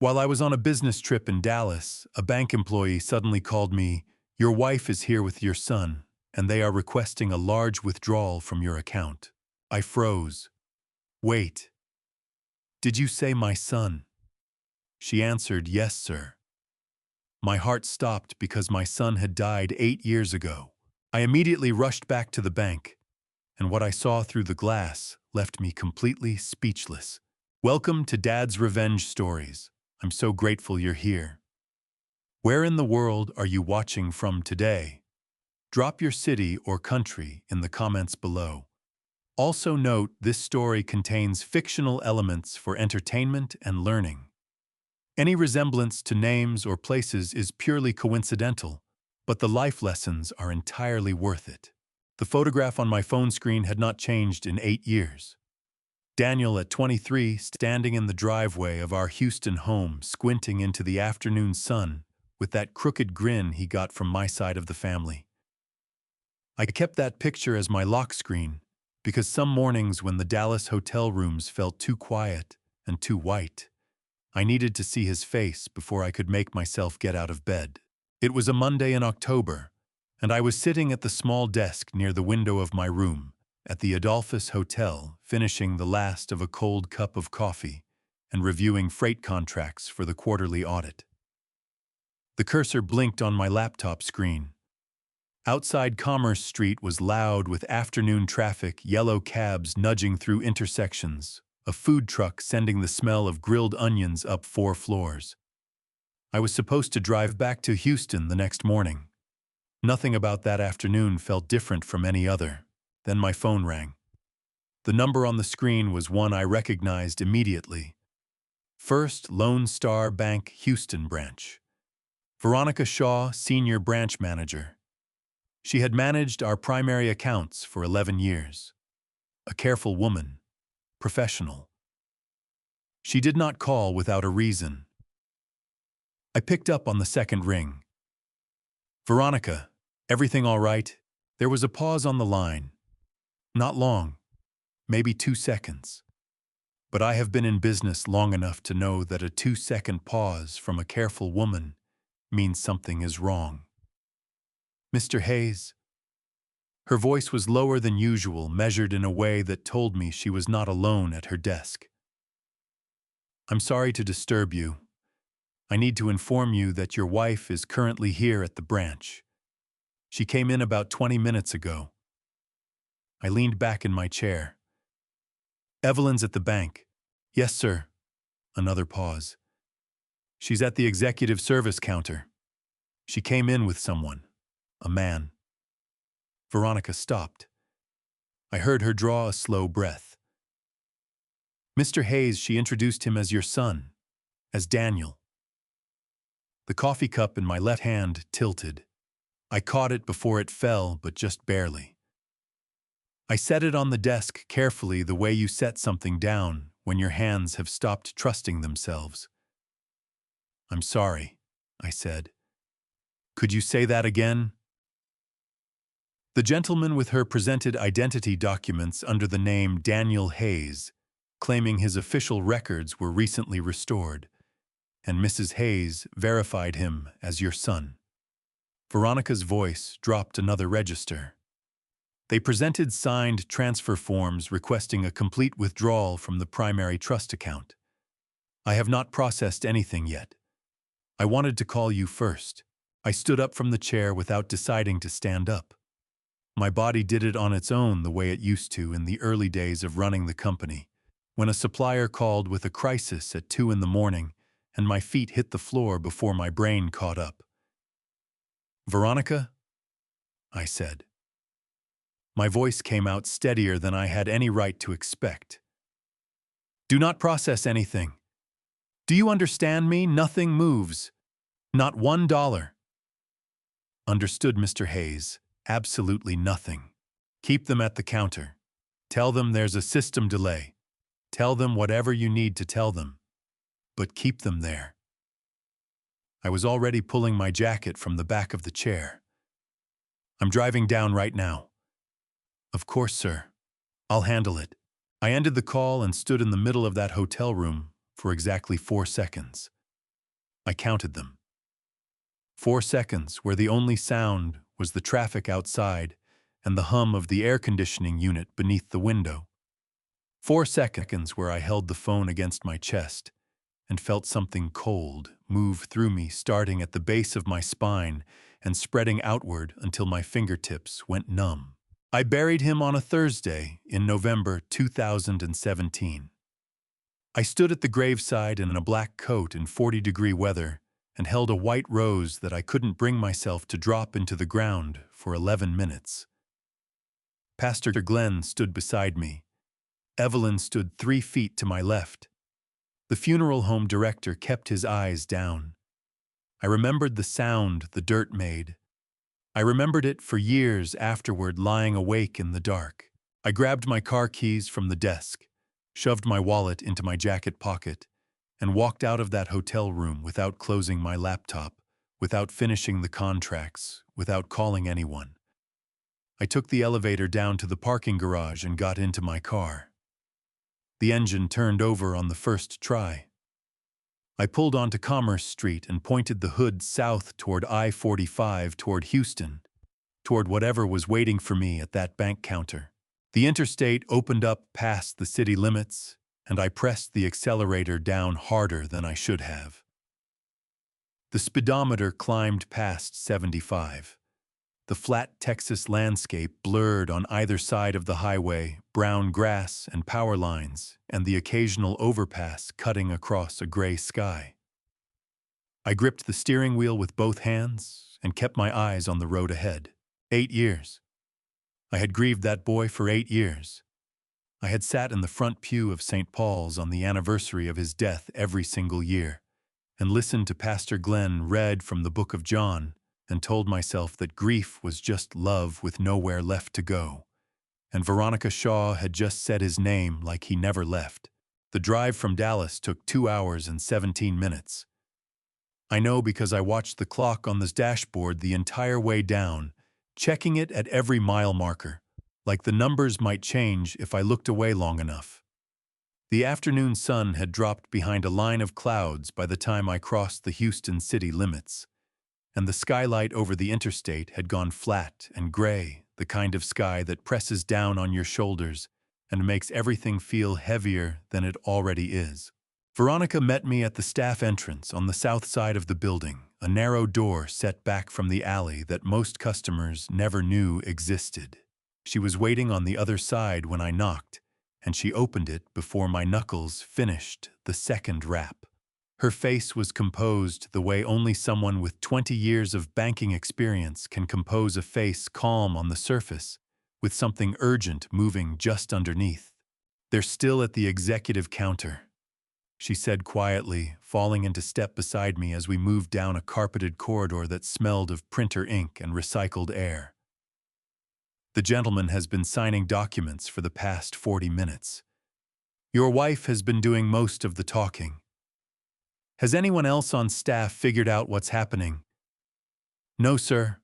While I was on a business trip in Dallas, a bank employee suddenly called me, "Your wife is here with your son, and they are requesting a large withdrawal from your account." I froze. "Wait, did you say my son?" She answered, "Yes, sir." My heart stopped because my son had died 8 years ago. I immediately rushed back to the bank, and what I saw through the glass left me completely speechless. Welcome to Dad's Revenge Stories. I'm so grateful you're here. Where in the world are you watching from today? Drop your city or country in the comments below. Also note, this story contains fictional elements for entertainment and learning. Any resemblance to names or places is purely coincidental, but the life lessons are entirely worth it. The photograph on my phone screen had not changed in 8 years. Daniel at 23, standing in the driveway of our Houston home, squinting into the afternoon sun with that crooked grin he got from my side of the family. I kept that picture as my lock screen because some mornings when the Dallas hotel rooms felt too quiet and too white, I needed to see his face before I could make myself get out of bed. It was a Monday in October, and I was sitting at the small desk near the window of my room at the Adolphus Hotel, finishing the last of a cold cup of coffee and reviewing freight contracts for the quarterly audit. The cursor blinked on my laptop screen. Outside Commerce Street was loud with afternoon traffic, yellow cabs nudging through intersections, a food truck sending the smell of grilled onions up 4 floors. I was supposed to drive back to Houston the next morning. Nothing about that afternoon felt different from any other. Then my phone rang. The number on the screen was one I recognized immediately. First Lone Star Bank, Houston branch. Veronica Shaw, Senior Branch Manager. She had managed our primary accounts for 11 years. A careful woman. Professional. She did not call without a reason. I picked up on the second ring. "Veronica, everything all right?" There was a pause on the line. Not long. Maybe 2 seconds. But I have been in business long enough to know that a 2-second pause from a careful woman means something is wrong. "Mr. Hayes?" Her voice was lower than usual, measured in a way that told me she was not alone at her desk. "I'm sorry to disturb you. I need to inform you that your wife is currently here at the branch. She came in about 20 minutes ago." I leaned back in my chair. "Evelyn's at the bank." "Yes, sir." Another pause. "She's at the executive service counter. She came in with someone. A man." Veronica stopped. I heard her draw a slow breath. "Mr. Hayes, she introduced him as your son, as Daniel." The coffee cup in my left hand tilted. I caught it before it fell, but just barely. I set it on the desk carefully, the way you set something down when your hands have stopped trusting themselves. "I'm sorry," I said. "Could you say that again?" The gentleman with her presented identity documents under the name Daniel Hayes, claiming his official records were recently restored, and Mrs. Hayes verified him as your son. Veronica's voice dropped another register. They presented signed transfer forms requesting a complete withdrawal from the primary trust account. "I have not processed anything yet. I wanted to call you first." I stood up from the chair without deciding to stand up. My body did it on its own the way it used to in the early days of running the company, when a supplier called with a crisis at 2 in the morning and my feet hit the floor before my brain caught up. "Veronica?" I said. My voice came out steadier than I had any right to expect. "Do not process anything. Do you understand me? Nothing moves. Not $1. "Understood, Mr. Hayes. Absolutely nothing. Keep them at the counter. Tell them there's a system delay. Tell them whatever you need to tell them. But keep them there." I was already pulling my jacket from the back of the chair. "I'm driving down right now." "Of course, sir. I'll handle it." I ended the call and stood in the middle of that hotel room for exactly 4 seconds. I counted them. 4 seconds where the only sound was the traffic outside and the hum of the air conditioning unit beneath the window. 4 seconds where I held the phone against my chest and felt something cold move through me, starting at the base of my spine and spreading outward until my fingertips went numb. I buried him on a Thursday in November 2017. I stood at the graveside in a black coat in 40-degree weather and held a white rose that I couldn't bring myself to drop into the ground for 11 minutes. Pastor Glenn stood beside me. Evelyn stood 3 feet to my left. The funeral home director kept his eyes down. I remembered the sound the dirt made. I remembered it for years afterward, lying awake in the dark. I grabbed my car keys from the desk, shoved my wallet into my jacket pocket, and walked out of that hotel room without closing my laptop, without finishing the contracts, without calling anyone. I took the elevator down to the parking garage and got into my car. The engine turned over on the first try. I pulled onto Commerce Street and pointed the hood south toward I-45, toward Houston, toward whatever was waiting for me at that bank counter. The interstate opened up past the city limits, and I pressed the accelerator down harder than I should have. The speedometer climbed past 75. The flat Texas landscape blurred on either side of the highway, brown grass and power lines, and the occasional overpass cutting across a gray sky. I gripped the steering wheel with both hands and kept my eyes on the road ahead. 8 years. I had grieved that boy for 8 years. I had sat in the front pew of St. Paul's on the anniversary of his death every single year, and listened to Pastor Glenn read from the book of John, and told myself that grief was just love with nowhere left to go. And Veronica Shaw had just said his name like he never left. The drive from Dallas took 2 hours and 17 minutes. I know because I watched the clock on this dashboard the entire way down, checking it at every mile marker, like the numbers might change if I looked away long enough. The afternoon sun had dropped behind a line of clouds by the time I crossed the Houston city limits, and the skylight over the interstate had gone flat and gray, the kind of sky that presses down on your shoulders and makes everything feel heavier than it already is. Veronica met me at the staff entrance on the south side of the building, a narrow door set back from the alley that most customers never knew existed. She was waiting on the other side when I knocked, and she opened it before my knuckles finished the second rap. Her face was composed the way only someone with 20 years of banking experience can compose a face, calm on the surface, with something urgent moving just underneath. "They're still at the executive counter," she said quietly, falling into step beside me as we moved down a carpeted corridor that smelled of printer ink and recycled air. "The gentleman has been signing documents for the past 40 minutes. Your wife has been doing most of the talking. Has anyone else on staff figured out what's happening?" "No, sir.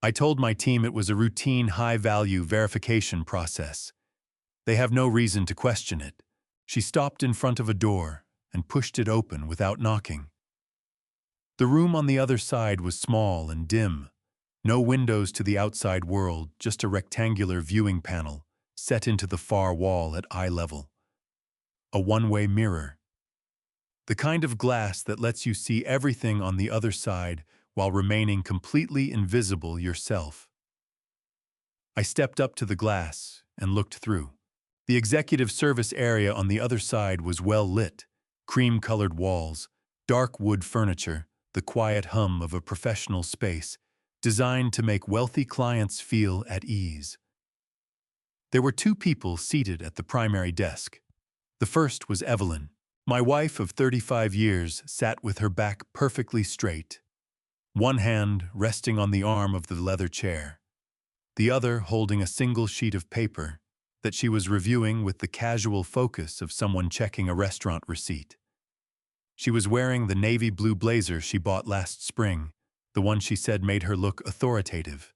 I told my team it was a routine high-value verification process. They have no reason to question it." She stopped in front of a door and pushed it open without knocking. The room on the other side was small and dim. No windows to the outside world, just a rectangular viewing panel set into the far wall at eye level. A one-way mirror. The kind of glass that lets you see everything on the other side while remaining completely invisible yourself. I stepped up to the glass and looked through. The executive service area on the other side was well lit, cream-colored walls, dark wood furniture, the quiet hum of a professional space, designed to make wealthy clients feel at ease. There were 2 people seated at the primary desk. The first was Evelyn. My wife of 35 years sat with her back perfectly straight, one hand resting on the arm of the leather chair, the other holding a single sheet of paper that she was reviewing with the casual focus of someone checking a restaurant receipt. She was wearing the navy blue blazer she bought last spring, the one she said made her look authoritative.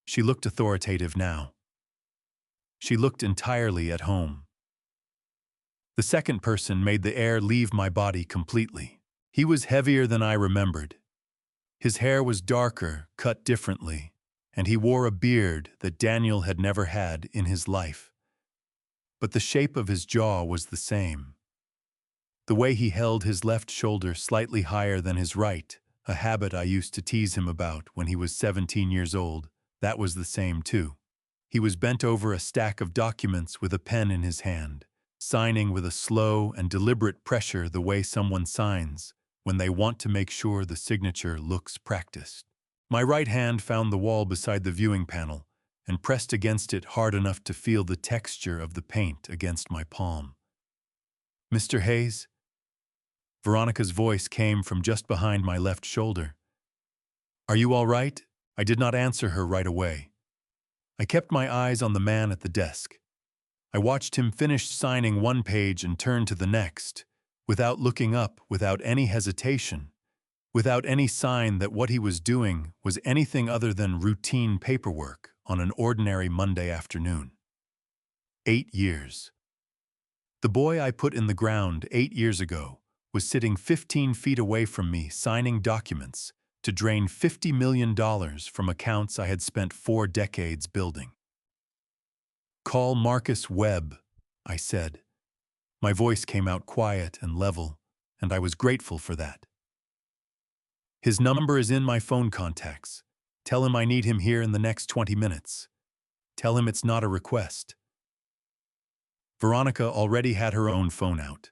She looked authoritative now. She looked entirely at home. The second person made the air leave my body completely. He was heavier than I remembered. His hair was darker, cut differently, and he wore a beard that Daniel had never had in his life. But the shape of his jaw was the same. The way he held his left shoulder slightly higher than his right, a habit I used to tease him about when he was 17 years old, that was the same too. He was bent over a stack of documents with a pen in his hand, signing with a slow and deliberate pressure the way someone signs when they want to make sure the signature looks practiced. My right hand found the wall beside the viewing panel and pressed against it hard enough to feel the texture of the paint against my palm. "Mr. Hayes?" Veronica's voice came from just behind my left shoulder. "Are you all right?" I did not answer her right away. I kept my eyes on the man at the desk. I watched him finish signing one page and turn to the next, without looking up, without any hesitation, without any sign that what he was doing was anything other than routine paperwork on an ordinary Monday afternoon. 8 years. The boy I put in the ground 8 years ago was sitting 15 feet away from me signing documents to drain $50 million from accounts I had spent 4 decades building. "Call Marcus Webb," I said. My voice came out quiet and level, and I was grateful for that. "His number is in my phone contacts. Tell him I need him here in the next 20 minutes. Tell him it's not a request." Veronica already had her own phone out.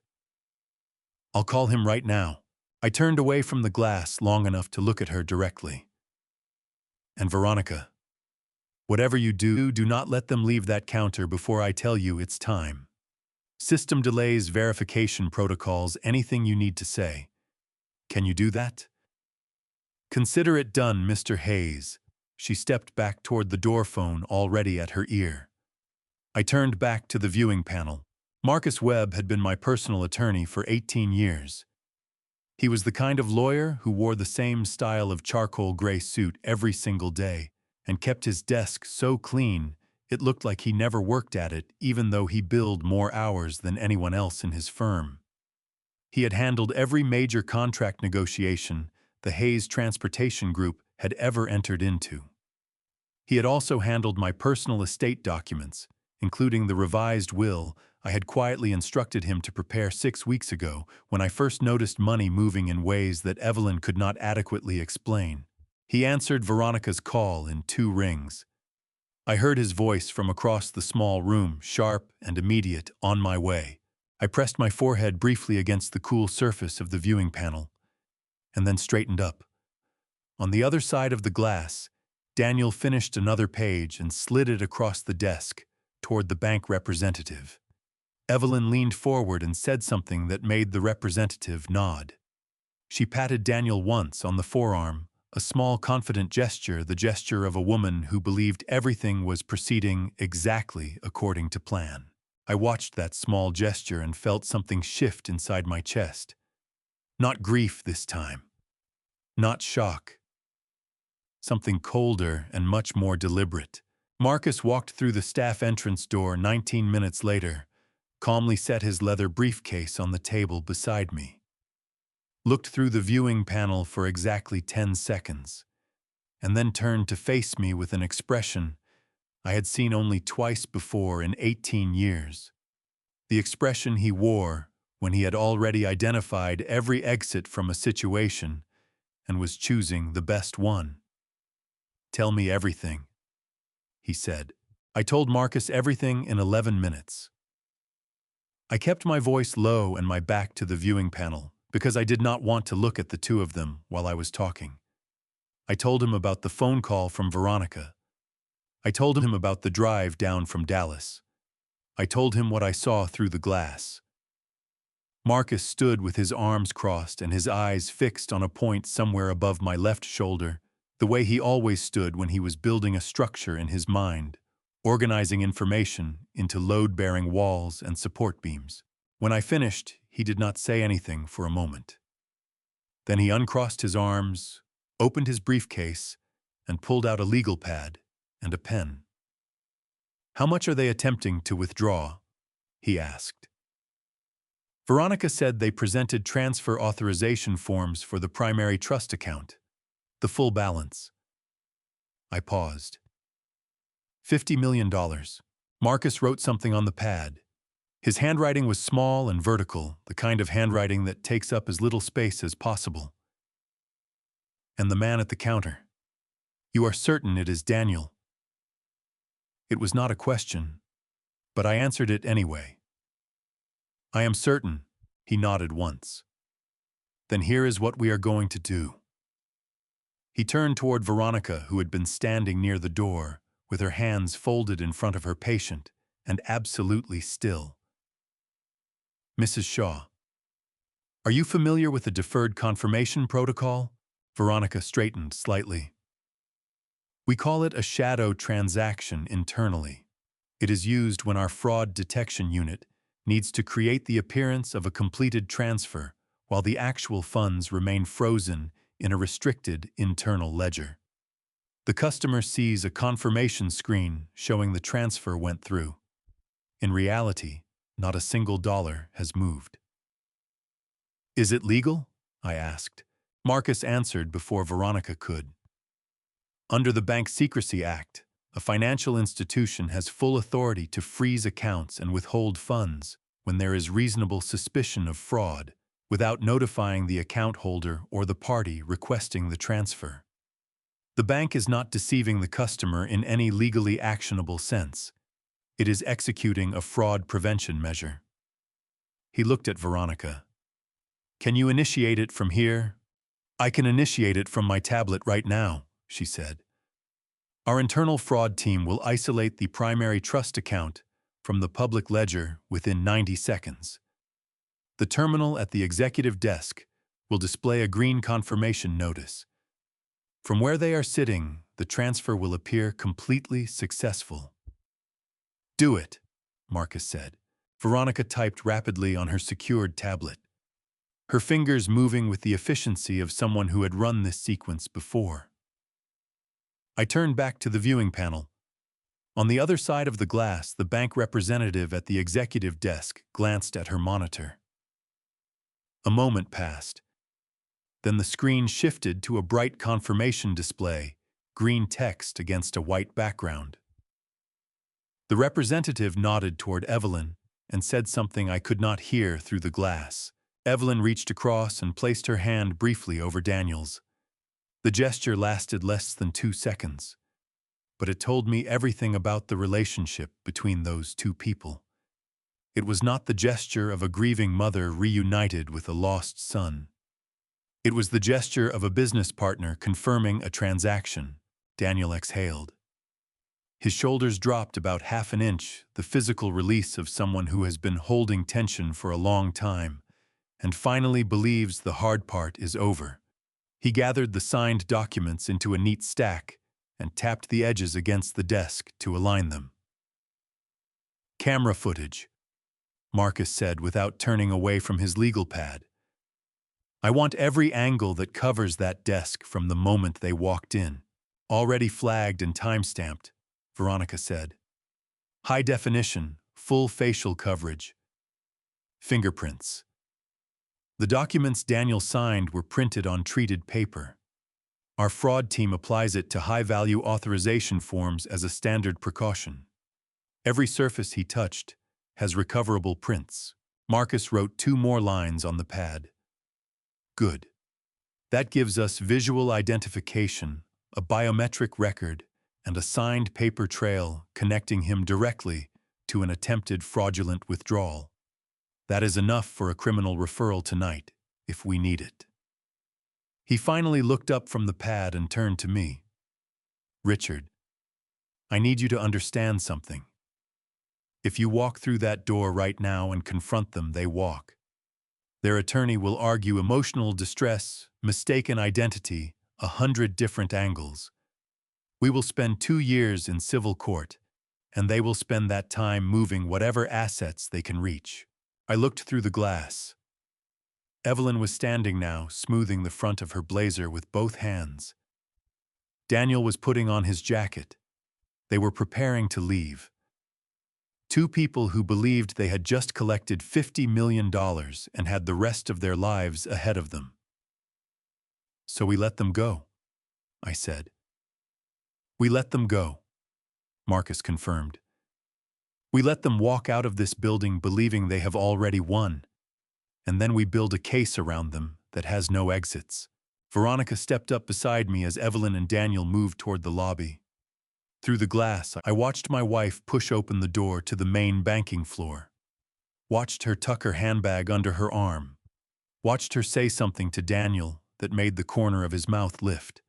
"I'll call him right now." I turned away from the glass long enough to look at her directly. "And Veronica, whatever you do, do not let them leave that counter before I tell you it's time. System delays, verification protocols, anything you need to say. Can you do that?" "Consider it done, Mr. Hayes." She stepped back toward the door phone already at her ear. I turned back to the viewing panel. Marcus Webb had been my personal attorney for 18 years. He was the kind of lawyer who wore the same style of charcoal gray suit every single day and kept his desk so clean it looked like he never worked at it, even though he billed more hours than anyone else in his firm. He had handled every major contract negotiation the Hayes Transportation Group had ever entered into. He had also handled my personal estate documents, including the revised will I had quietly instructed him to prepare 6 weeks ago when I first noticed money moving in ways that Evelyn could not adequately explain. He answered Veronica's call in 2 rings. I heard his voice from across the small room, sharp and immediate, "On my way." I pressed my forehead briefly against the cool surface of the viewing panel, and then straightened up. On the other side of the glass, Daniel finished another page and slid it across the desk toward the bank representative. Evelyn leaned forward and said something that made the representative nod. She patted Daniel once on the forearm, a small confident gesture, the gesture of a woman who believed everything was proceeding exactly according to plan. I watched that small gesture and felt something shift inside my chest. Not grief this time. Not shock. Something colder and much more deliberate. Marcus walked through the staff entrance door 19 minutes later, calmly set his leather briefcase on the table beside me, looked through the viewing panel for exactly 10 seconds, and then turned to face me with an expression I had seen only twice before in 18 years. The expression he wore when he had already identified every exit from a situation and was choosing the best one. "Tell me everything," he said. I told Marcus everything in 11 minutes. I kept my voice low and my back to the viewing panel because I did not want to look at the two of them while I was talking. I told him about the phone call from Veronica. I told him about the drive down from Dallas. I told him what I saw through the glass. Marcus stood with his arms crossed and his eyes fixed on a point somewhere above my left shoulder, the way he always stood when he was building a structure in his mind, organizing information into load-bearing walls and support beams. When I finished, he did not say anything for a moment. Then he uncrossed his arms, opened his briefcase, and pulled out a legal pad and a pen. "How much are they attempting to withdraw?" he asked. Veronica said they presented transfer authorization forms for the primary trust account. The full balance. I paused. $50 million. Marcus wrote something on the pad. His handwriting was small and vertical, the kind of handwriting that takes up as little space as possible. And the man at the counter. You are certain it is Daniel? It was not a question, but I answered it anyway. I am certain, he nodded once. Then here is what we are going to do. He turned toward Veronica, who had been standing near the door, with her hands folded in front of her patient, and absolutely still. Mrs. Shaw. Are you familiar with the deferred confirmation protocol? Veronica straightened slightly. We call it a shadow transaction internally. It is used when our fraud detection unit needs to create the appearance of a completed transfer while the actual funds remain frozen in a restricted internal ledger. The customer sees a confirmation screen showing the transfer went through. In reality, not a single dollar has moved. Is it legal? I asked. Marcus answered before Veronica could. Under the Bank Secrecy Act, a financial institution has full authority to freeze accounts and withhold funds when there is reasonable suspicion of fraud, without notifying the account holder or the party requesting the transfer. The bank is not deceiving the customer in any legally actionable sense. It is executing a fraud prevention measure. He looked at Veronica. Can you initiate it from here? I can initiate it from my tablet right now, she said. Our internal fraud team will isolate the primary trust account from the public ledger within 90 seconds. The terminal at the executive desk will display a green confirmation notice. From where they are sitting, the transfer will appear completely successful. Do it, Marcus said. Veronica typed rapidly on her secured tablet, her fingers moving with the efficiency of someone who had run this sequence before. I turned back to the viewing panel. On the other side of the glass, the bank representative at the executive desk glanced at her monitor. A moment passed. Then the screen shifted to a bright confirmation display, green text against a white background. The representative nodded toward Evelyn and said something I could not hear through the glass. Evelyn reached across and placed her hand briefly over Daniel's. The gesture lasted less than 2 seconds, but it told me everything about the relationship between those two people. It was not the gesture of a grieving mother reunited with a lost son. It was the gesture of a business partner confirming a transaction. Daniel exhaled. His shoulders dropped about half an inch, the physical release of someone who has been holding tension for a long time and finally believes the hard part is over. He gathered the signed documents into a neat stack and tapped the edges against the desk to align them. Camera footage, Marcus said without turning away from his legal pad. I want every angle that covers that desk from the moment they walked in. Already flagged and time-stamped, Veronica said. High definition, full facial coverage. Fingerprints. The documents Daniel signed were printed on treated paper. Our fraud team applies it to high-value authorization forms as a standard precaution. Every surface he touched has recoverable prints. Marcus wrote 2 more lines on the pad. Good. That gives us visual identification, a biometric record, and a signed paper trail connecting him directly to an attempted fraudulent withdrawal. That is enough for a criminal referral tonight, if we need it. He finally looked up from the pad and turned to me. Richard, I need you to understand something. If you walk through that door right now and confront them, they walk. Their attorney will argue emotional distress, mistaken identity, 100 different angles. We will spend 2 years in civil court, and they will spend that time moving whatever assets they can reach. I looked through the glass. Evelyn was standing now, smoothing the front of her blazer with both hands. Daniel was putting on his jacket. They were preparing to leave. Two people who believed they had just collected $50 million and had the rest of their lives ahead of them. So we let them go, I said. We let them go, Marcus confirmed. We let them walk out of this building believing they have already won, and then we build a case around them that has no exits. Veronica stepped up beside me as Evelyn and Daniel moved toward the lobby. Through the glass, I watched my wife push open the door to the main banking floor. Watched her tuck her handbag under her arm. Watched her say something to Daniel that made the corner of his mouth lift.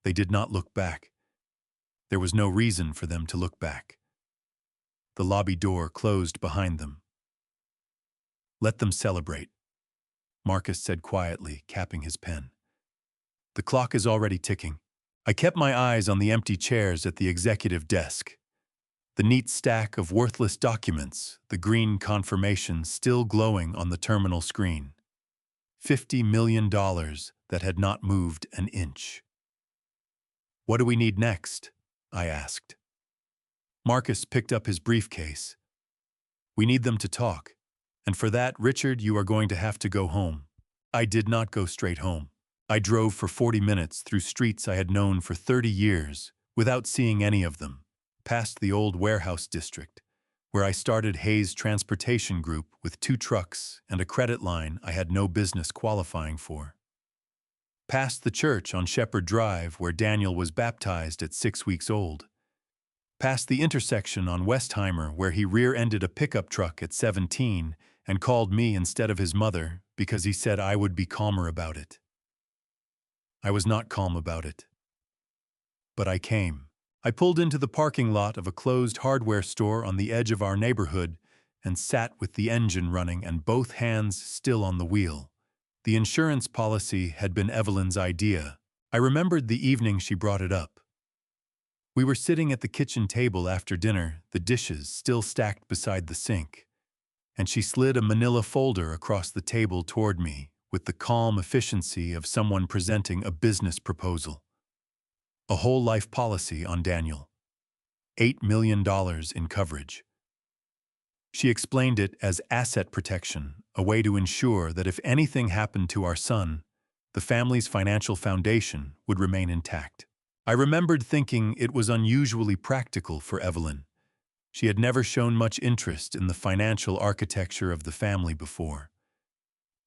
They did not look back. There was no reason for them to look back. The lobby door closed behind them. Let them celebrate, Marcus said quietly, capping his pen. The clock is already ticking. I kept my eyes on the empty chairs at the executive desk. The neat stack of worthless documents, the green confirmation still glowing on the terminal screen. $50 million that had not moved an inch. What do we need next? I asked. Marcus picked up his briefcase. We need them to talk. And for that, Richard, you are going to have to go home. I did not go straight home. I drove for 40 minutes through streets I had known for 30 years without seeing any of them, past the old warehouse district, where I started Hayes Transportation Group with 2 trucks and a credit line I had no business qualifying for. Past the church on Shepherd Drive where Daniel was baptized at 6 weeks old. Past the intersection on Westheimer where he rear-ended a pickup truck at 17 and called me instead of his mother because he said I would be calmer about it. I was not calm about it. But I came. I pulled into the parking lot of a closed hardware store on the edge of our neighborhood and sat with the engine running and both hands still on the wheel. The insurance policy had been Evelyn's idea. I remembered the evening she brought it up. We were sitting at the kitchen table after dinner, the dishes still stacked beside the sink, and she slid a manila folder across the table toward me with the calm efficiency of someone presenting a business proposal. A whole life policy on Daniel. $8 million in coverage. She explained it as asset protection, a way to ensure that if anything happened to our son, the family's financial foundation would remain intact. I remembered thinking it was unusually practical for Evelyn. She had never shown much interest in the financial architecture of the family before.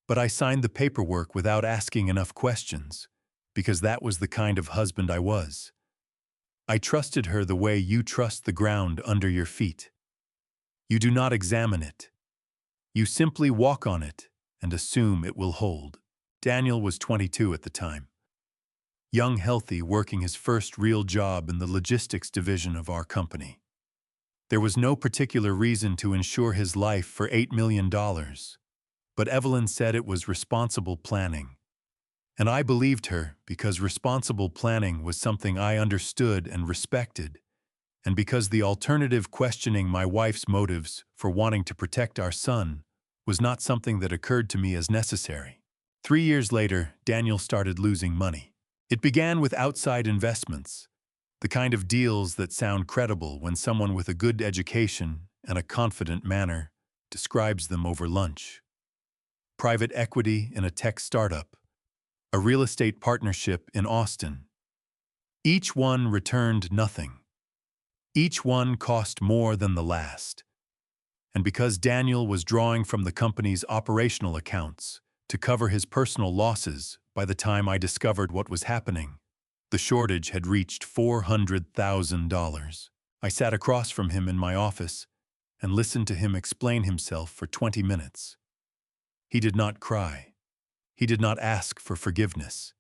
But I signed the paperwork without asking enough questions, because that was the kind of husband I was. I trusted her the way you trust the ground under your feet. You do not examine it. You simply walk on it and assume it will hold. Daniel was 22 at the time. Young, healthy, working his first real job in the logistics division of our company. There was no particular reason to insure his life for $8 million, but Evelyn said it was responsible planning. And I believed her because responsible planning was something I understood and respected, and because the alternative questioning my wife's motives for wanting to protect our son was not something that occurred to me as necessary. 3 years later, Daniel started losing money. It began with outside investments, the kind of deals that sound credible when someone with a good education and a confident manner describes them over lunch. Private equity in a tech startup, a real estate partnership in Austin. Each one returned nothing. Each one cost more than the last. And because Daniel was drawing from the company's operational accounts to cover his personal losses by the time I discovered what was happening, the shortage had reached $400,000. I sat across from him in my office and listened to him explain himself for 20 minutes. He did not cry. He did not ask for forgiveness.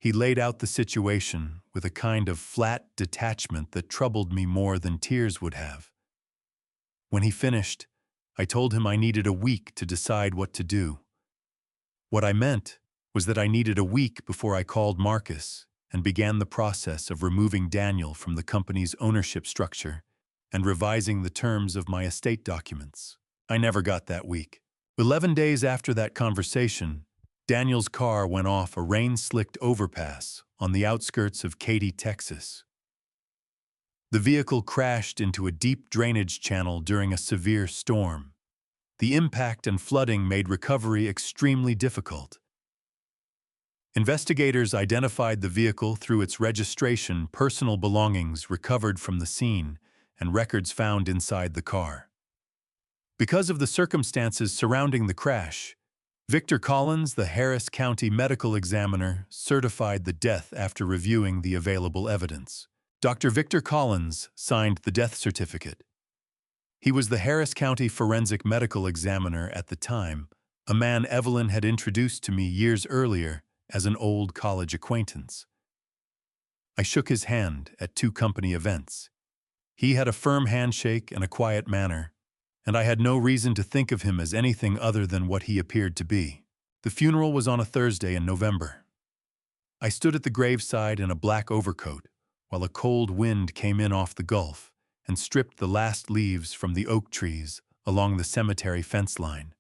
He laid out the situation with a kind of flat detachment that troubled me more than tears would have. When he finished, I told him I needed a week to decide what to do. What I meant was that I needed a week before I called Marcus and began the process of removing Daniel from the company's ownership structure and revising the terms of my estate documents. I never got that week. 11 days after that conversation, Daniel's car went off a rain-slicked overpass on the outskirts of Katy, Texas. The vehicle crashed into a deep drainage channel during a severe storm. The impact and flooding made recovery extremely difficult. Investigators identified the vehicle through its registration, personal belongings recovered from the scene, and records found inside the car. Because of the circumstances surrounding the crash, Victor Collins, the Harris County medical examiner, certified the death after reviewing the available evidence. Dr. Victor Collins signed the death certificate. He was the Harris County forensic medical examiner at the time, a man Evelyn had introduced to me years earlier as an old college acquaintance. I shook his hand at 2 company events. He had a firm handshake and a quiet manner, and I had no reason to think of him as anything other than what he appeared to be. The funeral was on a Thursday in November. I stood at the graveside in a black overcoat, while a cold wind came in off the Gulf and stripped the last leaves from the oak trees along the cemetery fence line.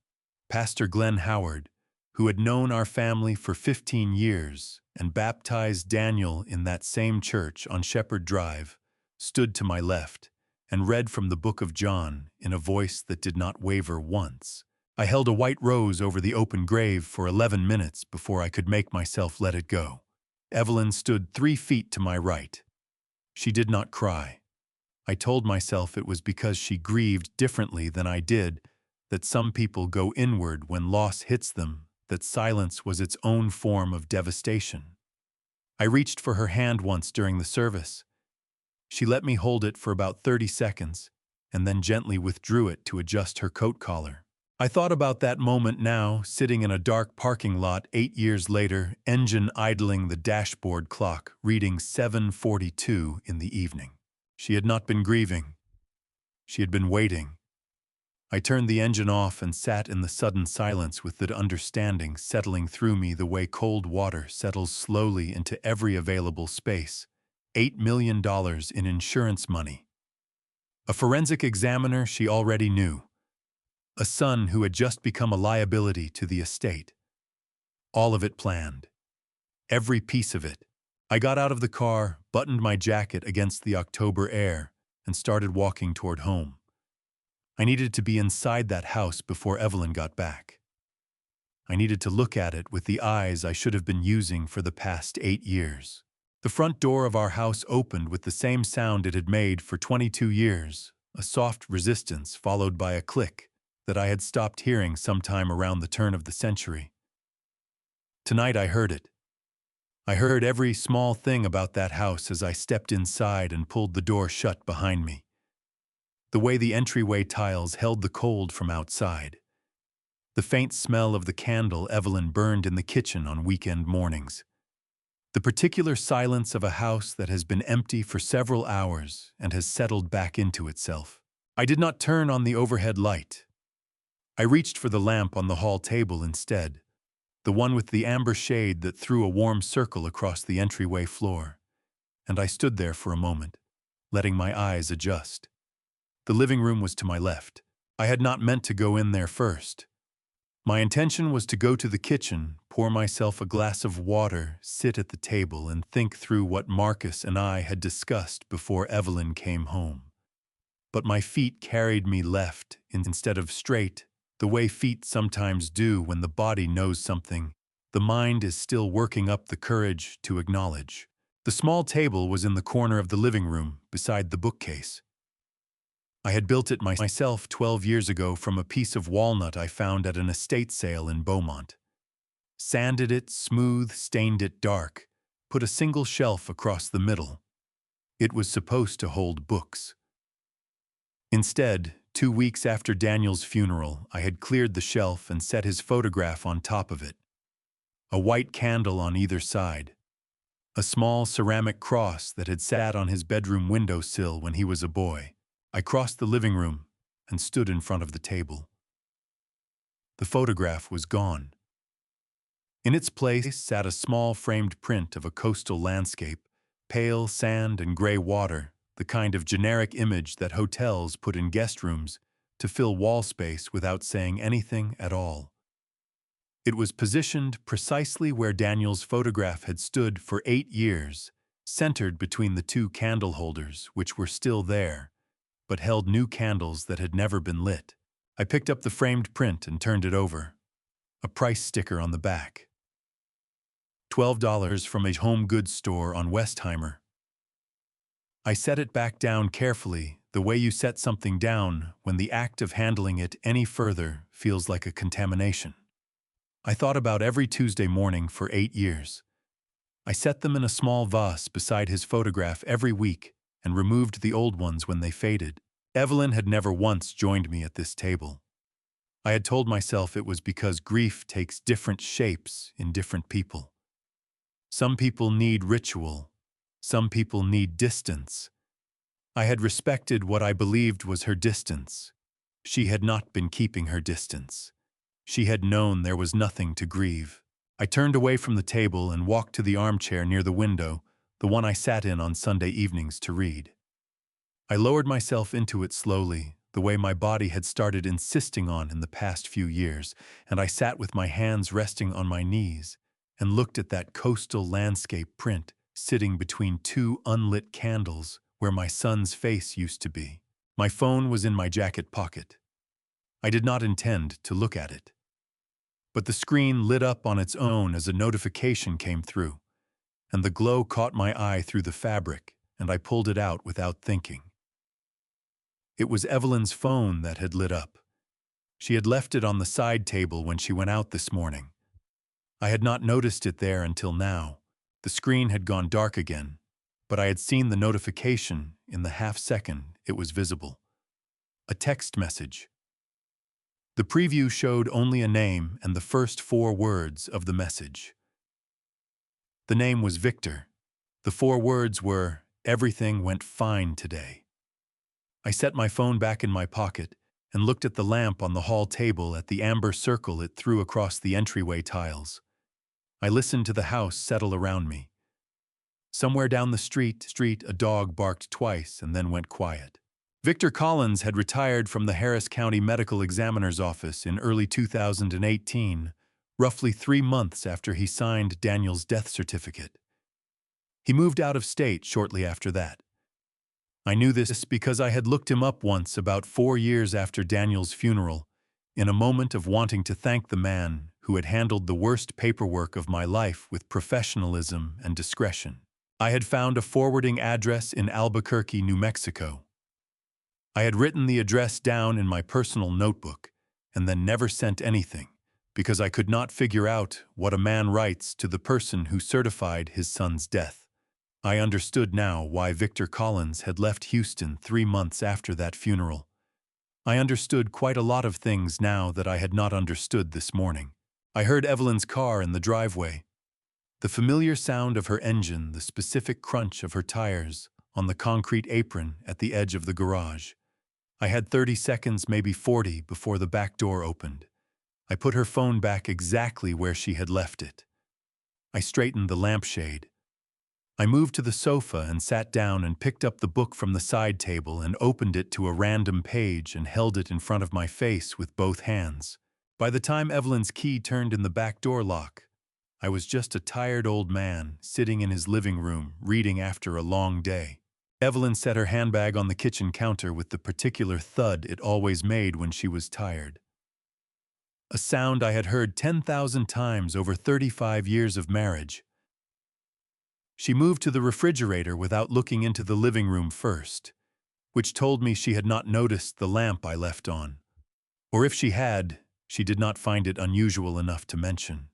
Pastor Glenn Howard, who had known our family for 15 years and baptized Daniel in that same church on Shepherd Drive, stood to my left and read from the book of John in a voice that did not waver once. I held a white rose over the open grave for 11 minutes before I could make myself let it go. Evelyn stood 3 feet to my right. She did not cry. I told myself it was because she grieved differently than I did, that some people go inward when loss hits them, that silence was its own form of devastation. I reached for her hand once during the service. She let me hold it for about 30 seconds, and then gently withdrew it to adjust her coat collar. I thought about that moment now, sitting in a dark parking lot 8 years later, engine idling, the dashboard clock reading 7:42 in the evening. She had not been grieving. She had been waiting. I turned the engine off and sat in the sudden silence with the understanding settling through me the way cold water settles slowly into every available space. $8 million in insurance money. A forensic examiner she already knew. A son who had just become a liability to the estate. All of it planned. Every piece of it. I got out of the car, buttoned my jacket against the October air, and started walking toward home. I needed to be inside that house before Evelyn got back. I needed to look at it with the eyes I should have been using for the past 8 years. The front door of our house opened with the same sound it had made for 22 years, a soft resistance followed by a click that I had stopped hearing sometime around the turn of the century. Tonight I heard it. I heard every small thing about that house as I stepped inside and pulled the door shut behind me. The way the entryway tiles held the cold from outside. The faint smell of the candle Evelyn burned in the kitchen on weekend mornings. The particular silence of a house that has been empty for several hours and has settled back into itself. I did not turn on the overhead light. I reached for the lamp on the hall table instead, the one with the amber shade that threw a warm circle across the entryway floor, and I stood there for a moment, letting my eyes adjust. The living room was to my left. I had not meant to go in there first. My intention was to go to the kitchen, pour myself a glass of water, sit at the table, and think through what Marcus and I had discussed before Evelyn came home. But my feet carried me left instead of straight, the way feet sometimes do when the body knows something. The mind is still working up the courage to acknowledge. The small table was in the corner of the living room, beside the bookcase. I had built it myself 12 years ago from a piece of walnut I found at an estate sale in Beaumont. Sanded it smooth, stained it dark, put a single shelf across the middle. It was supposed to hold books. Instead, 2 weeks after Daniel's funeral, I had cleared the shelf and set his photograph on top of it. A white candle on either side. A small ceramic cross that had sat on his bedroom windowsill when he was a boy. I crossed the living room and stood in front of the table. The photograph was gone. In its place sat a small framed print of a coastal landscape, pale sand and gray water, the kind of generic image that hotels put in guest rooms to fill wall space without saying anything at all. It was positioned precisely where Daniel's photograph had stood for 8 years, centered between the two candle holders, which were still there, but held new candles that had never been lit. I picked up the framed print and turned it over. A price sticker on the back. $12 from a home goods store on Westheimer. I set it back down carefully, the way you set something down when the act of handling it any further feels like a contamination. I thought about every Tuesday morning for 8 years. I set them in a small vase beside his photograph every week and removed the old ones when they faded. Evelyn had never once joined me at this table. I had told myself it was because grief takes different shapes in different people. Some people need ritual. Some people need distance. I had respected what I believed was her distance. She had not been keeping her distance. She had known there was nothing to grieve. I turned away from the table and walked to the armchair near the window, the one I sat in on Sunday evenings to read. I lowered myself into it slowly, the way my body had started insisting on in the past few years, and I sat with my hands resting on my knees and looked at that coastal landscape print sitting between two unlit candles where my son's face used to be. My phone was in my jacket pocket. I did not intend to look at it. But the screen lit up on its own as a notification came through, and the glow caught my eye through the fabric, and I pulled it out without thinking. It was Evelyn's phone that had lit up. She had left it on the side table when she went out this morning. I had not noticed it there until now. The screen had gone dark again, but I had seen the notification in the half-second it was visible. A text message. The preview showed only a name and the first 4 words of the message. The name was Victor. The 4 words were, "Everything went fine today." I set my phone back in my pocket and looked at the lamp on the hall table at the amber circle it threw across the entryway tiles. I listened to the house settle around me. Somewhere down the street, a dog barked twice and then went quiet. Victor Collins had retired from the Harris County Medical Examiner's Office in early 2018, roughly 3 months after he signed Daniel's death certificate. He moved out of state shortly after that. I knew this because I had looked him up once about 4 years after Daniel's funeral, in a moment of wanting to thank the man who had handled the worst paperwork of my life with professionalism and discretion. I had found a forwarding address in Albuquerque, New Mexico. I had written the address down in my personal notebook and then never sent anything, because I could not figure out what a man writes to the person who certified his son's death. I understood now why Victor Collins had left Houston 3 months after that funeral. I understood quite a lot of things now that I had not understood this morning. I heard Evelyn's car in the driveway. The familiar sound of her engine, the specific crunch of her tires on the concrete apron at the edge of the garage. I had 30 seconds, maybe 40, before the back door opened. I put her phone back exactly where she had left it. I straightened the lampshade. I moved to the sofa and sat down and picked up the book from the side table and opened it to a random page and held it in front of my face with both hands. By the time Evelyn's key turned in the back door lock, I was just a tired old man sitting in his living room reading after a long day. Evelyn set her handbag on the kitchen counter with the particular thud it always made when she was tired. A sound I had heard 10,000 times over 35 years of marriage. She moved to the refrigerator without looking into the living room first, which told me she had not noticed the lamp I left on. Or if she had, she did not find it unusual enough to mention.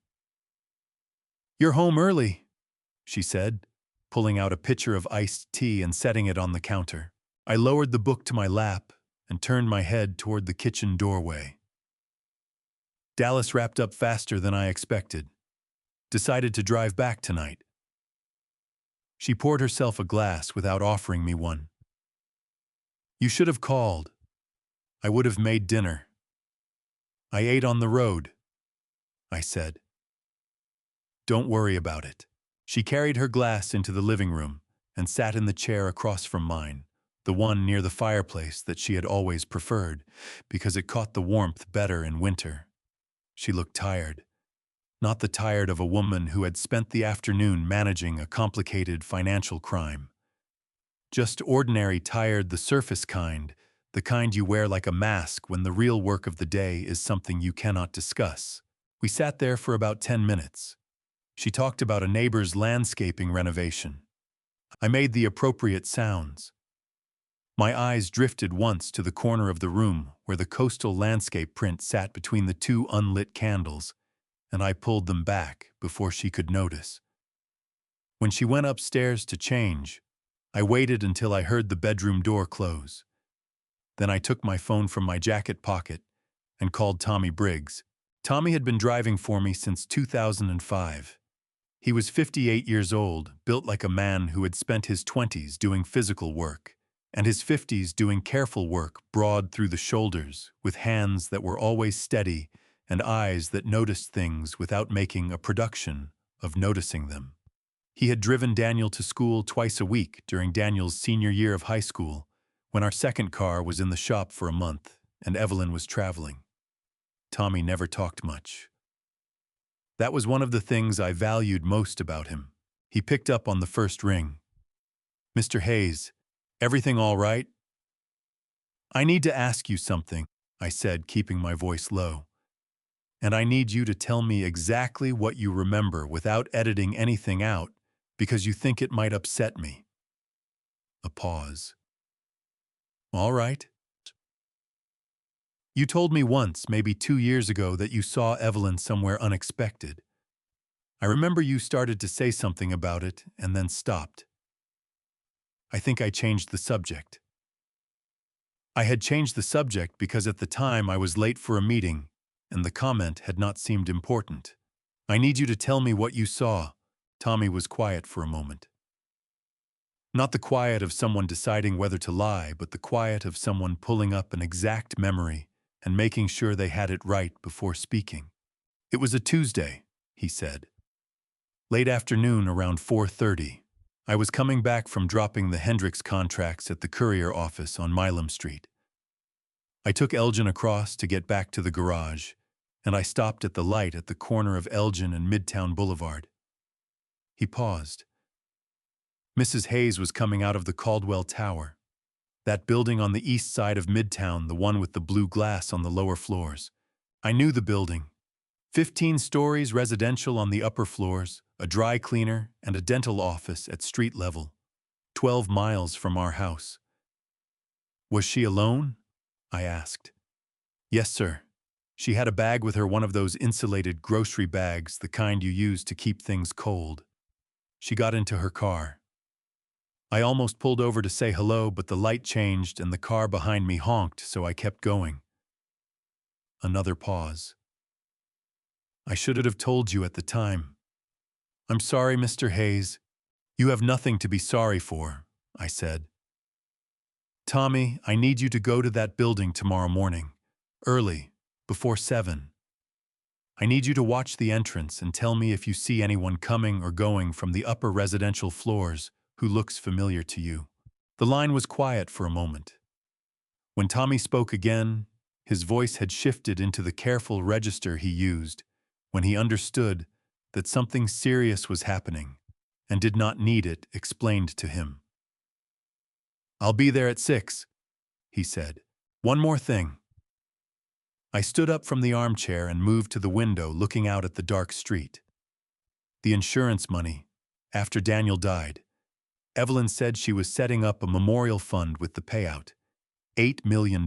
"You're home early," she said, pulling out a pitcher of iced tea and setting it on the counter. I lowered the book to my lap and turned my head toward the kitchen doorway. Dallas wrapped up faster than I expected. Decided to drive back tonight. She poured herself a glass without offering me one. "You should have called. I would have made dinner." "I ate on the road," I said. "Don't worry about it." She carried her glass into the living room and sat in the chair across from mine, the one near the fireplace that she had always preferred, because it caught the warmth better in winter. She looked tired. not the tired of a woman who had spent the afternoon managing a complicated financial crime. Just ordinary tired, the surface kind, the kind you wear like a mask when the real work of the day is something you cannot discuss. We sat there for about 10 minutes. She talked about a neighbor's landscaping renovation. I made the appropriate sounds. My eyes drifted once to the corner of the room where the coastal landscape print sat between the two unlit candles, and I pulled them back before she could notice. When she went upstairs to change, I waited until I heard the bedroom door close. Then I took my phone from my jacket pocket and called Tommy Briggs. Tommy had been driving for me since 2005. He was 58 years old, built like a man who had spent his 20s doing physical work, and his 50s doing careful work, broad through the shoulders, with hands that were always steady and eyes that noticed things without making a production of noticing them. He had driven Daniel to school twice a week during Daniel's senior year of high school, when our second car was in the shop for a month and Evelyn was traveling. Tommy never talked much. That was one of the things I valued most about him. He picked up on the first ring. "Mr. Hayes, everything all right?" "I need to ask you something," I said, keeping my voice low. "And I need you to tell me exactly what you remember without editing anything out, because you think it might upset me." A pause. "All right." "You told me once, maybe 2 years ago, that you saw Evelyn somewhere unexpected. I remember you started to say something about it and then stopped. I think I changed the subject." I had changed the subject because at the time I was late for a meeting and the comment had not seemed important. "I need you to tell me what you saw." Tommy was quiet for a moment. Not the quiet of someone deciding whether to lie, but the quiet of someone pulling up an exact memory and making sure they had it right before speaking. "It was a Tuesday," he said. "Late afternoon, around 4:30. I was coming back from dropping the Hendricks contracts at the courier office on Milam Street. I took Elgin across to get back to the garage, and I stopped at the light at the corner of Elgin and Midtown Boulevard." He paused. "Mrs. Hayes was coming out of the Caldwell Tower. That building on the east side of Midtown, the one with the blue glass on the lower floors. I knew the building. 15 stories residential on the upper floors, a dry cleaner, and a dental office at street level. 12 miles from our house." "Was she alone?" I asked. "Yes, sir. She had a bag with her, one of those insulated grocery bags, the kind you use to keep things cold. She got into her car. I almost pulled over to say hello, but the light changed and the car behind me honked, so I kept going." Another pause. "I should have told you at the time." "I'm sorry, Mr. Hayes. You have nothing to be sorry for," I said. "Tommy, I need you to go to that building tomorrow morning, early, before 7. I need you to watch the entrance and tell me if you see anyone coming or going from the upper residential floors who looks familiar to you." The line was quiet for a moment. When Tommy spoke again, his voice had shifted into the careful register he used when he understood that something serious was happening and did not need it explained to him. "I'll be there at 6, he said. "One more thing." I stood up from the armchair and moved to the window looking out at the dark street. The insurance money, after Daniel died. Evelyn said she was setting up a memorial fund with the payout, $8 million.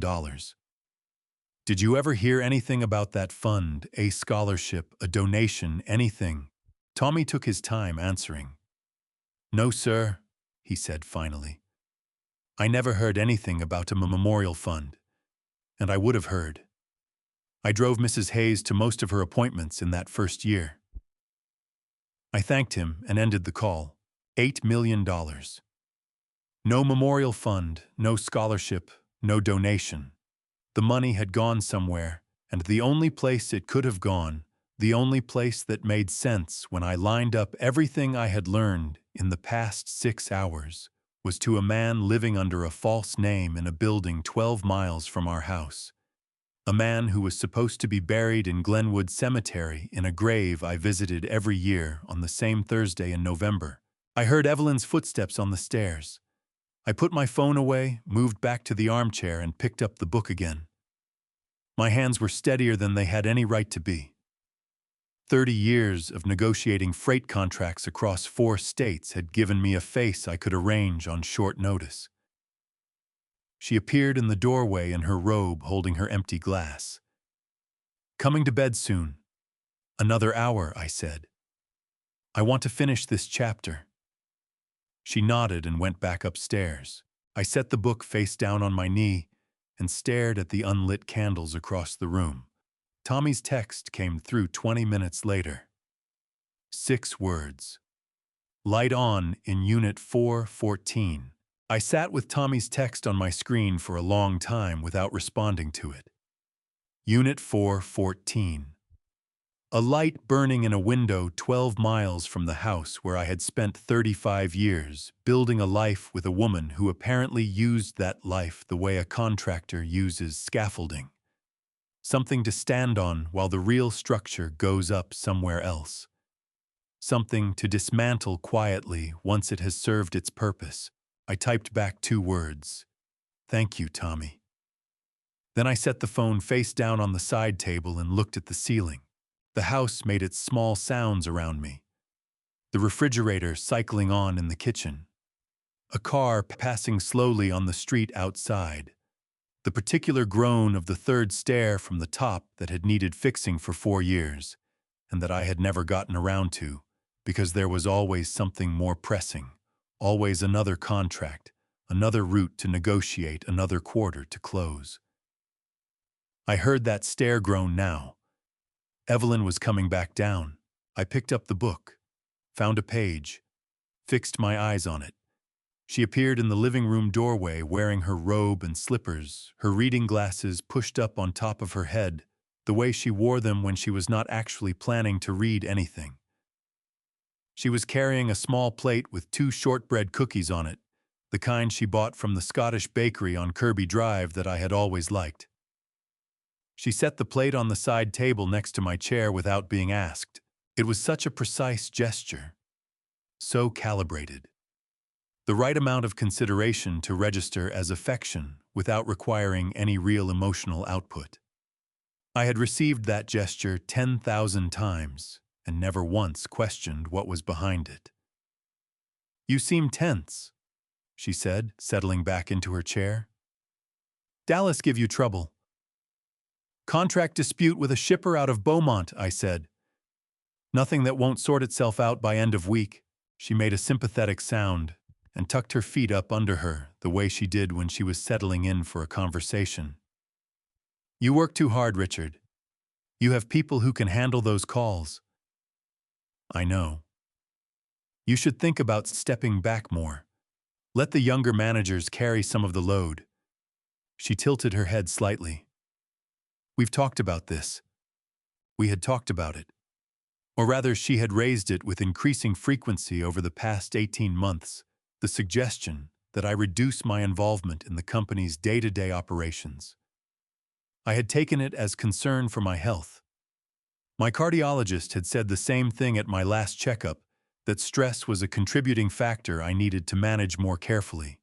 Did you ever hear anything about that fund, a scholarship, a donation, anything? Tommy took his time answering. "No, sir," he said finally. "I never heard anything about a memorial fund, and I would have heard. I drove Mrs. Hayes to most of her appointments in that first year." I thanked him and ended the call. $8 million. No memorial fund, no scholarship, no donation. The money had gone somewhere, and the only place it could have gone, the only place that made sense when I lined up everything I had learned in the past 6 hours, was to a man living under a false name in a building 12 miles from our house. A man who was supposed to be buried in Glenwood Cemetery in a grave I visited every year on the same Thursday in November. I heard Evelyn's footsteps on the stairs. I put my phone away, moved back to the armchair, and picked up the book again. My hands were steadier than they had any right to be. 30 years of negotiating freight contracts across 4 states had given me a face I could arrange on short notice. She appeared in the doorway in her robe, holding her empty glass. "Coming to bed soon." "Another hour," I said. "I want to finish this chapter." She nodded and went back upstairs. I set the book face down on my knee and stared at the unlit candles across the room. Tommy's text came through 20 minutes later. 6 words. "Light on in Unit 414. I sat with Tommy's text on my screen for a long time without responding to it. Unit 414. A light burning in a window 12 miles from the house where I had spent 35 years, building a life with a woman who apparently used that life the way a contractor uses scaffolding. Something to stand on while the real structure goes up somewhere else. Something to dismantle quietly once it has served its purpose. I typed back 2 words. "Thank you, Tommy." Then I set the phone face down on the side table and looked at the ceiling. The house made its small sounds around me. The refrigerator cycling on in the kitchen. A car passing slowly on the street outside. The particular groan of the 3rd stair from the top that had needed fixing for 4 years, and that I had never gotten around to, because there was always something more pressing, always another contract, another route to negotiate, another quarter to close. I heard that stair groan now. Evelyn was coming back down. I picked up the book, found a page, fixed my eyes on it. She appeared in the living room doorway wearing her robe and slippers, her reading glasses pushed up on top of her head, the way she wore them when she was not actually planning to read anything. She was carrying a small plate with 2 shortbread cookies on it, the kind she bought from the Scottish bakery on Kirby Drive that I had always liked. She set the plate on the side table next to my chair without being asked. It was such a precise gesture, so calibrated. The right amount of consideration to register as affection without requiring any real emotional output. I had received that gesture 10,000 times and never once questioned what was behind it. "You seem tense," she said, settling back into her chair. "Dallas give you trouble." "Contract dispute with a shipper out of Beaumont," I said. "Nothing that won't sort itself out by end of week." She made a sympathetic sound and tucked her feet up under her the way she did when she was settling in for a conversation. "You work too hard, Richard. You have people who can handle those calls." "I know. You should think about stepping back more. Let the younger managers carry some of the load." She tilted her head slightly. "We've talked about this." We had talked about it. Or rather, she had raised it with increasing frequency over the past 18 months, the suggestion that I reduce my involvement in the company's day-to-day operations. I had taken it as concern for my health. My cardiologist had said the same thing at my last checkup, that stress was a contributing factor I needed to manage more carefully.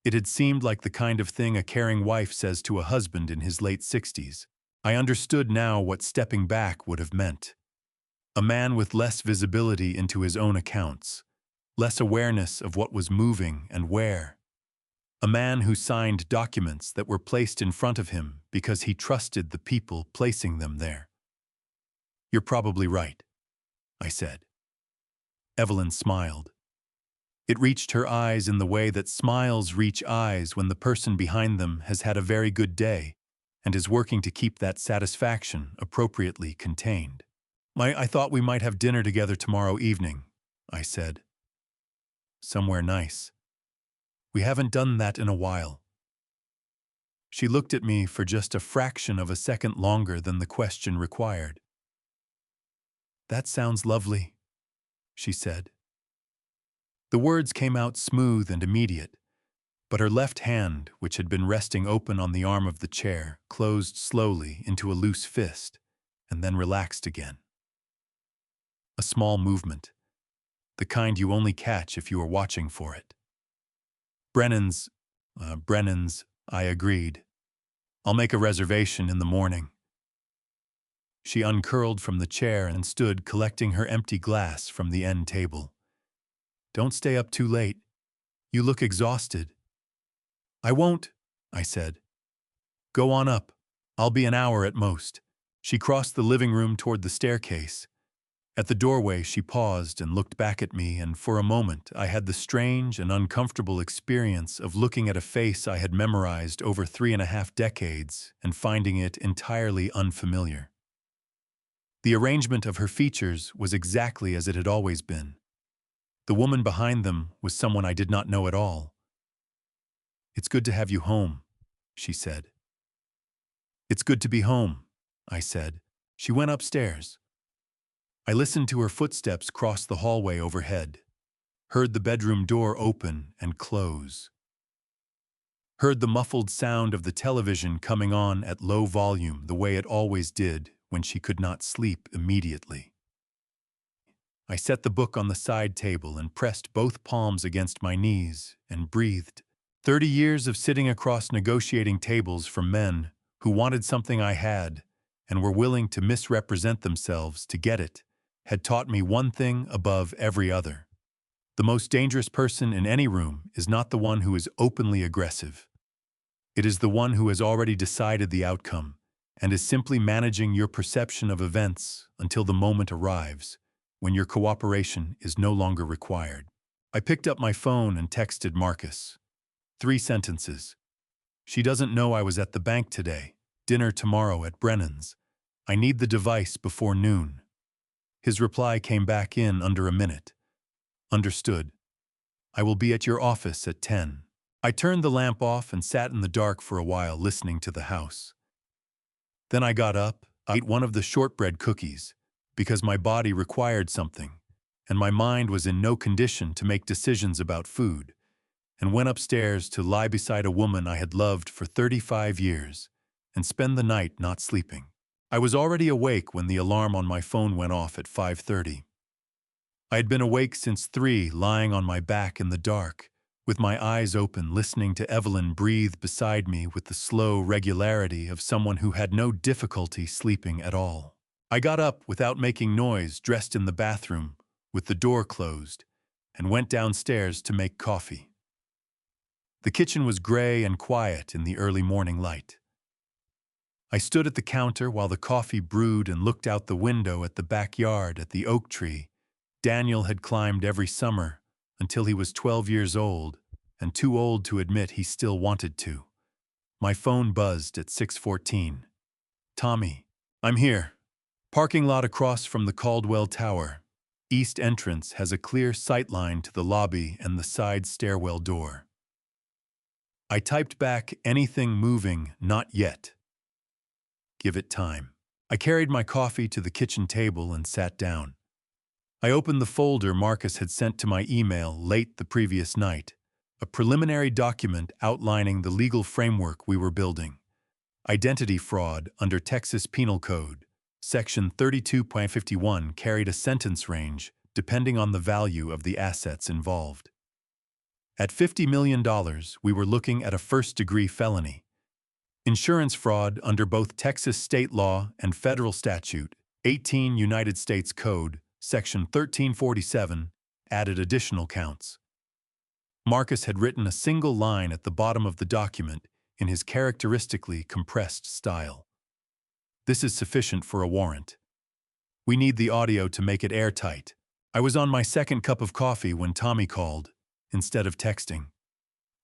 It had seemed like the kind of thing a caring wife says to a husband in his late 60s. I understood now what stepping back would have meant. A man with less visibility into his own accounts, less awareness of what was moving and where. A man who signed documents that were placed in front of him because he trusted the people placing them there. "You're probably right," I said. Evelyn smiled. It reached her eyes in the way that smiles reach eyes when the person behind them has had a very good day and is working to keep that satisfaction appropriately contained. I thought we might have dinner together tomorrow evening," I said. "Somewhere nice. We haven't done that in a while." She looked at me for just a fraction of a second longer than the question required. "That sounds lovely," she said. The words came out smooth and immediate, but her left hand, which had been resting open on the arm of the chair, closed slowly into a loose fist and then relaxed again. A small movement, the kind you only catch if you are watching for it. Brennan's, I agreed. I'll make a reservation in the morning. She uncurled from the chair and stood collecting her empty glass from the end table. Don't stay up too late. You look exhausted. I won't, I said. Go on up. I'll be an hour at most. She crossed the living room toward the staircase. At the doorway, she paused and looked back at me, and for a moment I had the strange and uncomfortable experience of looking at a face I had memorized over 3.5 decades and finding it entirely unfamiliar. The arrangement of her features was exactly as it had always been. The woman behind them was someone I did not know at all. It's good to have you home, she said. It's good to be home, I said. She went upstairs. I listened to her footsteps cross the hallway overhead, heard the bedroom door open and close, heard the muffled sound of the television coming on at low volume the way it always did when she could not sleep immediately. I set the book on the side table and pressed both palms against my knees and breathed. 30 years of sitting across negotiating tables from men who wanted something I had and were willing to misrepresent themselves to get it had taught me one thing above every other. The most dangerous person in any room is not the one who is openly aggressive. It is the one who has already decided the outcome and is simply managing your perception of events until the moment arrives when your cooperation is no longer required. I picked up my phone and texted Marcus. 3 sentences. She doesn't know I was at the bank today. Dinner tomorrow at Brennan's. I need the device before noon. His reply came back in under a minute. Understood. I will be at your office at 10. I turned the lamp off and sat in the dark for a while listening to the house. Then I got up, ate one of the shortbread cookies, because my body required something, and my mind was in no condition to make decisions about food, and went upstairs to lie beside a woman I had loved for 35 years and spend the night not sleeping. I was already awake when the alarm on my phone went off at 5:30. I had been awake since 3, lying on my back in the dark, with my eyes open, listening to Evelyn breathe beside me with the slow regularity of someone who had no difficulty sleeping at all. I got up without making noise, dressed in the bathroom, with the door closed, and went downstairs to make coffee. The kitchen was gray and quiet in the early morning light. I stood at the counter while the coffee brewed and looked out the window at the backyard at the oak tree Daniel had climbed every summer until he was 12 years old and too old to admit he still wanted to. My phone buzzed at 6:14. Tommy, I'm here. Parking lot across from the Caldwell Tower. East entrance has a clear sightline to the lobby and the side stairwell door. I typed back, anything moving, not yet. Give it time. I carried my coffee to the kitchen table and sat down. I opened the folder Marcus had sent to my email late the previous night, a preliminary document outlining the legal framework we were building. Identity fraud under Texas Penal Code, Section 32.51 carried a sentence range depending on the value of the assets involved. At $50 million, we were looking at a first-degree felony. Insurance fraud under both Texas state law and federal statute, 18 United States Code, Section 1347, added additional counts. Marcus had written a single line at the bottom of the document in his characteristically compressed style. This is sufficient for a warrant. We need the audio to make it airtight. I was on my second cup of coffee when Tommy called, instead of texting.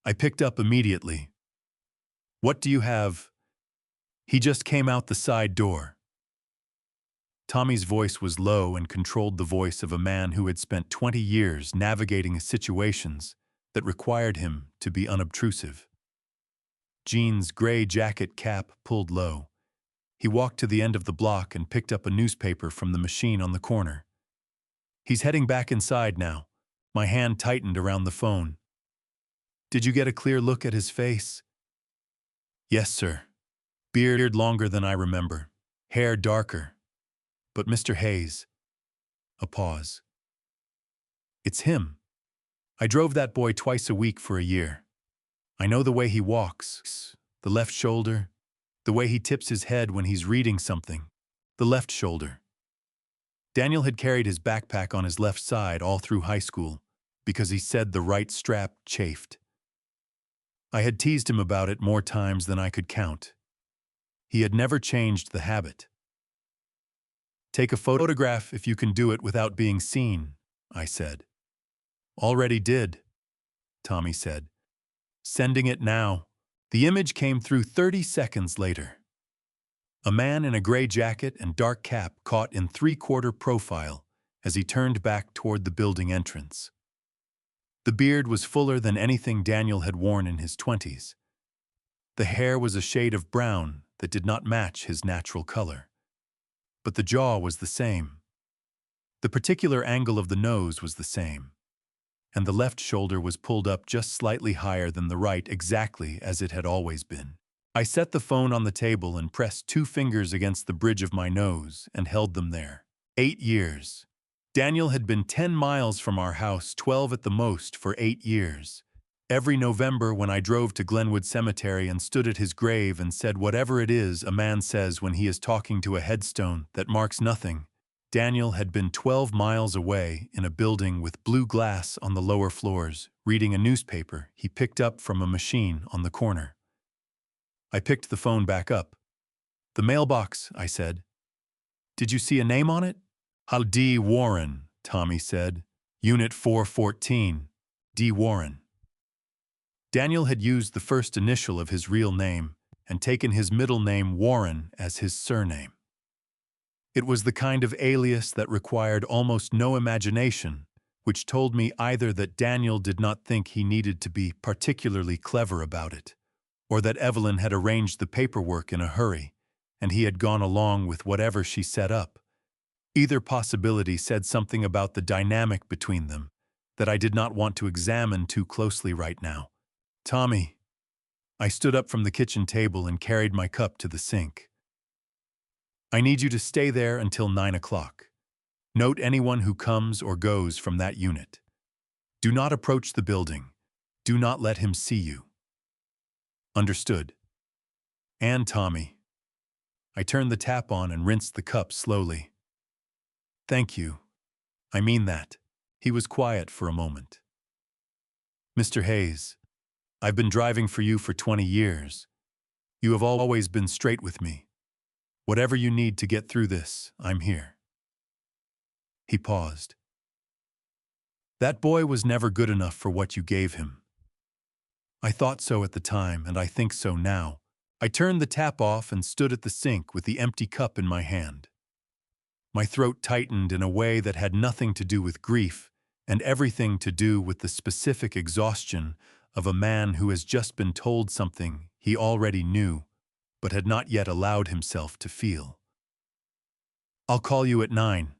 I picked up immediately. What do you have? He just came out the side door. Tommy's voice was low and controlled the voice of a man who had spent 20 years navigating situations that required him to be unobtrusive. Jean's gray jacket cap pulled low. He walked to the end of the block and picked up a newspaper from the machine on the corner. He's heading back inside now. My hand tightened around the phone. Did you get a clear look at his face? Yes, sir. Beard longer than I remember. Hair darker. But Mr. Hayes. A pause. It's him. I drove that boy twice a week for a year. I know the way he walks, the left shoulder, the way he tips his head when he's reading something, the left shoulder. Daniel had carried his backpack on his left side all through high school because he said the right strap chafed. I had teased him about it more times than I could count. He had never changed the habit. Take a photograph if you can do it without being seen, I said. Already did, Tommy said. Sending it now. The image came through 30 seconds later. A man in a gray jacket and dark cap caught in three-quarter profile as he turned back toward the building entrance. The beard was fuller than anything Daniel had worn in his 20s. The hair was a shade of brown that did not match his natural color. But the jaw was the same. The particular angle of the nose was the same. And the left shoulder was pulled up just slightly higher than the right, exactly as it had always been. I set the phone on the table and pressed 2 fingers against the bridge of my nose and held them there. 8 years. Daniel had been 10 miles from our house, 12 at the most, for 8 years. Every November when I drove to Glenwood Cemetery and stood at his grave and said whatever it is a man says when he is talking to a headstone that marks nothing, Daniel had been 12 miles away in a building with blue glass on the lower floors, reading a newspaper he picked up from a machine on the corner. I picked the phone back up. The mailbox, I said. Did you see a name on it? Hal D. Warren, Tommy said. Unit 414, D. Warren. Daniel had used the first initial of his real name and taken his middle name Warren as his surname. It was the kind of alias that required almost no imagination, which told me either that Daniel did not think he needed to be particularly clever about it, or that Evelyn had arranged the paperwork in a hurry, and he had gone along with whatever she set up. Either possibility said something about the dynamic between them that I did not want to examine too closely right now. Tommy. I stood up from the kitchen table and carried my cup to the sink. I need you to stay there until 9 o'clock. Note anyone who comes or goes from that unit. Do not approach the building. Do not let him see you. Understood. And Tommy. I turned the tap on and rinsed the cup slowly. Thank you. I mean that. He was quiet for a moment. Mr. Hayes, I've been driving for you for 20 years. You have always been straight with me. Whatever you need to get through this, I'm here. He paused. That boy was never good enough for what you gave him. I thought so at the time, and I think so now. I turned the tap off and stood at the sink with the empty cup in my hand. My throat tightened in a way that had nothing to do with grief and everything to do with the specific exhaustion of a man who has just been told something he already knew but had not yet allowed himself to feel. I'll call you at 9,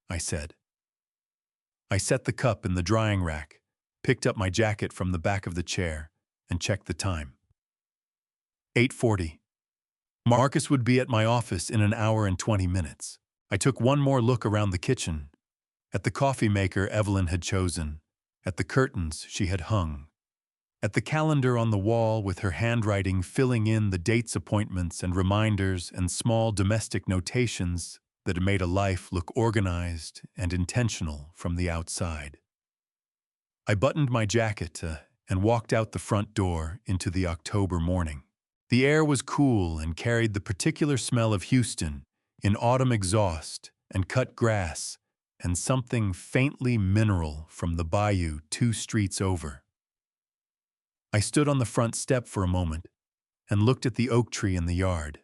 I said. I set the cup in the drying rack, picked up my jacket from the back of the chair, and checked the time. 8:40. Marcus would be at my office in an hour and 20 minutes. I took one more look around the kitchen, at the coffee maker Evelyn had chosen, at the curtains she had hung, at the calendar on the wall with her handwriting filling in the dates, appointments, and reminders and small domestic notations that made a life look organized and intentional from the outside. I buttoned my jacket and walked out the front door into the October morning. The air was cool and carried the particular smell of Houston in autumn exhaust and cut grass and something faintly mineral from the bayou 2 streets over. I stood on the front step for a moment and looked at the oak tree in the yard.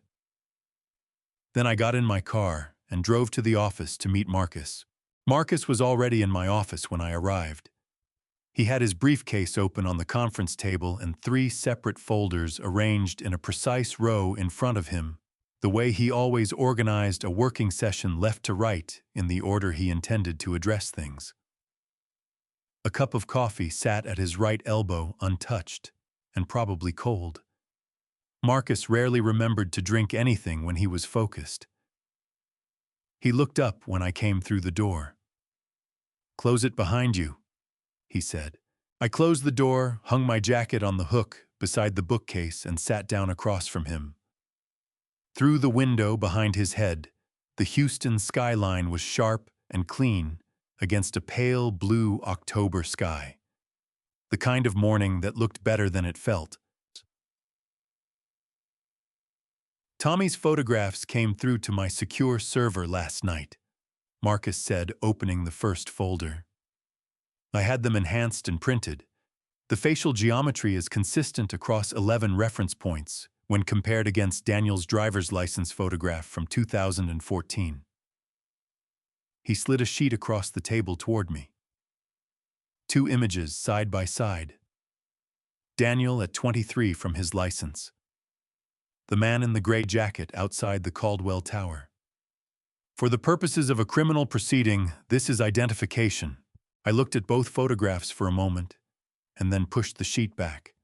Then I got in my car and drove to the office to meet Marcus. Marcus was already in my office when I arrived. He had his briefcase open on the conference table and 3 separate folders arranged in a precise row in front of him, the way he always organized a working session left to right in the order he intended to address things. A cup of coffee sat at his right elbow untouched, and probably cold. Marcus rarely remembered to drink anything when he was focused. He looked up when I came through the door. "Close it behind you," he said. I closed the door, hung my jacket on the hook beside the bookcase, and sat down across from him. Through the window behind his head, the Houston skyline was sharp and clean against a pale blue October sky. The kind of morning that looked better than it felt. "Tommy's photographs came through to my secure server last night," Marcus said, opening the first folder. "I had them enhanced and printed. The facial geometry is consistent across 11 reference points when compared against Daniel's driver's license photograph from 2014. He slid a sheet across the table toward me. 2 images side by side. Daniel at 23 from his license. The man in the gray jacket outside the Caldwell Tower. For the purposes of a criminal proceeding, this is identification." I looked at both photographs for a moment, and then pushed the sheet back.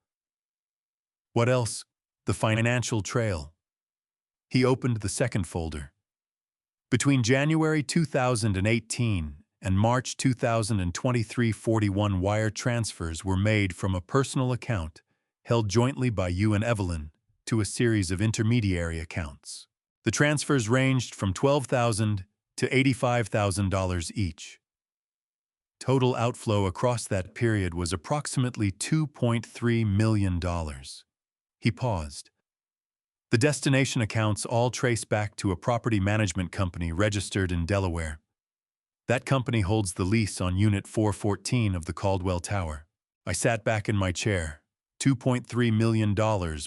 "What else?" "The financial trail." He opened the second folder. Between January 2018 and March 2023, 41 wire transfers were made from a personal account held jointly by you and Evelyn to a series of intermediary accounts. The transfers ranged from $12,000 to $85,000 each. Total outflow across that period was approximately $2.3 million. He paused. The destination accounts all trace back to a property management company registered in Delaware. That company holds the lease on Unit 414 of the Caldwell Tower. I sat back in my chair. $2.3 million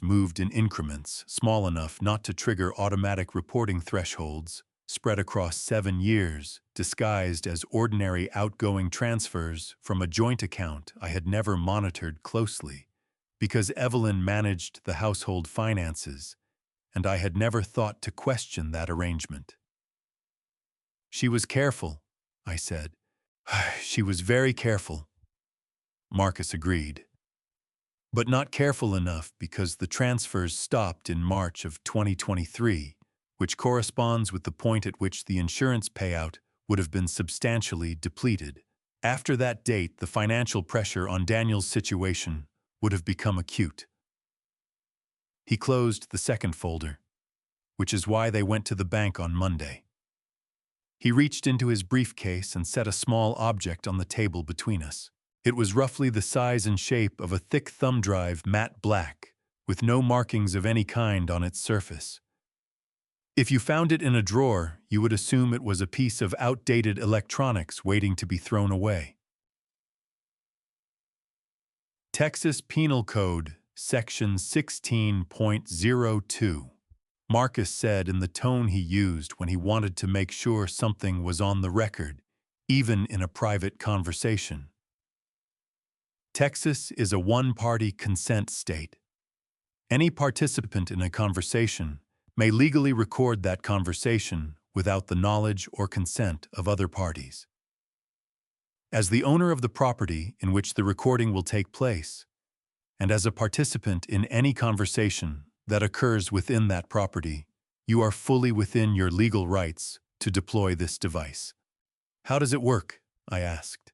moved in increments, small enough not to trigger automatic reporting thresholds, spread across 7 years, disguised as ordinary outgoing transfers from a joint account I had never monitored closely, because Evelyn managed the household finances, and I had never thought to question that arrangement. "She was careful," I said. "She was very careful." Marcus agreed. "But not careful enough because the transfers stopped in March of 2023, which corresponds with the point at which the insurance payout would have been substantially depleted. After that date, the financial pressure on Daniel's situation would have become acute." He closed the second folder, which is why they went to the bank on Monday. He reached into his briefcase and set a small object on the table between us. It was roughly the size and shape of a thick thumb drive, matte black, with no markings of any kind on its surface. If you found it in a drawer, you would assume it was a piece of outdated electronics waiting to be thrown away. Texas Penal Code, Section 16.02. Marcus said in the tone he used when he wanted to make sure something was on the record, even in a private conversation. Texas is a one-party consent state. Any participant in a conversation may legally record that conversation without the knowledge or consent of other parties. As the owner of the property in which the recording will take place, and as a participant in any conversation that occurs within that property, you are fully within your legal rights to deploy this device. "How does it work?" I asked.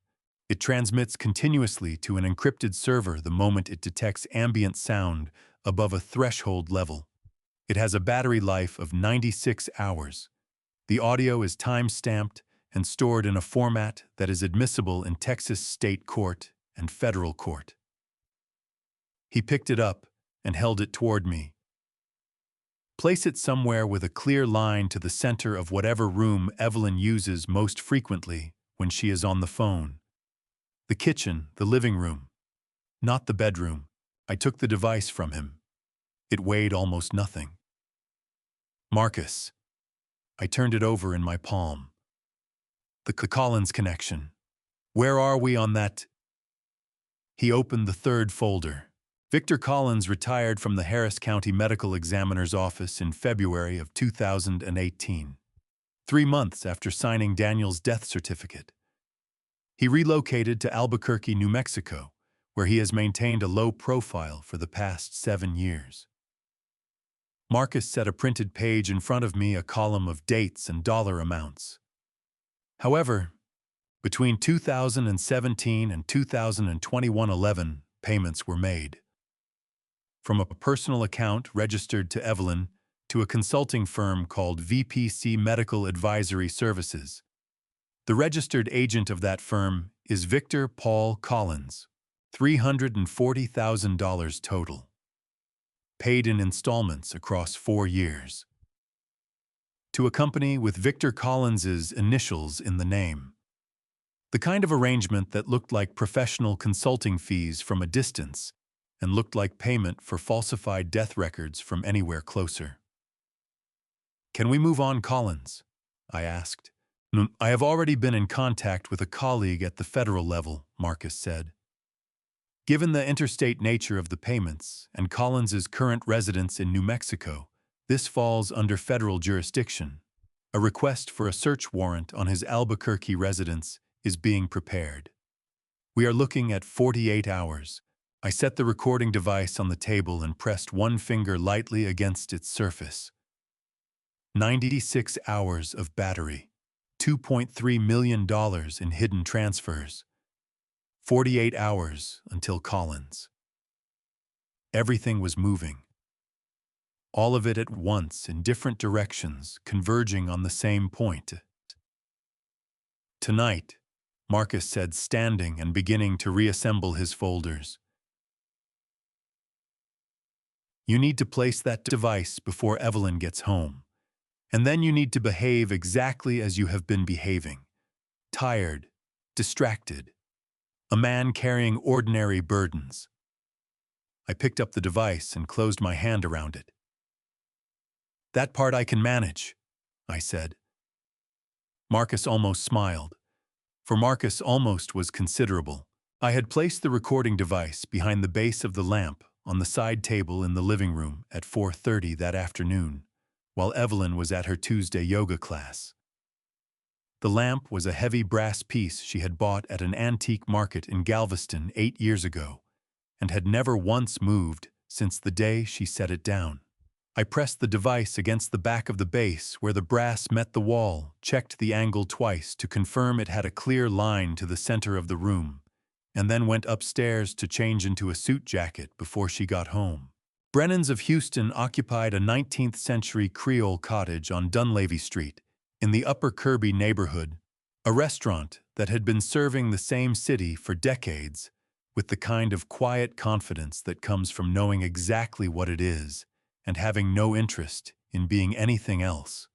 "It transmits continuously to an encrypted server the moment it detects ambient sound above a threshold level. It has a battery life of 96 hours. The audio is time-stamped and stored in a format that is admissible in Texas state court and federal court." He picked it up and held it toward me. "Place it somewhere with a clear line to the center of whatever room Evelyn uses most frequently when she is on the phone. The kitchen, the living room, not the bedroom." I took the device from him. It weighed almost nothing. "Marcus." I turned it over in my palm. "The Collins connection. Where are we on that?" He opened the third folder. Victor Collins retired from the Harris County Medical Examiner's Office in February of 2018, 3 months after signing Daniel's death certificate. He relocated to Albuquerque, New Mexico, where he has maintained a low profile for the past 7 years. Marcus set a printed page in front of me, a column of dates and dollar amounts. However, between 2017 and 2021, 11 payments were made. From a personal account registered to Evelyn to a consulting firm called VPC Medical Advisory Services. The registered agent of that firm is Victor Paul Collins, $340,000 total, paid in installments across 4 years, to a company with Victor Collins's initials in the name. The kind of arrangement that looked like professional consulting fees from a distance and looked like payment for falsified death records from anywhere closer. "Can we move on, Collins?" I asked. "I have already been in contact with a colleague at the federal level," Marcus said. Given the interstate nature of the payments and Collins's current residence in New Mexico, this falls under federal jurisdiction. A request for a search warrant on his Albuquerque residence is being prepared. We are looking at 48 hours. I set the recording device on the table and pressed one finger lightly against its surface. 96 hours of battery, $2.3 million in hidden transfers, 48 hours until Collins. Everything was moving. All of it at once in different directions, converging on the same point. "Tonight," Marcus said, standing and beginning to reassemble his folders. "You need to place that device before Evelyn gets home. And then you need to behave exactly as you have been behaving. Tired, distracted, a man carrying ordinary burdens." I picked up the device and closed my hand around it. "That part I can manage," I said. Marcus almost smiled. For Marcus, almost was considerable. I had placed the recording device behind the base of the lamp on the side table in the living room at 4:30 that afternoon, while Evelyn was at her Tuesday yoga class. The lamp was a heavy brass piece she had bought at an antique market in Galveston 8 years ago, and had never once moved since the day she set it down. I pressed the device against the back of the base where the brass met the wall, checked the angle twice to confirm it had a clear line to the center of the room, and then went upstairs to change into a suit jacket before she got home. Brennan's of Houston occupied a 19th-century Creole cottage on Dunleavy Street, in the Upper Kirby neighborhood, a restaurant that had been serving the same city for decades, with the kind of quiet confidence that comes from knowing exactly what it is and having no interest in being anything else.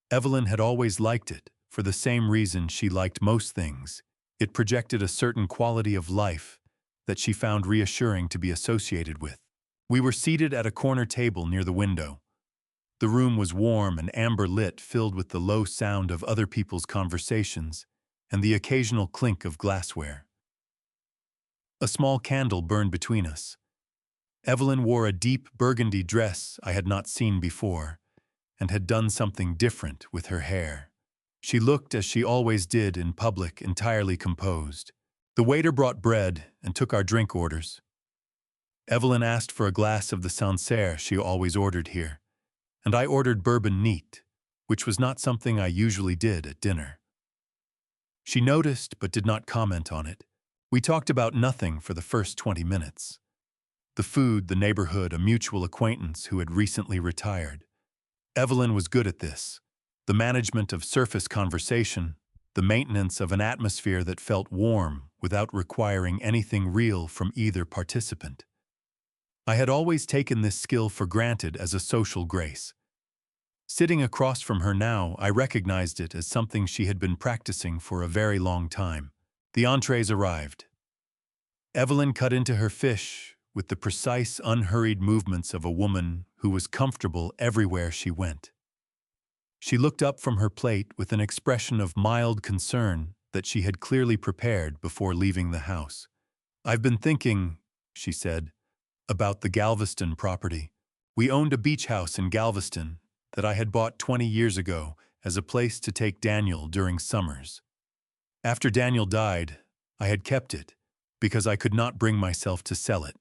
Evelyn had always liked it, for the same reason she liked most things. It projected a certain quality of life that she found reassuring to be associated with. We were seated at a corner table near the window. The room was warm and amber-lit, filled with the low sound of other people's conversations and the occasional clink of glassware. A small candle burned between us. Evelyn wore a deep burgundy dress I had not seen before, and had done something different with her hair. She looked, as she always did in public, entirely composed. The waiter brought bread and took our drink orders. Evelyn asked for a glass of the Sancerre she always ordered here, and I ordered bourbon neat, which was not something I usually did at dinner. She noticed but did not comment on it. We talked about nothing for the first 20 minutes. The food, the neighborhood, a mutual acquaintance who had recently retired. Evelyn was good at this. The management of surface conversation, the maintenance of an atmosphere that felt warm without requiring anything real from either participant. I had always taken this skill for granted as a social grace. Sitting across from her now, I recognized it as something she had been practicing for a very long time. The entrees arrived. Evelyn cut into her fish with the precise, unhurried movements of a woman who was comfortable everywhere she went. She looked up from her plate with an expression of mild concern that she had clearly prepared before leaving the house. "I've been thinking," she said, "about the Galveston property. We owned a beach house in Galveston that I had bought 20 years ago as a place to take Daniel during summers. After Daniel died, I had kept it because I could not bring myself to sell it.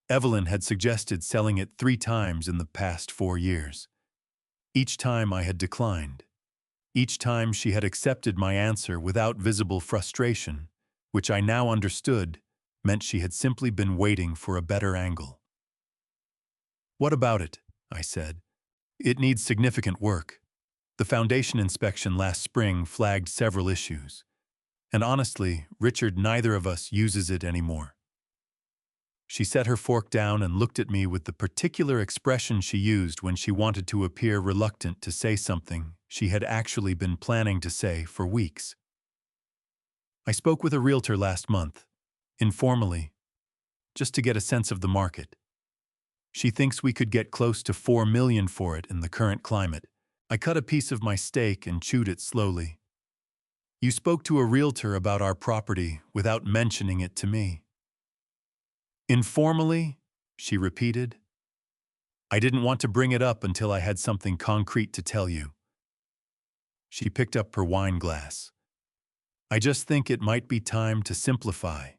Evelyn had suggested selling it 3 times in the past 4 years. Each time I had declined. Each time she had accepted my answer without visible frustration, which I now understood meant she had simply been waiting for a better angle. "What about it?" I said. "It needs significant work. The foundation inspection last spring flagged several issues. And honestly, Richard, neither of us uses it anymore." She set her fork down and looked at me with the particular expression she used when she wanted to appear reluctant to say something she had actually been planning to say for weeks. "I spoke with a realtor last month, informally, just to get a sense of the market. She thinks we could get close to $4 million for it in the current climate." I cut a piece of my steak and chewed it slowly. "You spoke to a realtor about our property without mentioning it to me." "Informally?" she repeated. "I didn't want to bring it up until I had something concrete to tell you." She picked up her wine glass. "I just think it might be time to simplify.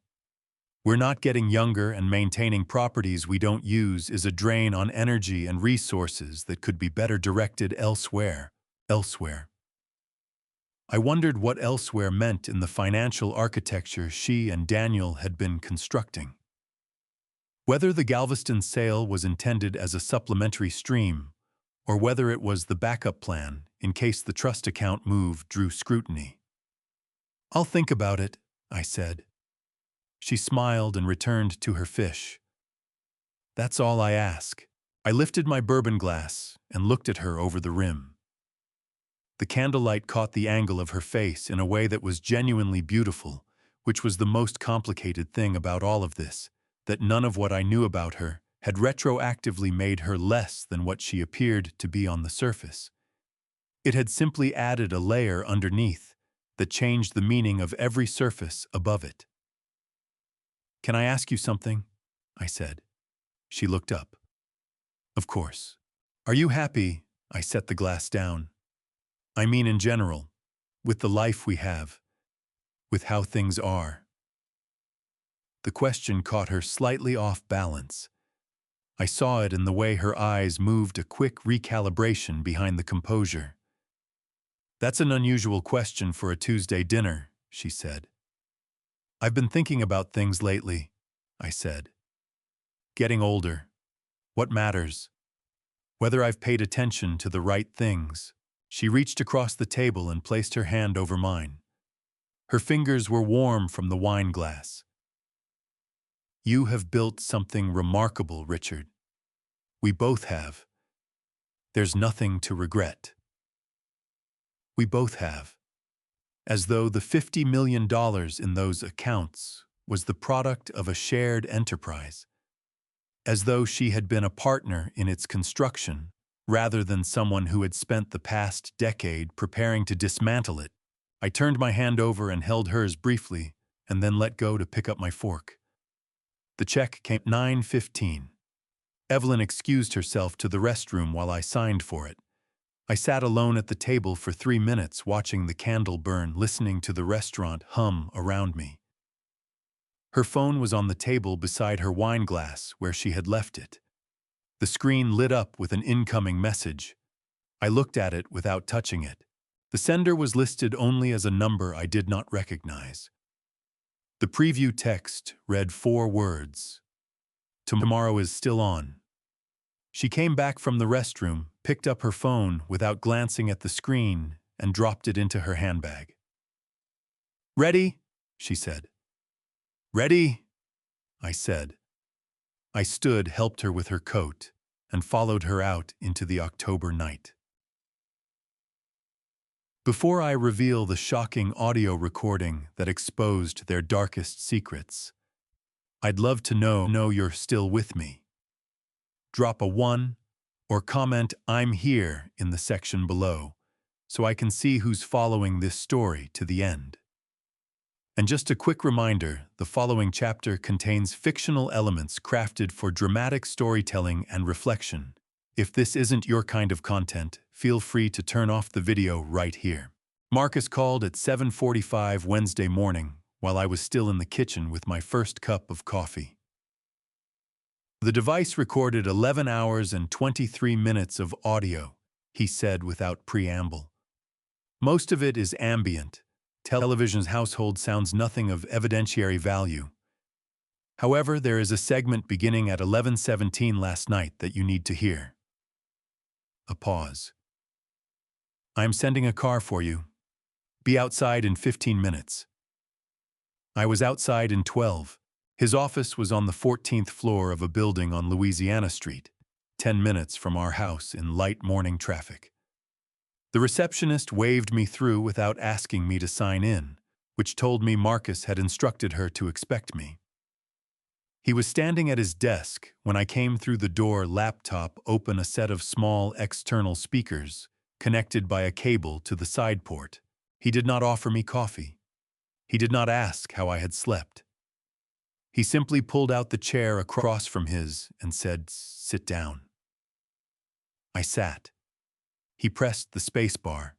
We're not getting younger, and maintaining properties we don't use is a drain on energy and resources that could be better directed elsewhere." Elsewhere. I wondered what elsewhere meant in the financial architecture she and Daniel had been constructing. Whether the Galveston sale was intended as a supplementary stream, or whether it was the backup plan in case the trust account move drew scrutiny. "I'll think about it," I said. She smiled and returned to her fish. "That's all I ask." I lifted my bourbon glass and looked at her over the rim. The candlelight caught the angle of her face in a way that was genuinely beautiful, which was the most complicated thing about all of this, that none of what I knew about her had retroactively made her less than what she appeared to be on the surface. It had simply added a layer underneath that changed the meaning of every surface above it. "Can I ask you something?" I said. She looked up. "Of course." "Are you happy?" I set the glass down. "I mean in general, with the life we have, with how things are." The question caught her slightly off balance. I saw it in the way her eyes moved, a quick recalibration behind the composure. "That's an unusual question for a Tuesday dinner," she said. "I've been thinking about things lately," I said. "Getting older. What matters? Whether I've paid attention to the right things." She reached across the table and placed her hand over mine. Her fingers were warm from the wine glass. "You have built something remarkable, Richard. We both have. There's nothing to regret. We both have." As though the $50 million in those accounts was the product of a shared enterprise. As though she had been a partner in its construction, rather than someone who had spent the past decade preparing to dismantle it. I turned my hand over and held hers briefly, and then let go to pick up my fork. The check came 9:15. Evelyn excused herself to the restroom while I signed for it. I sat alone at the table for 3 minutes, watching the candle burn, listening to the restaurant hum around me. Her phone was on the table beside her wine glass where she had left it. The screen lit up with an incoming message. I looked at it without touching it. The sender was listed only as a number I did not recognize. The preview text read 4 words. "Tomorrow is still on." She came back from the restroom, picked up her phone without glancing at the screen, and dropped it into her handbag. "Ready?" she said. "Ready?" I said. I stood, helped her with her coat, and followed her out into the October night. Before I reveal the shocking audio recording that exposed their darkest secrets, I'd love to know you're still with me. Drop a 1 or comment "I'm here" in the section below, so I can see who's following this story to the end. And just a quick reminder, the following chapter contains fictional elements crafted for dramatic storytelling and reflection. If this isn't your kind of content, feel free to turn off the video right here. Marcus called at 7:45 Wednesday morning, while I was still in the kitchen with my first cup of coffee. The device recorded 11 hours and 23 minutes of audio, he said without preamble. Most of it is ambient. Television's household sounds nothing of evidentiary value. However, there is a segment beginning at 11:17 last night that you need to hear. A pause. I am sending a car for you. Be outside in 15 minutes. I was outside in 12. His office was on the 14th floor of a building on Louisiana Street, 10 minutes from our house in light morning traffic. The receptionist waved me through without asking me to sign in, which told me Marcus had instructed her to expect me. He was standing at his desk when I came through the door, laptop open, a set of small external speakers connected by a cable to the side port. He did not offer me coffee. He did not ask how I had slept. He simply pulled out the chair across from his and said, "Sit down." I sat. He pressed the space bar.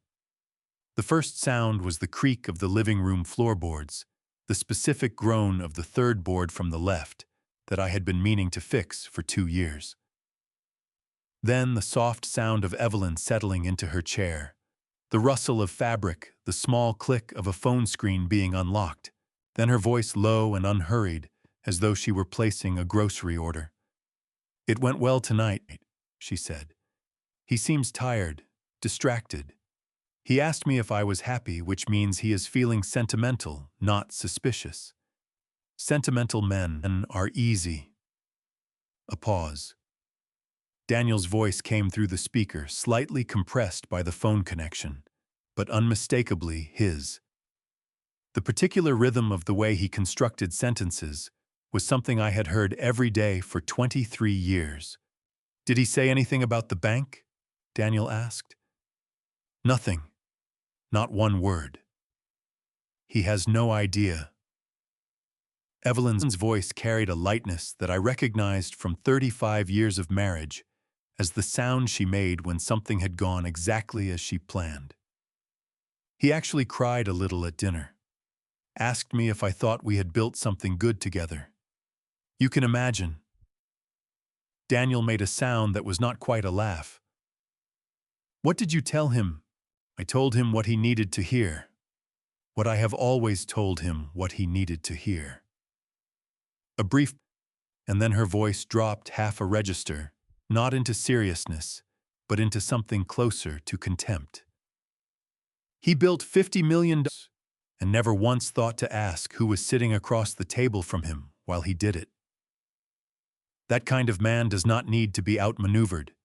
The first sound was the creak of the living room floorboards, the specific groan of the third board from the left that I had been meaning to fix for 2 years. Then the soft sound of Evelyn settling into her chair, the rustle of fabric, the small click of a phone screen being unlocked, then her voice low and unhurried, as though she were placing a grocery order. "It went well tonight," she said. "He seems tired, distracted. He asked me if I was happy, which means he is feeling sentimental, not suspicious. Sentimental men are easy." A pause. Daniel's voice came through the speaker, slightly compressed by the phone connection, but unmistakably his. The particular rhythm of the way he constructed sentences was something I had heard every day for 23 years. "Did he say anything about the bank?" Daniel asked. "Nothing. Not one word. He has no idea." Evelyn's voice carried a lightness that I recognized from 35 years of marriage as the sound she made when something had gone exactly as she planned. "He actually cried a little at dinner. Asked me if I thought we had built something good together. You can imagine." Daniel made a sound that was not quite a laugh. "What did you tell him?" "I told him what he needed to hear. What I have always told him what he needed to hear." A brief, and then her voice dropped half a register, not into seriousness, but into something closer to contempt. "He built $50 million and never once thought to ask who was sitting across the table from him while he did it. That kind of man does not need to be outmaneuvered.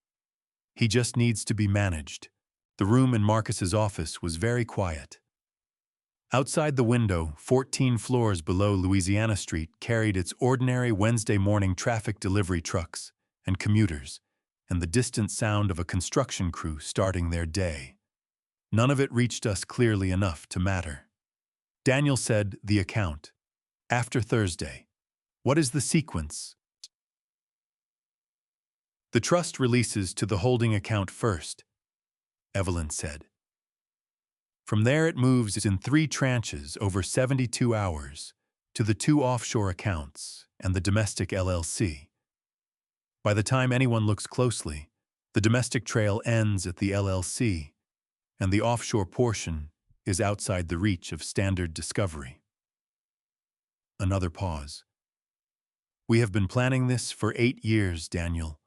He just needs to be managed." The room in Marcus's office was very quiet. Outside the window, 14 floors below Louisiana Street carried its ordinary Wednesday morning traffic, delivery trucks and commuters, and the distant sound of a construction crew starting their day. None of it reached us clearly enough to matter. Daniel said, "The account. After Thursday. What is the sequence?" "The trust releases to the holding account first," Evelyn said. "From there it moves in 3 tranches over 72 hours to the 2 offshore accounts and the domestic LLC. By the time anyone looks closely, the domestic trail ends at the LLC, and the offshore portion is outside the reach of standard discovery." Another pause. "We have been planning this for 8 years, Daniel.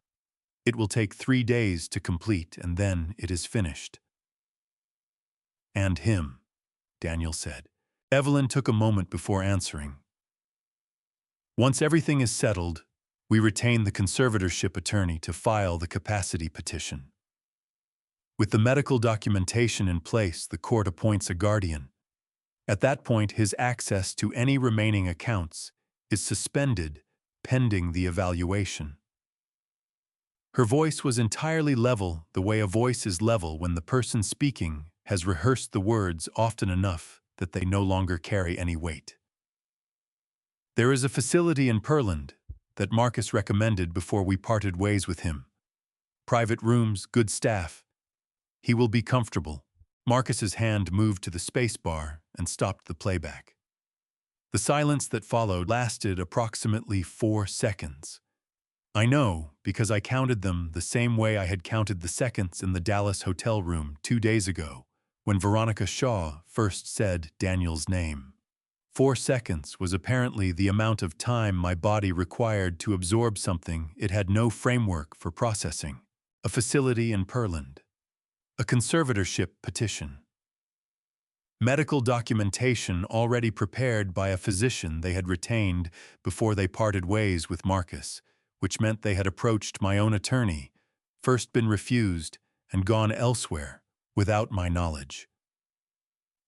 It will take 3 days to complete, and then it is finished." "And him," Daniel said. Evelyn took a moment before answering. "Once everything is settled, we retain the conservatorship attorney to file the capacity petition. With the medical documentation in place, the court appoints a guardian. At that point, his access to any remaining accounts is suspended pending the evaluation." Her voice was entirely level, the way a voice is level when the person speaking has rehearsed the words often enough that they no longer carry any weight. "There is a facility in Pearland that Marcus recommended before we parted ways with him. Private rooms, good staff. He will be comfortable." Marcus's hand moved to the space bar and stopped the playback. The silence that followed lasted approximately 4 seconds. I know because I counted them the same way I had counted the seconds in the Dallas hotel room 2 days ago, when Veronica Shaw first said Daniel's name. 4 seconds was apparently the amount of time my body required to absorb something it had no framework for processing. A facility in Pearland. A conservatorship petition. Medical documentation already prepared by a physician they had retained before they parted ways with Marcus, which meant they had approached my own attorney, first been refused, and gone elsewhere, without my knowledge.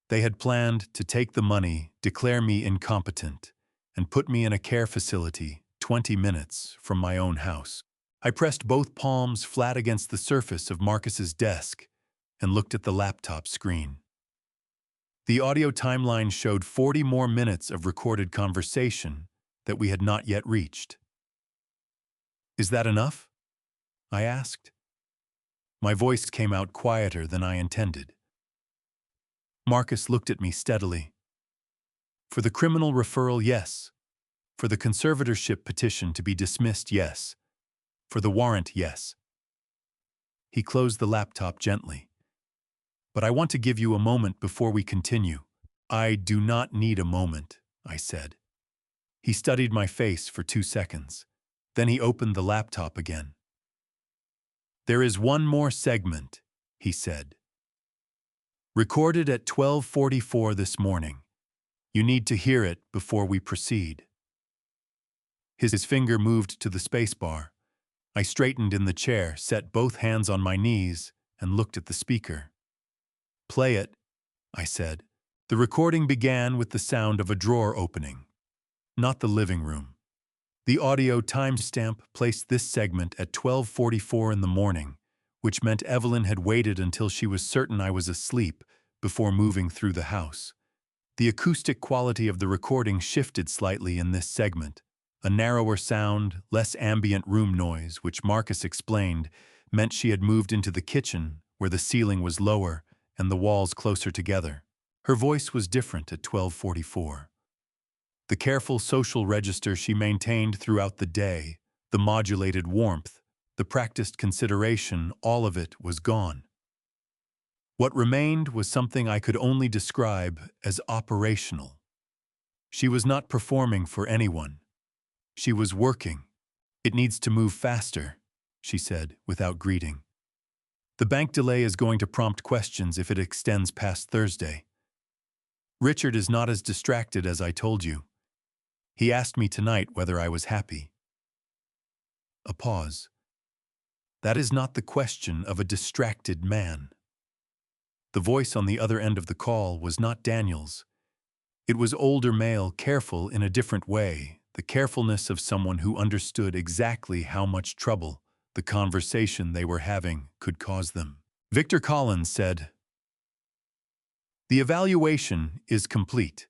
They had planned to take the money, declare me incompetent, and put me in a care facility 20 minutes from my own house. I pressed both palms flat against the surface of Marcus's desk and looked at the laptop screen. The audio timeline showed 40 more minutes of recorded conversation that we had not yet reached. "Is that enough?" I asked. My voice came out quieter than I intended. Marcus looked at me steadily. "For the criminal referral, yes. For the conservatorship petition to be dismissed, yes. For the warrant, yes." He closed the laptop gently. "But I want to give you a moment before we continue." "I do not need a moment," I said. He studied my face for 2 seconds. Then he opened the laptop again. "There is one more segment," he said. "Recorded at 12:44 this morning. You need to hear it before we proceed." His finger moved to the spacebar. I straightened in the chair, set both hands on my knees, and looked at the speaker. "Play it," I said. The recording began with the sound of a drawer opening, not the living room. The audio timestamp placed this segment at 12:44 in the morning, which meant Evelyn had waited until she was certain I was asleep before moving through the house. The acoustic quality of the recording shifted slightly in this segment. A narrower sound, less ambient room noise, which Marcus explained, meant she had moved into the kitchen, where the ceiling was lower and the walls closer together. Her voice was different at 12:44. The careful social register she maintained throughout the day, the modulated warmth, the practiced consideration, all of it was gone. What remained was something I could only describe as operational. She was not performing for anyone. She was working. "It needs to move faster," she said, without greeting. "The bank delay is going to prompt questions if it extends past Thursday. Richard is not as distracted as I told you. He asked me tonight whether I was happy." A pause. "That is not the question of a distracted man." The voice on the other end of the call was not Daniel's. It was older male, careful in a different way, the carefulness of someone who understood exactly how much trouble the conversation they were having could cause them. Victor Collins said, "The evaluation is complete.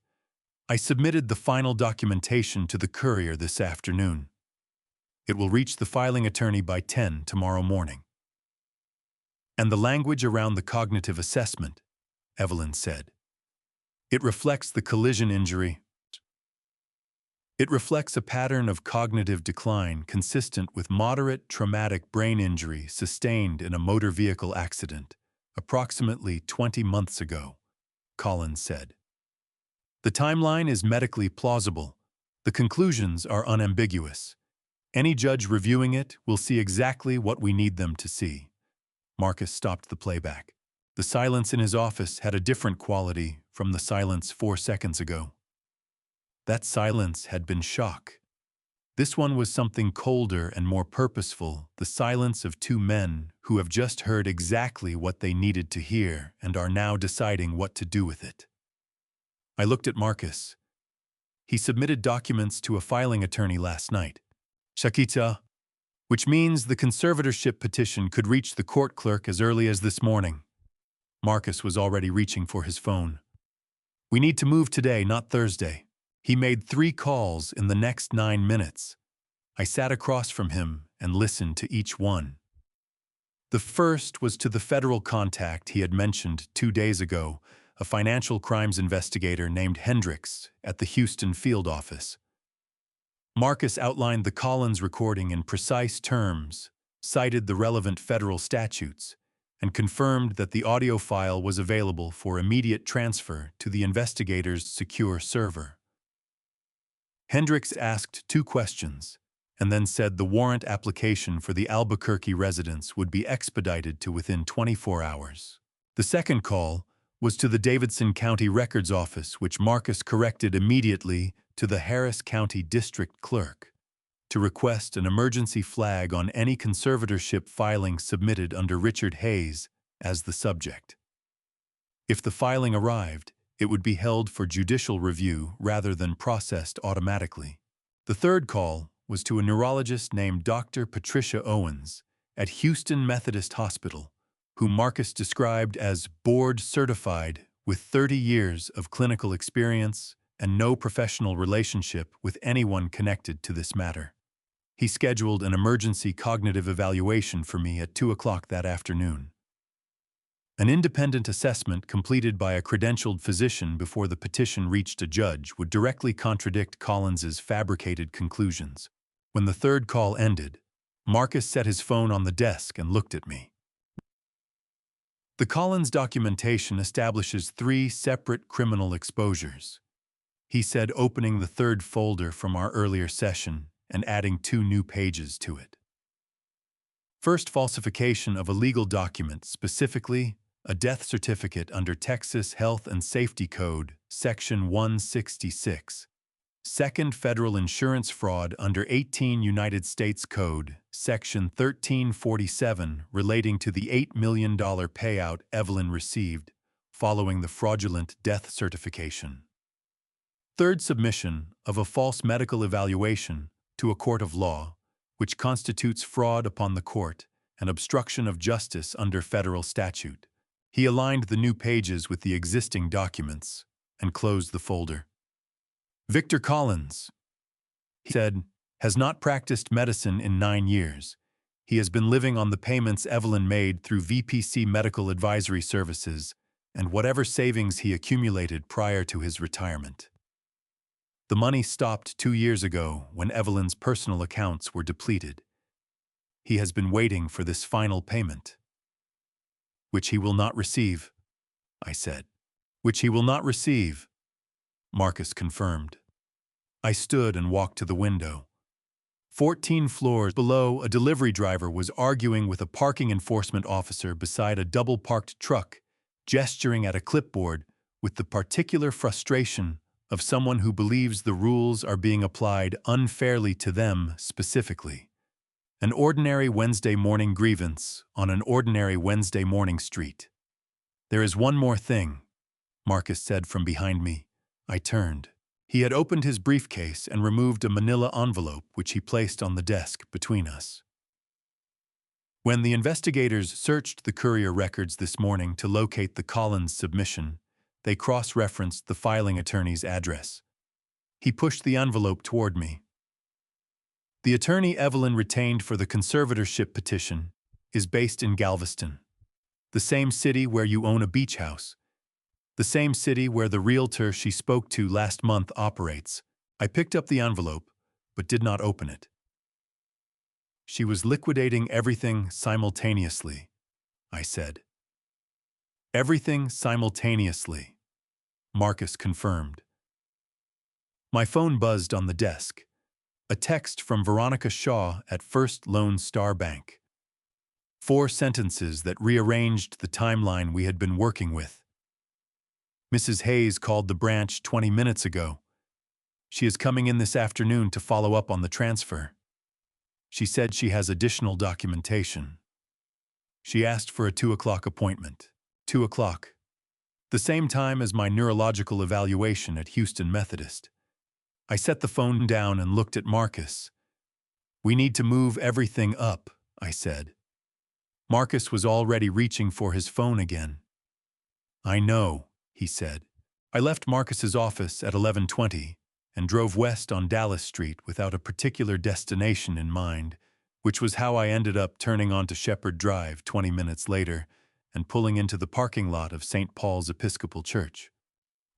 I submitted the final documentation to the courier this afternoon. It will reach the filing attorney by 10 tomorrow morning." "And the language around the cognitive assessment," Evelyn said. "It reflects the collision injury. It reflects a pattern of cognitive decline consistent with moderate traumatic brain injury sustained in a motor vehicle accident approximately 20 months ago," Collins said. "The timeline is medically plausible. The conclusions are unambiguous. Any judge reviewing it will see exactly what we need them to see." Marcus stopped the playback. The silence in his office had a different quality from the silence 4 seconds ago. That silence had been shock. This one was something colder and more purposeful, the silence of two men who have just heard exactly what they needed to hear and are now deciding what to do with it. I looked at Marcus. He submitted documents to a filing attorney last night, Shakita, which means the conservatorship petition could reach the court clerk as early as this morning. Marcus was already reaching for his phone. "We need to move today, not Thursday." He made 3 calls in the next 9 minutes. I sat across from him and listened to each one. The first was to the federal contact he had mentioned 2 days ago, a financial crimes investigator named Hendricks at the Houston field office. Marcus outlined the Collins recording in precise terms, cited the relevant federal statutes, and confirmed that the audio file was available for immediate transfer to the investigator's secure server. Hendricks asked 2 questions, and then said the warrant application for the Albuquerque residence would be expedited to within 24 hours. The second call was to the Davidson County Records Office, which Marcus corrected immediately to the Harris County District Clerk, to request an emergency flag on any conservatorship filing submitted under Richard Hayes as the subject. If the filing arrived, it would be held for judicial review rather than processed automatically. The third call was to a neurologist named Dr. Patricia Owens at Houston Methodist Hospital, whom Marcus described as board-certified with 30 years of clinical experience and no professional relationship with anyone connected to this matter. He scheduled an emergency cognitive evaluation for me at 2 o'clock that afternoon. An independent assessment completed by a credentialed physician before the petition reached a judge would directly contradict Collins's fabricated conclusions. When the third call ended, Marcus set his phone on the desk and looked at me. The Collins documentation establishes 3 separate criminal exposures, he said, opening the third folder from our earlier session and adding 2 new pages to it. First, falsification of a legal document, specifically a death certificate under Texas Health and Safety Code, Section 166. Second, federal insurance fraud under 18 United States Code, Section 1347, relating to the $8 million payout Evelyn received following the fraudulent death certification. Third, submission of a false medical evaluation to a court of law, which constitutes fraud upon the court and obstruction of justice under federal statute. He aligned the new pages with the existing documents and closed the folder. Victor Collins, he said, has not practiced medicine in 9 years. He has been living on the payments Evelyn made through VPC Medical Advisory Services and whatever savings he accumulated prior to his retirement. The money stopped 2 years ago when Evelyn's personal accounts were depleted. He has been waiting for this final payment, which he will not receive, I said. Which he will not receive, Marcus confirmed. I stood and walked to the window. 14 floors below, a delivery driver was arguing with a parking enforcement officer beside a double-parked truck, gesturing at a clipboard with the particular frustration of someone who believes the rules are being applied unfairly to them specifically. An ordinary Wednesday morning grievance on an ordinary Wednesday morning street. There is one more thing, Marcus said from behind me. I turned. He had opened his briefcase and removed a manila envelope which he placed on the desk between us. When the investigators searched the courier records this morning to locate the Collins submission, they cross-referenced the filing attorney's address. He pushed the envelope toward me. The attorney Evelyn retained for the conservatorship petition is based in Galveston, the same city where you own a beach house, the same city where the realtor she spoke to last month operates. I picked up the envelope, but did not open it. She was liquidating everything simultaneously, I said. Everything simultaneously, Marcus confirmed. My phone buzzed on the desk. A text from Veronica Shaw at First Lone Star Bank. 4 sentences that rearranged the timeline we had been working with. Mrs. Hayes called the branch 20 minutes ago. She is coming in this afternoon to follow up on the transfer. She said she has additional documentation. She asked for a 2 o'clock appointment. 2 o'clock. The same time as my neurological evaluation at Houston Methodist. I set the phone down and looked at Marcus. We need to move everything up, I said. Marcus was already reaching for his phone again. I know, he said. I left Marcus's office at 11:20 and drove west on Dallas Street without a particular destination in mind, which was how I ended up turning onto Shepherd Drive 20 minutes later and pulling into the parking lot of St. Paul's Episcopal Church.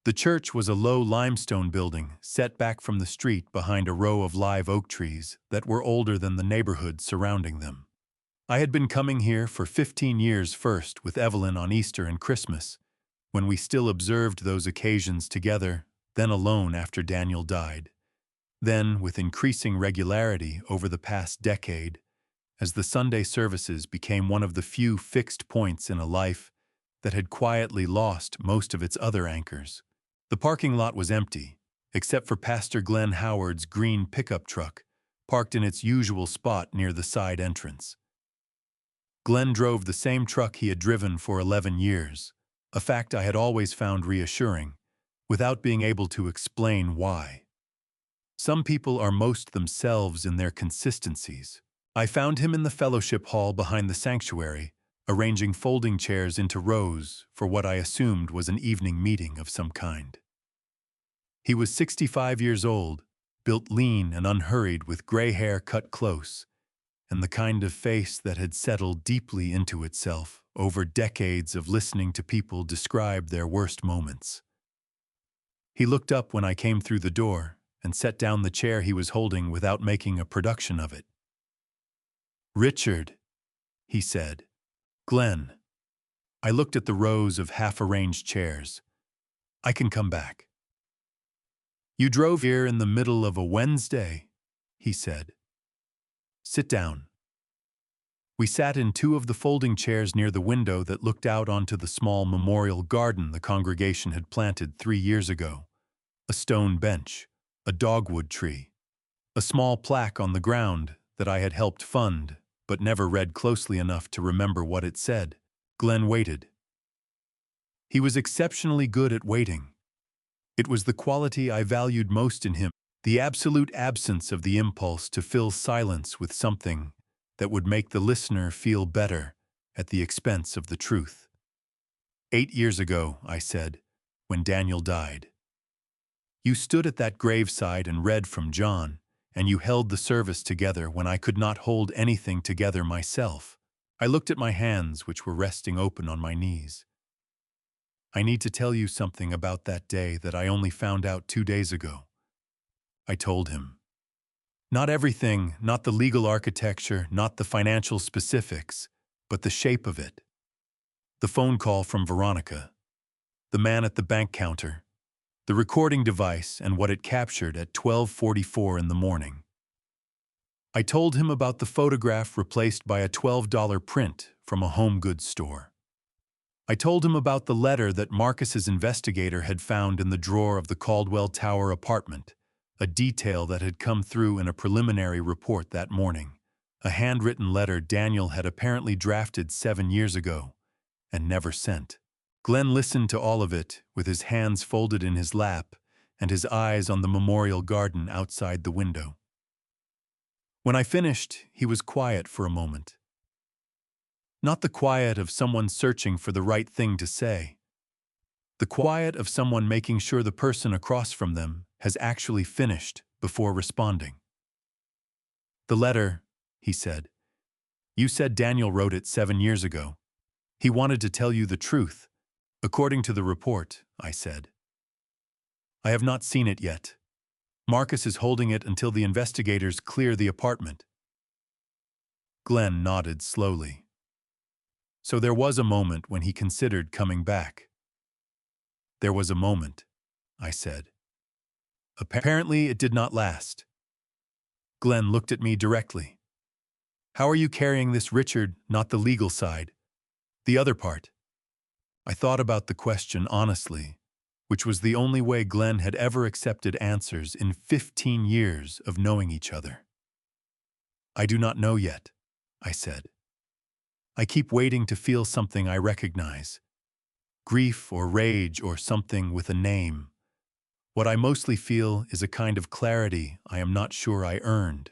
The church was a low limestone building set back from the street behind a row of live oak trees that were older than the neighborhood surrounding them. I had been coming here for 15 years first with Evelyn on Easter and Christmas, when we still observed those occasions together, then alone after Daniel died. Then, with increasing regularity over the past decade, as the Sunday services became one of the few fixed points in a life that had quietly lost most of its other anchors. The parking lot was empty, except for Pastor Glenn Howard's green pickup truck, parked in its usual spot near the side entrance. Glenn drove the same truck he had driven for 11 years, a fact I had always found reassuring, without being able to explain why. Some people are most themselves in their consistencies. I found him in the fellowship hall behind the sanctuary, arranging folding chairs into rows for what I assumed was an evening meeting of some kind. He was 65 years old, built lean and unhurried with gray hair cut close, and the kind of face that had settled deeply into itself over decades of listening to people describe their worst moments. He looked up when I came through the door and set down the chair he was holding without making a production of it. "Richard," he said. "Glenn." I looked at the rows of half-arranged chairs. "I can come back." "You drove here in the middle of a Wednesday," he said. "Sit down." We sat in two of the folding chairs near the window that looked out onto the small memorial garden the congregation had planted 3 years ago. A stone bench, a dogwood tree, a small plaque on the ground that I had helped fund but never read closely enough to remember what it said. Glenn waited. He was exceptionally good at waiting. It was the quality I valued most in him, the absolute absence of the impulse to fill silence with something that would make the listener feel better at the expense of the truth. 8 years ago, I said, when Daniel died. You stood at that graveside and read from John, and you held the service together when I could not hold anything together myself. I looked at my hands, which were resting open on my knees. I need to tell you something about that day that I only found out 2 days ago. I told him. Not everything, not the legal architecture, not the financial specifics, but the shape of it. The phone call from Veronica, the man at the bank counter, the recording device and what it captured at 12:44 in the morning. I told him about the photograph replaced by a $12 print from a home goods store. I told him about the letter that Marcus's investigator had found in the drawer of the Caldwell Tower apartment, a detail that had come through in a preliminary report that morning, a handwritten letter Daniel had apparently drafted 7 years ago and never sent. Glenn listened to all of it with his hands folded in his lap and his eyes on the memorial garden outside the window. When I finished, he was quiet for a moment. Not the quiet of someone searching for the right thing to say. The quiet of someone making sure the person across from them has actually finished before responding. "The letter," he said. "You said Daniel wrote it 7 years ago. He wanted to tell you the truth. According to the report," I said. "I have not seen it yet. Marcus is holding it until the investigators clear the apartment." Glenn nodded slowly. So there was a moment when he considered coming back. "There was a moment," I said. "Apparently it did not last." Glenn looked at me directly. "How are you carrying this, Richard, not the legal side? The other part?" I thought about the question honestly, which was the only way Glenn had ever accepted answers in 15 years of knowing each other. "I do not know yet," I said. "I keep waiting to feel something I recognize. Grief or rage or something with a name. What I mostly feel is a kind of clarity I am not sure I earned."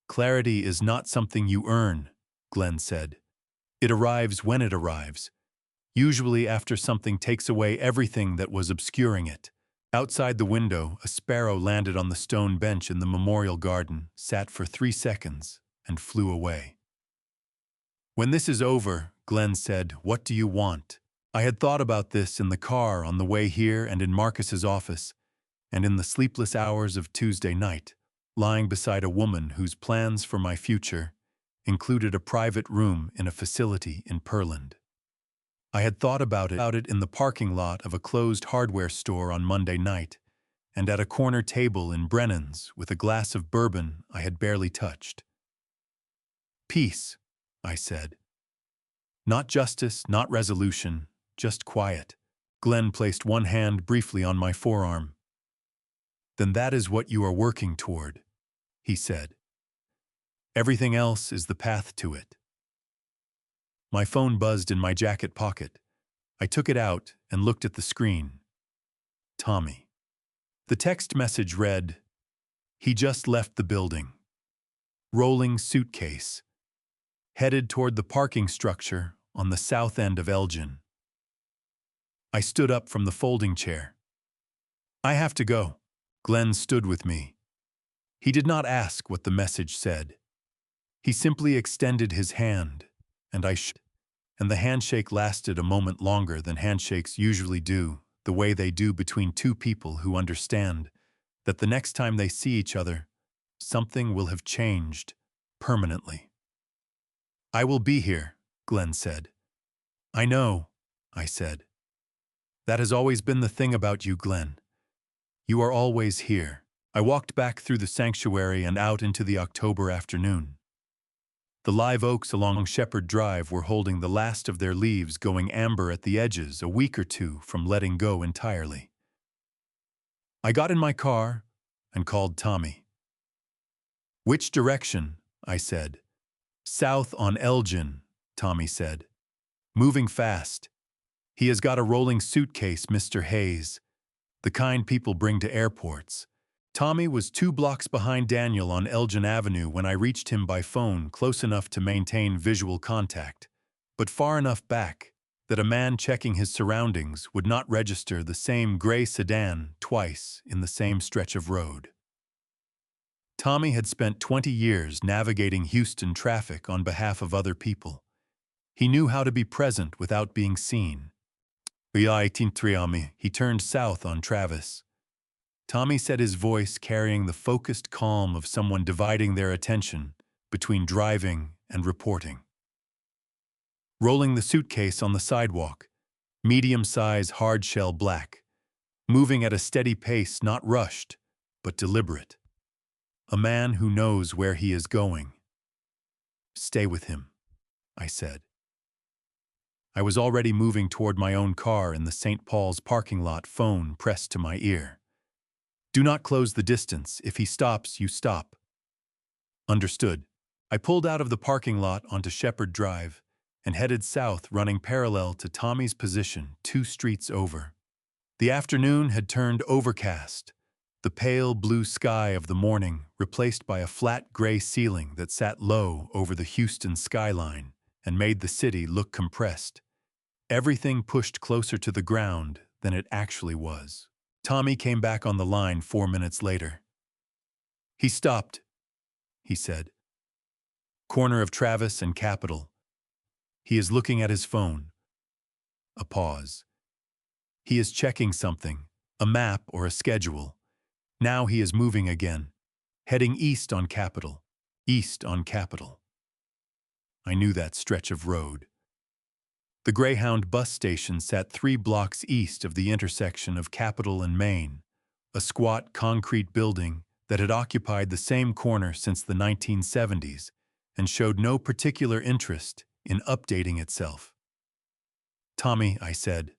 "Clarity is not something you earn," Glenn said. "It arrives when it arrives, usually after something takes away everything that was obscuring it." Outside the window, a sparrow landed on the stone bench in the memorial garden, sat for 3 seconds, and flew away. When this is over, Glenn said, what do you want? I had thought about this in the car on the way here and in Marcus's office, and in the sleepless hours of Tuesday night, lying beside a woman whose plans for my future included a private room in a facility in Pearland. I had thought about it in the parking lot of a closed hardware store on Monday night, and at a corner table in Brennan's with a glass of bourbon I had barely touched. Peace, I said. Not justice, not resolution, just quiet. Glenn placed one hand briefly on my forearm. Then that is what you are working toward, he said. Everything else is the path to it. My phone buzzed in my jacket pocket. I took it out and looked at the screen. Tommy. The text message read, he just left the building. Rolling suitcase. Headed toward the parking structure on the south end of Elgin. I stood up from the folding chair. I have to go. Glenn stood with me. He did not ask what the message said. He simply extended his hand, and and the handshake lasted a moment longer than handshakes usually do, the way they do between two people who understand that the next time they see each other, something will have changed permanently. I will be here, Glenn said. I know, I said. That has always been the thing about you, Glenn. You are always here. I walked back through the sanctuary and out into the October afternoon. The live oaks along Shepherd Drive were holding the last of their leaves, going amber at the edges a week or two from letting go entirely. I got in my car and called Tommy. Which direction? I said. South on Elgin, Tommy said. Moving fast. He has got a rolling suitcase, Mr. Hayes. The kind people bring to airports. Tommy was 2 blocks behind Daniel on Elgin Avenue when I reached him by phone, close enough to maintain visual contact, but far enough back that a man checking his surroundings would not register the same gray sedan twice in the same stretch of road. Tommy had spent 20 years navigating Houston traffic on behalf of other people. He knew how to be present without being seen. He turned south on Travis. Tommy said, his voice carrying the focused calm of someone dividing their attention between driving and reporting. Rolling the suitcase on the sidewalk, medium-size hard-shell black, moving at a steady pace, not rushed, but deliberate. A man who knows where he is going. Stay with him, I said. I was already moving toward my own car in the St. Paul's parking lot, phone pressed to my ear. Do not close the distance. If he stops, you stop. Understood. I pulled out of the parking lot onto Shepherd Drive and headed south, running parallel to Tommy's position 2 streets over. The afternoon had turned overcast, the pale blue sky of the morning replaced by a flat gray ceiling that sat low over the Houston skyline and made the city look compressed. Everything pushed closer to the ground than it actually was. Tommy came back on the line 4 minutes later. He stopped, he said. Corner of Travis and Capitol. He is looking at his phone. A pause. He is checking something, a map or a schedule. Now he is moving again, heading east on Capitol. East on Capitol. I knew that stretch of road. The Greyhound bus station sat 3 blocks east of the intersection of Capitol and Main, a squat concrete building that had occupied the same corner since the 1970s and showed no particular interest in updating itself. Tommy, I said.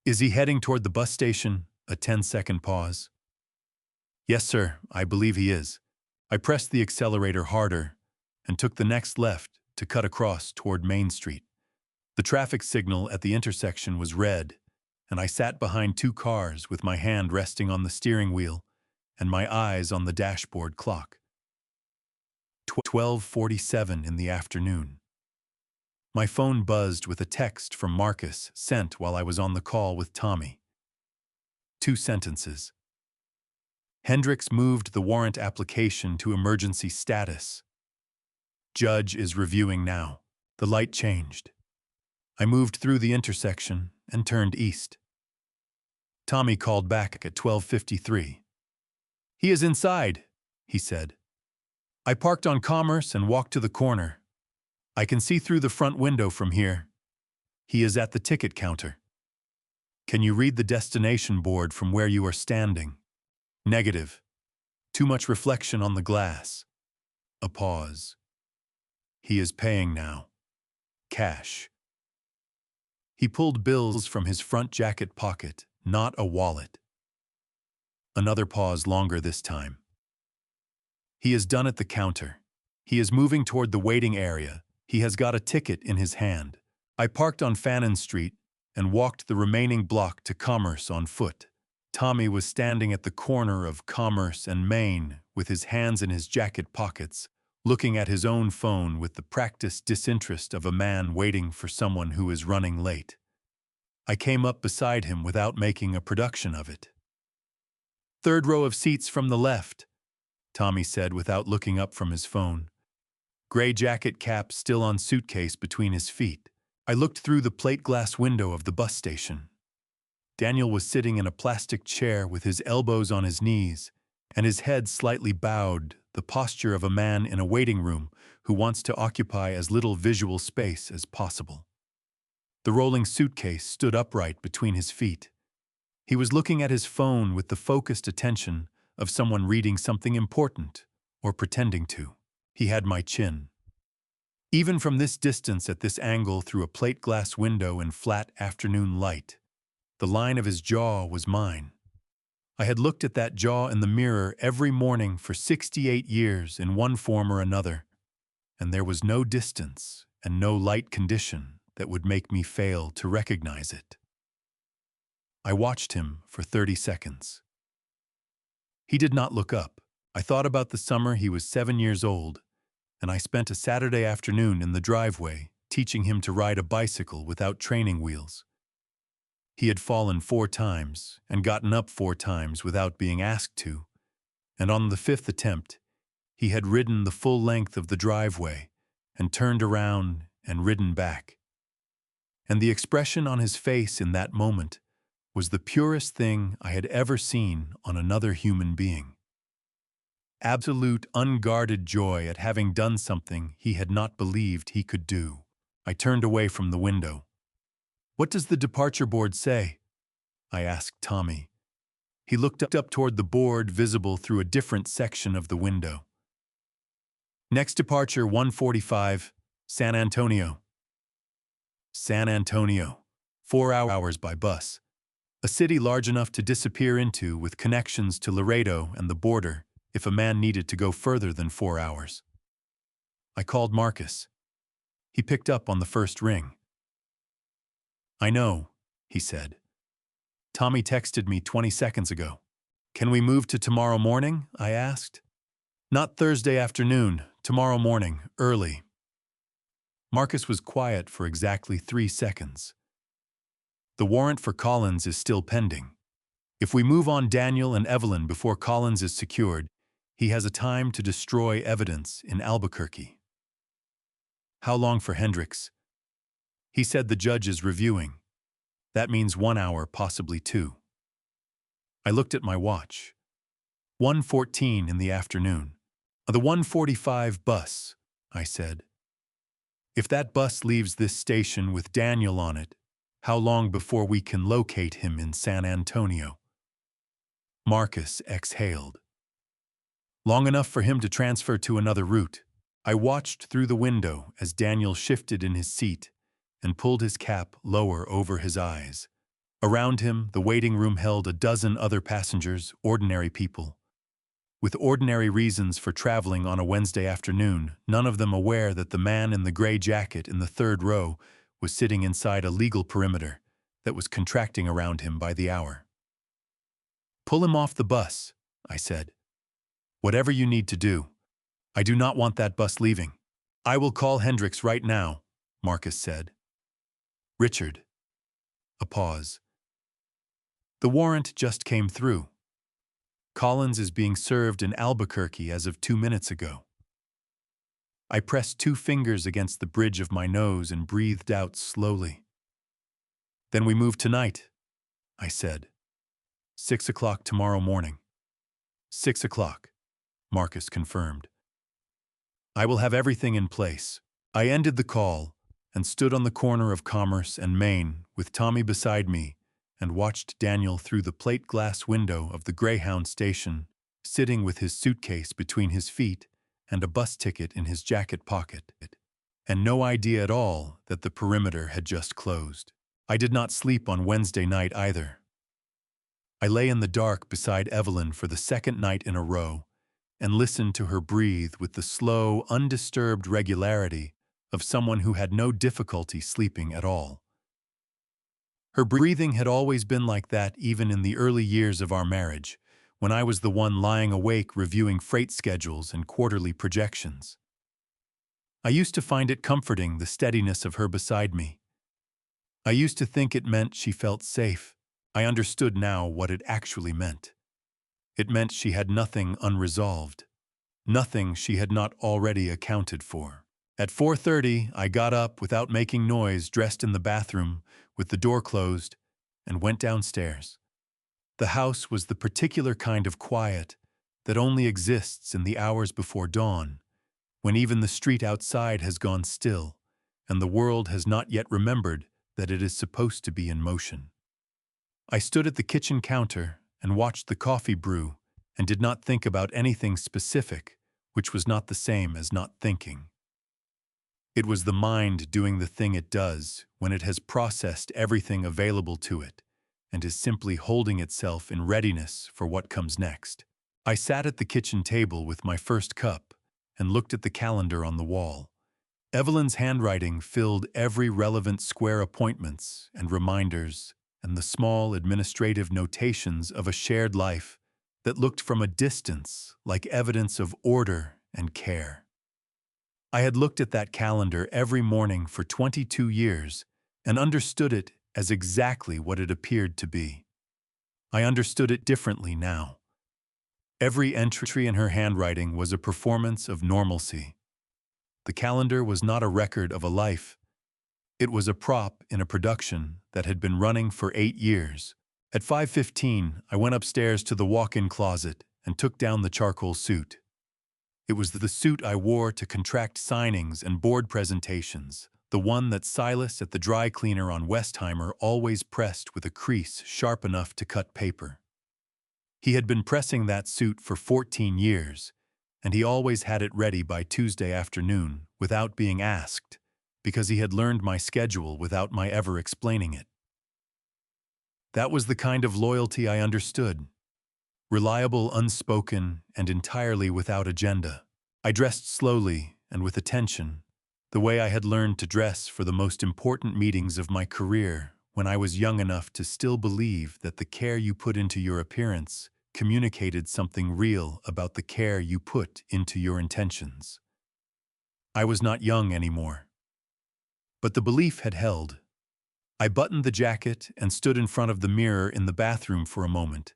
Is he heading toward the bus station? A 10-second pause. Yes, sir, I believe he is. I pressed the accelerator harder and took the next left to cut across toward Main Street. The traffic signal at the intersection was red, and I sat behind 2 cars with my hand resting on the steering wheel and my eyes on the dashboard clock. 12:47 in the afternoon. My phone buzzed with a text from Marcus sent while I was on the call with Tommy. 2 sentences. Hendricks moved the warrant application to emergency status. Judge is reviewing now. The light changed. I moved through the intersection and turned east. Tommy called back at 12:53. "He is inside," he said. "I parked on Commerce and walked to the corner. I can see through the front window from here. He is at the ticket counter. Can you read the destination board from where you are standing?" "Negative. Too much reflection on the glass." A pause. "He is paying now. Cash." He pulled bills from his front jacket pocket, not a wallet. Another pause, longer this time. "He is done at the counter. He is moving toward the waiting area. He has got a ticket in his hand. I parked on Fannin Street and walked the remaining block to Commerce on foot." Tommy was standing at the corner of Commerce and Main with his hands in his jacket pockets, looking at his own phone with the practiced disinterest of a man waiting for someone who is running late. I came up beside him without making a production of it. "Third row of seats from the left," Tommy said without looking up from his phone. Gray jacket cap still on suitcase between his feet. I looked through the plate glass window of the bus station. Daniel was sitting in a plastic chair with his elbows on his knees and his head slightly bowed, the posture of a man in a waiting room who wants to occupy as little visual space as possible. The rolling suitcase stood upright between his feet. He was looking at his phone with the focused attention of someone reading something important or pretending to. He had my chin. Even from this distance, at this angle through a plate glass window in flat afternoon light, the line of his jaw was mine. I had looked at that jaw in the mirror every morning for 68 years in one form or another, and there was no distance and no light condition that would make me fail to recognize it. I watched him for 30 seconds. He did not look up. I thought about the summer he was 7 years old, and I spent a Saturday afternoon in the driveway teaching him to ride a bicycle without training wheels. He had fallen 4 times and gotten up 4 times without being asked to, and on the 5th attempt, he had ridden the full length of the driveway and turned around and ridden back. And the expression on his face in that moment was the purest thing I had ever seen on another human being. Absolute, unguarded joy at having done something he had not believed he could do. I turned away from the window. "What does the departure board say?" I asked Tommy. He looked up toward the board visible through a different section of the window. "Next departure 1:45, San Antonio." San Antonio. 4 hours by bus. A city large enough to disappear into with connections to Laredo and the border if a man needed to go further than 4 hours. I called Marcus. He picked up on the first ring. "I know," he said. "Tommy texted me 20 seconds ago." "Can we move to tomorrow morning?" I asked. "Not Thursday afternoon, tomorrow morning, early." Marcus was quiet for exactly 3 seconds. "The warrant for Collins is still pending. If we move on Daniel and Evelyn before Collins is secured, he has a time to destroy evidence in Albuquerque." "How long for Hendricks?" "He said the judge is reviewing. That means 1 hour, possibly 2. I looked at my watch. 1:14 in the afternoon. "The 1:45 bus," I said. "If that bus leaves this station with Daniel on it, how long before we can locate him in San Antonio?" Marcus exhaled. "Long enough for him to transfer to another route." I watched through the window as Daniel shifted in his seat and pulled his cap lower over his eyes. Around him, the waiting room held a dozen other passengers, ordinary people, with ordinary reasons for traveling on a Wednesday afternoon, none of them aware that the man in the gray jacket in the 3rd row was sitting inside a legal perimeter that was contracting around him by the hour. "Pull him off the bus," I said. "Whatever you need to do. I do not want that bus leaving." "I will call Hendricks right now," Marcus said. "Richard." A pause. "The warrant just came through. Collins is being served in Albuquerque as of 2 minutes ago." I pressed 2 fingers against the bridge of my nose and breathed out slowly. "Then we move tonight," I said. "6 o'clock tomorrow morning." "6 o'clock," Marcus confirmed. "I will have everything in place." I ended the call and stood on the corner of Commerce and Main with Tommy beside me and watched Daniel through the plate glass window of the Greyhound station, sitting with his suitcase between his feet and a bus ticket in his jacket pocket, and no idea at all that the perimeter had just closed. I did not sleep on Wednesday night either. I lay in the dark beside Evelyn for the second night in a row and listened to her breathe with the slow, undisturbed regularity of someone who had no difficulty sleeping at all. Her breathing had always been like that even in the early years of our marriage, when I was the one lying awake reviewing freight schedules and quarterly projections. I used to find it comforting, the steadiness of her beside me. I used to think it meant she felt safe. I understood now what it actually meant. It meant she had nothing unresolved, nothing she had not already accounted for. At 4:30, I got up without making noise, dressed in the bathroom, with the door closed, and went downstairs. The house was the particular kind of quiet that only exists in the hours before dawn, when even the street outside has gone still, and the world has not yet remembered that it is supposed to be in motion. I stood at the kitchen counter and watched the coffee brew and did not think about anything specific, which was not the same as not thinking. It was the mind doing the thing it does when it has processed everything available to it and is simply holding itself in readiness for what comes next. I sat at the kitchen table with my first cup and looked at the calendar on the wall. Evelyn's handwriting filled every relevant square, appointments and reminders and the small administrative notations of a shared life that looked from a distance like evidence of order and care. I had looked at that calendar every morning for 22 years and understood it as exactly what it appeared to be. I understood it differently now. Every entry in her handwriting was a performance of normalcy. The calendar was not a record of a life. It was a prop in a production that had been running for 8 years. At 5:15, I went upstairs to the walk-in closet and took down the charcoal suit. It was the suit I wore to contract signings and board presentations, the one that Silas at the dry cleaner on Westheimer always pressed with a crease sharp enough to cut paper. He had been pressing that suit for 14 years, and he always had it ready by Tuesday afternoon without being asked, because he had learned my schedule without my ever explaining it. That was the kind of loyalty I understood. Reliable, unspoken, and entirely without agenda. I dressed slowly and with attention, the way I had learned to dress for the most important meetings of my career when I was young enough to still believe that the care you put into your appearance communicated something real about the care you put into your intentions. I was not young anymore. But the belief had held. I buttoned the jacket and stood in front of the mirror in the bathroom for a moment,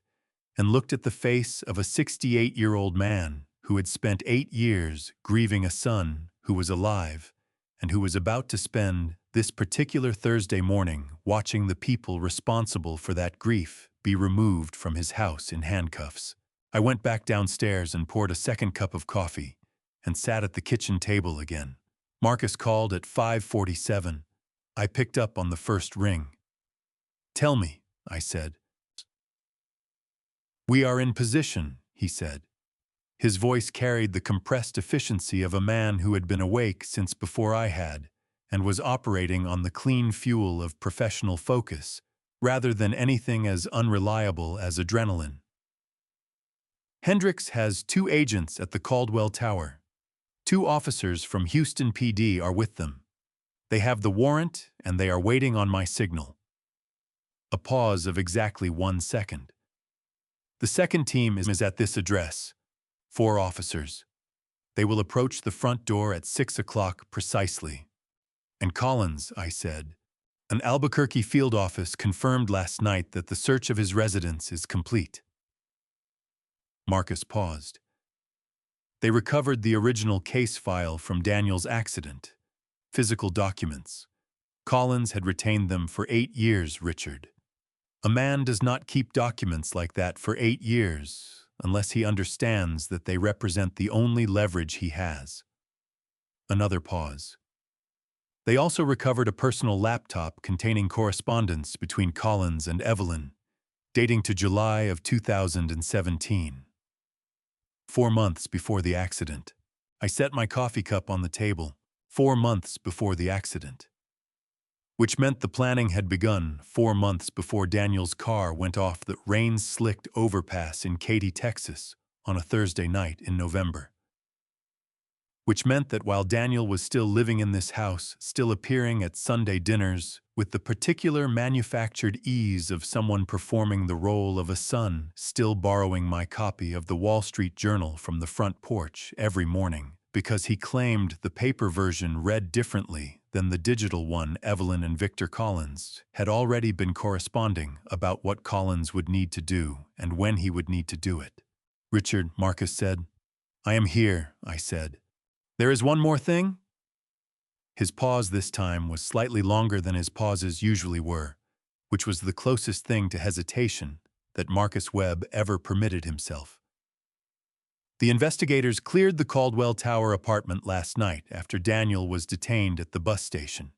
and looked at the face of a 68-year-old man who had spent 8 years grieving a son who was alive and who was about to spend this particular Thursday morning watching the people responsible for that grief be removed from his house in handcuffs. I went back downstairs and poured a second cup of coffee and sat at the kitchen table again. Marcus called at 5:47. I picked up on the first ring. "Tell me," I said. "We are in position," he said. His voice carried the compressed efficiency of a man who had been awake since before I had, and was operating on the clean fuel of professional focus, rather than anything as unreliable as adrenaline. "Hendricks has 2 agents at the Caldwell Tower. 2 officers from Houston PD are with them. They have the warrant, and they are waiting on my signal." A pause of exactly 1 second. "The second team is at this address. 4 officers. They will approach the front door at 6 o'clock precisely." "And Collins," I said. "An Albuquerque field office confirmed last night that the search of his residence is complete." Marcus paused. They recovered the original case file from Daniel's accident, physical documents. Collins had retained them for 8 years, Richard. A man does not keep documents like that for 8 years unless he understands that they represent the only leverage he has. Another pause. They also recovered a personal laptop containing correspondence between Collins and Evelyn, dating to July of 2017. 4 months before the accident. I set my coffee cup on the table. 4 months before the accident. Which meant the planning had begun 4 months before Daniel's car went off the rain-slicked overpass in Katy, Texas, on a Thursday night in November. Which meant that while Daniel was still living in this house, still appearing at Sunday dinners, with the particular manufactured ease of someone performing the role of a son, still borrowing my copy of the Wall Street Journal from the front porch every morning, because he claimed the paper version read differently than the digital one. Evelyn and Victor Collins had already been corresponding about what Collins would need to do and when he would need to do it. Richard, Marcus said. I am here, I said. There is one more thing? His pause this time was slightly longer than his pauses usually were, which was the closest thing to hesitation that Marcus Webb ever permitted himself. The investigators cleared the Caldwell Tower apartment last night after Daniel was detained at the bus station.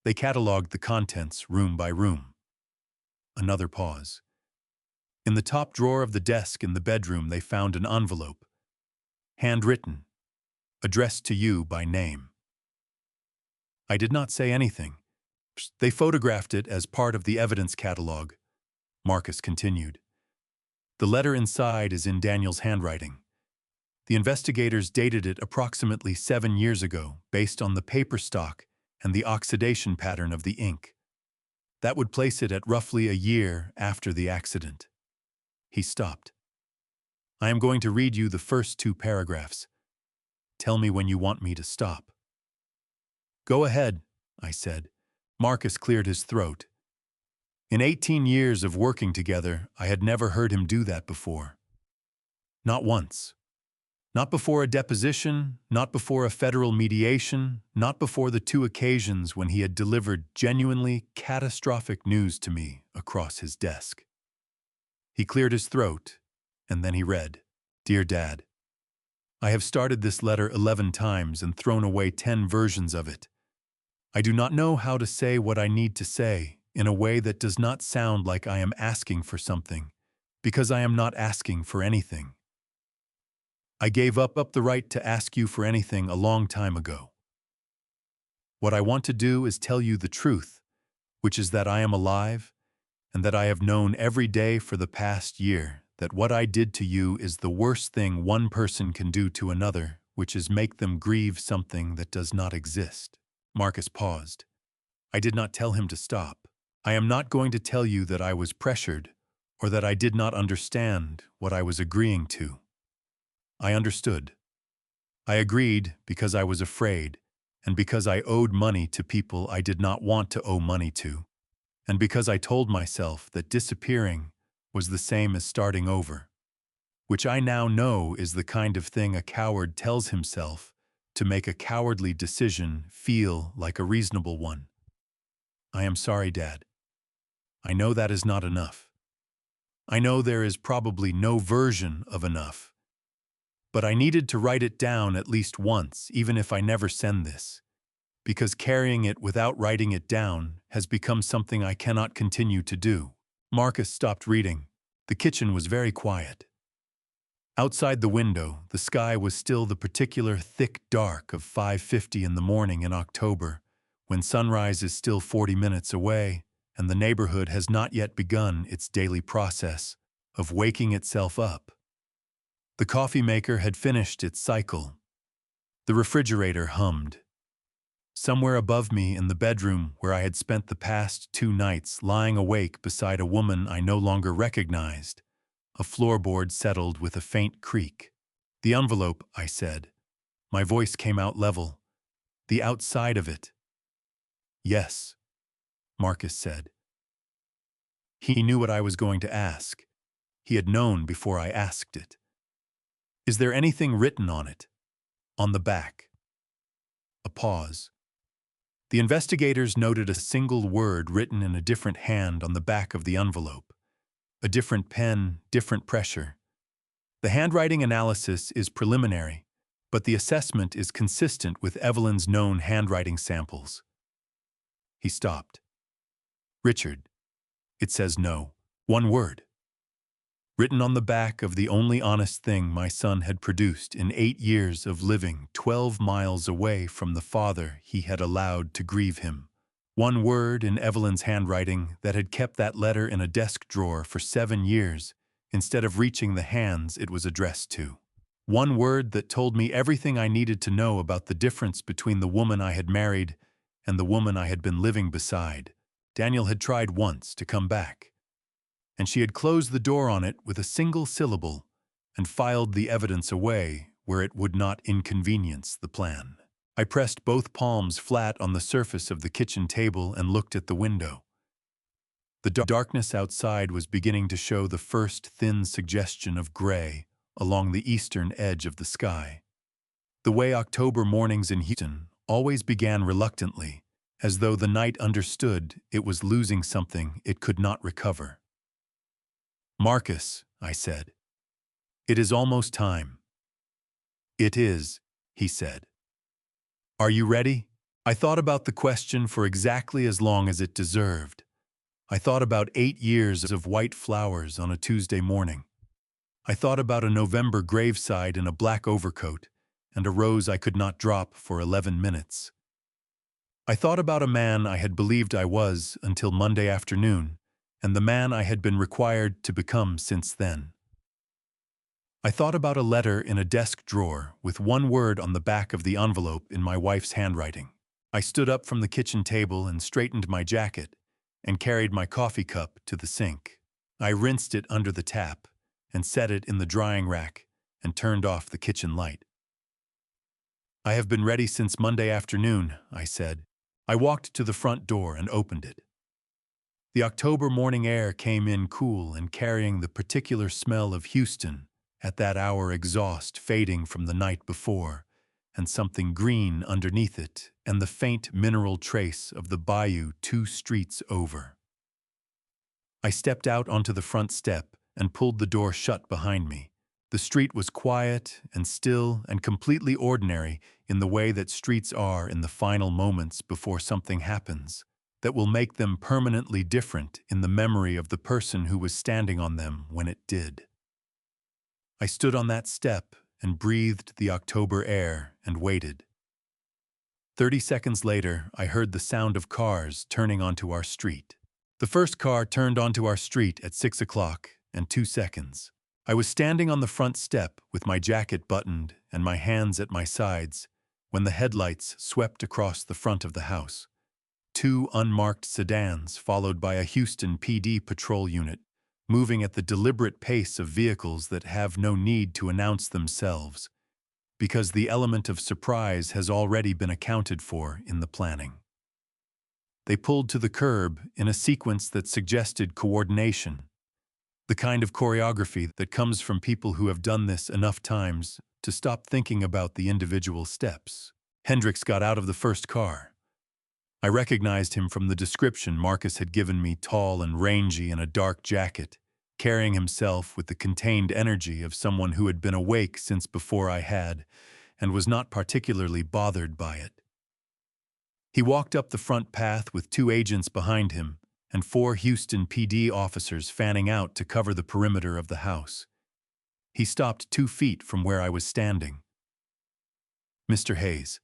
They cataloged the contents room by room. Another pause. In the top drawer of the desk in the bedroom they found an envelope, handwritten, addressed to you by name. I did not say anything. They photographed it as part of the evidence catalog, Marcus continued. The letter inside is in Daniel's handwriting. The investigators dated it approximately 7 years ago based on the paper stock and the oxidation pattern of the ink. That would place it at roughly a year after the accident. He stopped. I am going to read you the first 2 paragraphs. Tell me when you want me to stop. Go ahead, I said. Marcus cleared his throat. In 18 years of working together, I had never heard him do that before. Not once. Not before a deposition, not before a federal mediation, not before the 2 occasions when he had delivered genuinely catastrophic news to me across his desk. He cleared his throat, and then he read, Dear Dad, I have started this letter 11 times and thrown away 10 versions of it. I do not know how to say what I need to say in a way that does not sound like I am asking for something, because I am not asking for anything. I gave up the right to ask you for anything a long time ago. What I want to do is tell you the truth, which is that I am alive, and that I have known every day for the past year that what I did to you is the worst thing one person can do to another, which is make them grieve something that does not exist. Marcus paused. I did not tell him to stop. I am not going to tell you that I was pressured, or that I did not understand what I was agreeing to. I understood. I agreed because I was afraid, and because I owed money to people I did not want to owe money to, and because I told myself that disappearing was the same as starting over, which I now know is the kind of thing a coward tells himself to make a cowardly decision feel like a reasonable one. I am sorry, Dad. I know that is not enough. I know there is probably no version of enough. But I needed to write it down at least once, even if I never send this, because carrying it without writing it down has become something I cannot continue to do. Marcus stopped reading. The kitchen was very quiet. Outside the window, the sky was still the particular thick dark of 5:50 in the morning in October, when sunrise is still 40 minutes away, and the neighborhood has not yet begun its daily process of waking itself up. The coffee maker had finished its cycle. The refrigerator hummed. Somewhere above me in the bedroom where I had spent the past 2 nights lying awake beside a woman I no longer recognized, a floorboard settled with a faint creak. The envelope, I said. My voice came out level. The outside of it. Yes, Marcus said. He knew what I was going to ask. He had known before I asked it. Is there anything written on it? On the back. A pause. The investigators noted a single word written in a different hand on the back of the envelope. A different pen, different pressure. The handwriting analysis is preliminary, but the assessment is consistent with Evelyn's known handwriting samples. He stopped. Richard, it says no. One word. Written on the back of the only honest thing my son had produced in 8 years of living 12 miles away from the father he had allowed to grieve him. One word in Evelyn's handwriting that had kept that letter in a desk drawer for 7 years, instead of reaching the hands it was addressed to. One word that told me everything I needed to know about the difference between the woman I had married and the woman I had been living beside. Daniel had tried once to come back, and she had closed the door on it with a single syllable and filed the evidence away where it would not inconvenience the plan. I pressed both palms flat on the surface of the kitchen table and looked at the window. The darkness outside was beginning to show the first thin suggestion of gray along the eastern edge of the sky. The way October mornings in Houston always began reluctantly, as though the night understood it was losing something it could not recover. "Marcus," I said, "it is almost time." "It is," he said. "Are you ready?" I thought about the question for exactly as long as it deserved. I thought about 8 years of white flowers on a Tuesday morning. I thought about a November graveside in a black overcoat and a rose I could not drop for 11 minutes. I thought about a man I had believed I was until Monday afternoon, and the man I had been required to become since then. I thought about a letter in a desk drawer with one word on the back of the envelope in my wife's handwriting. I stood up from the kitchen table and straightened my jacket and carried my coffee cup to the sink. I rinsed it under the tap and set it in the drying rack and turned off the kitchen light. "I have been ready since Monday afternoon," I said. I walked to the front door and opened it. The October morning air came in cool and carrying the particular smell of Houston, at that hour exhaust fading from the night before, and something green underneath it, and the faint mineral trace of the bayou 2 streets over. I stepped out onto the front step and pulled the door shut behind me. The street was quiet and still and completely ordinary in the way that streets are in the final moments before something happens that will make them permanently different in the memory of the person who was standing on them when it did. I stood on that step and breathed the October air and waited. 30 seconds later, I heard the sound of cars turning onto our street. The first car turned onto our street at 6 o'clock and 2 seconds. I was standing on the front step with my jacket buttoned and my hands at my sides when the headlights swept across the front of the house. 2 unmarked sedans followed by a Houston PD patrol unit, moving at the deliberate pace of vehicles that have no need to announce themselves, because the element of surprise has already been accounted for in the planning. They pulled to the curb in a sequence that suggested coordination, the kind of choreography that comes from people who have done this enough times to stop thinking about the individual steps. Hendricks got out of the first car. I recognized him from the description Marcus had given me, tall and rangy in a dark jacket, carrying himself with the contained energy of someone who had been awake since before I had, and was not particularly bothered by it. He walked up the front path with 2 agents behind him, and 4 Houston PD officers fanning out to cover the perimeter of the house. He stopped 2 feet from where I was standing. "Mr. Hayes."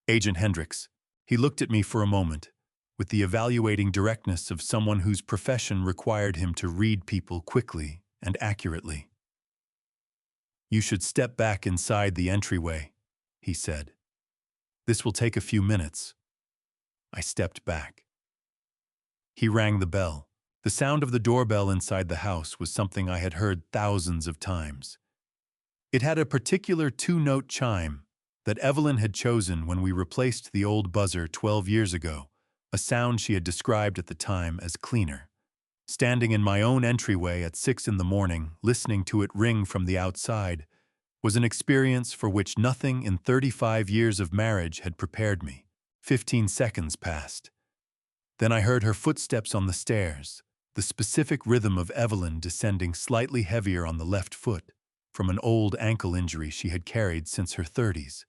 "Agent Hendricks." He looked at me for a moment, with the evaluating directness of someone whose profession required him to read people quickly and accurately. "You should step back inside the entryway," he said. "This will take a few minutes." I stepped back. He rang the bell. The sound of the doorbell inside the house was something I had heard thousands of times. It had a particular 2-note chime that Evelyn had chosen when we replaced the old buzzer 12 years ago, a sound she had described at the time as cleaner. Standing in my own entryway at 6 in the morning, listening to it ring from the outside, was an experience for which nothing in 35 years of marriage had prepared me. 15 seconds passed. Then I heard her footsteps on the stairs, the specific rhythm of Evelyn descending slightly heavier on the left foot from an old ankle injury she had carried since her 30s.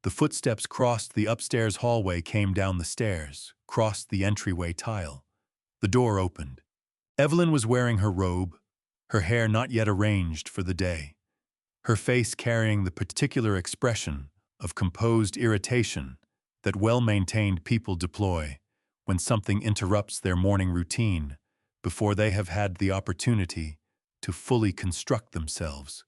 The footsteps crossed the upstairs hallway, came down the stairs, crossed the entryway tile. The door opened. Evelyn was wearing her robe, her hair not yet arranged for the day, her face carrying the particular expression of composed irritation that well-maintained people deploy when something interrupts their morning routine before they have had the opportunity to fully construct themselves.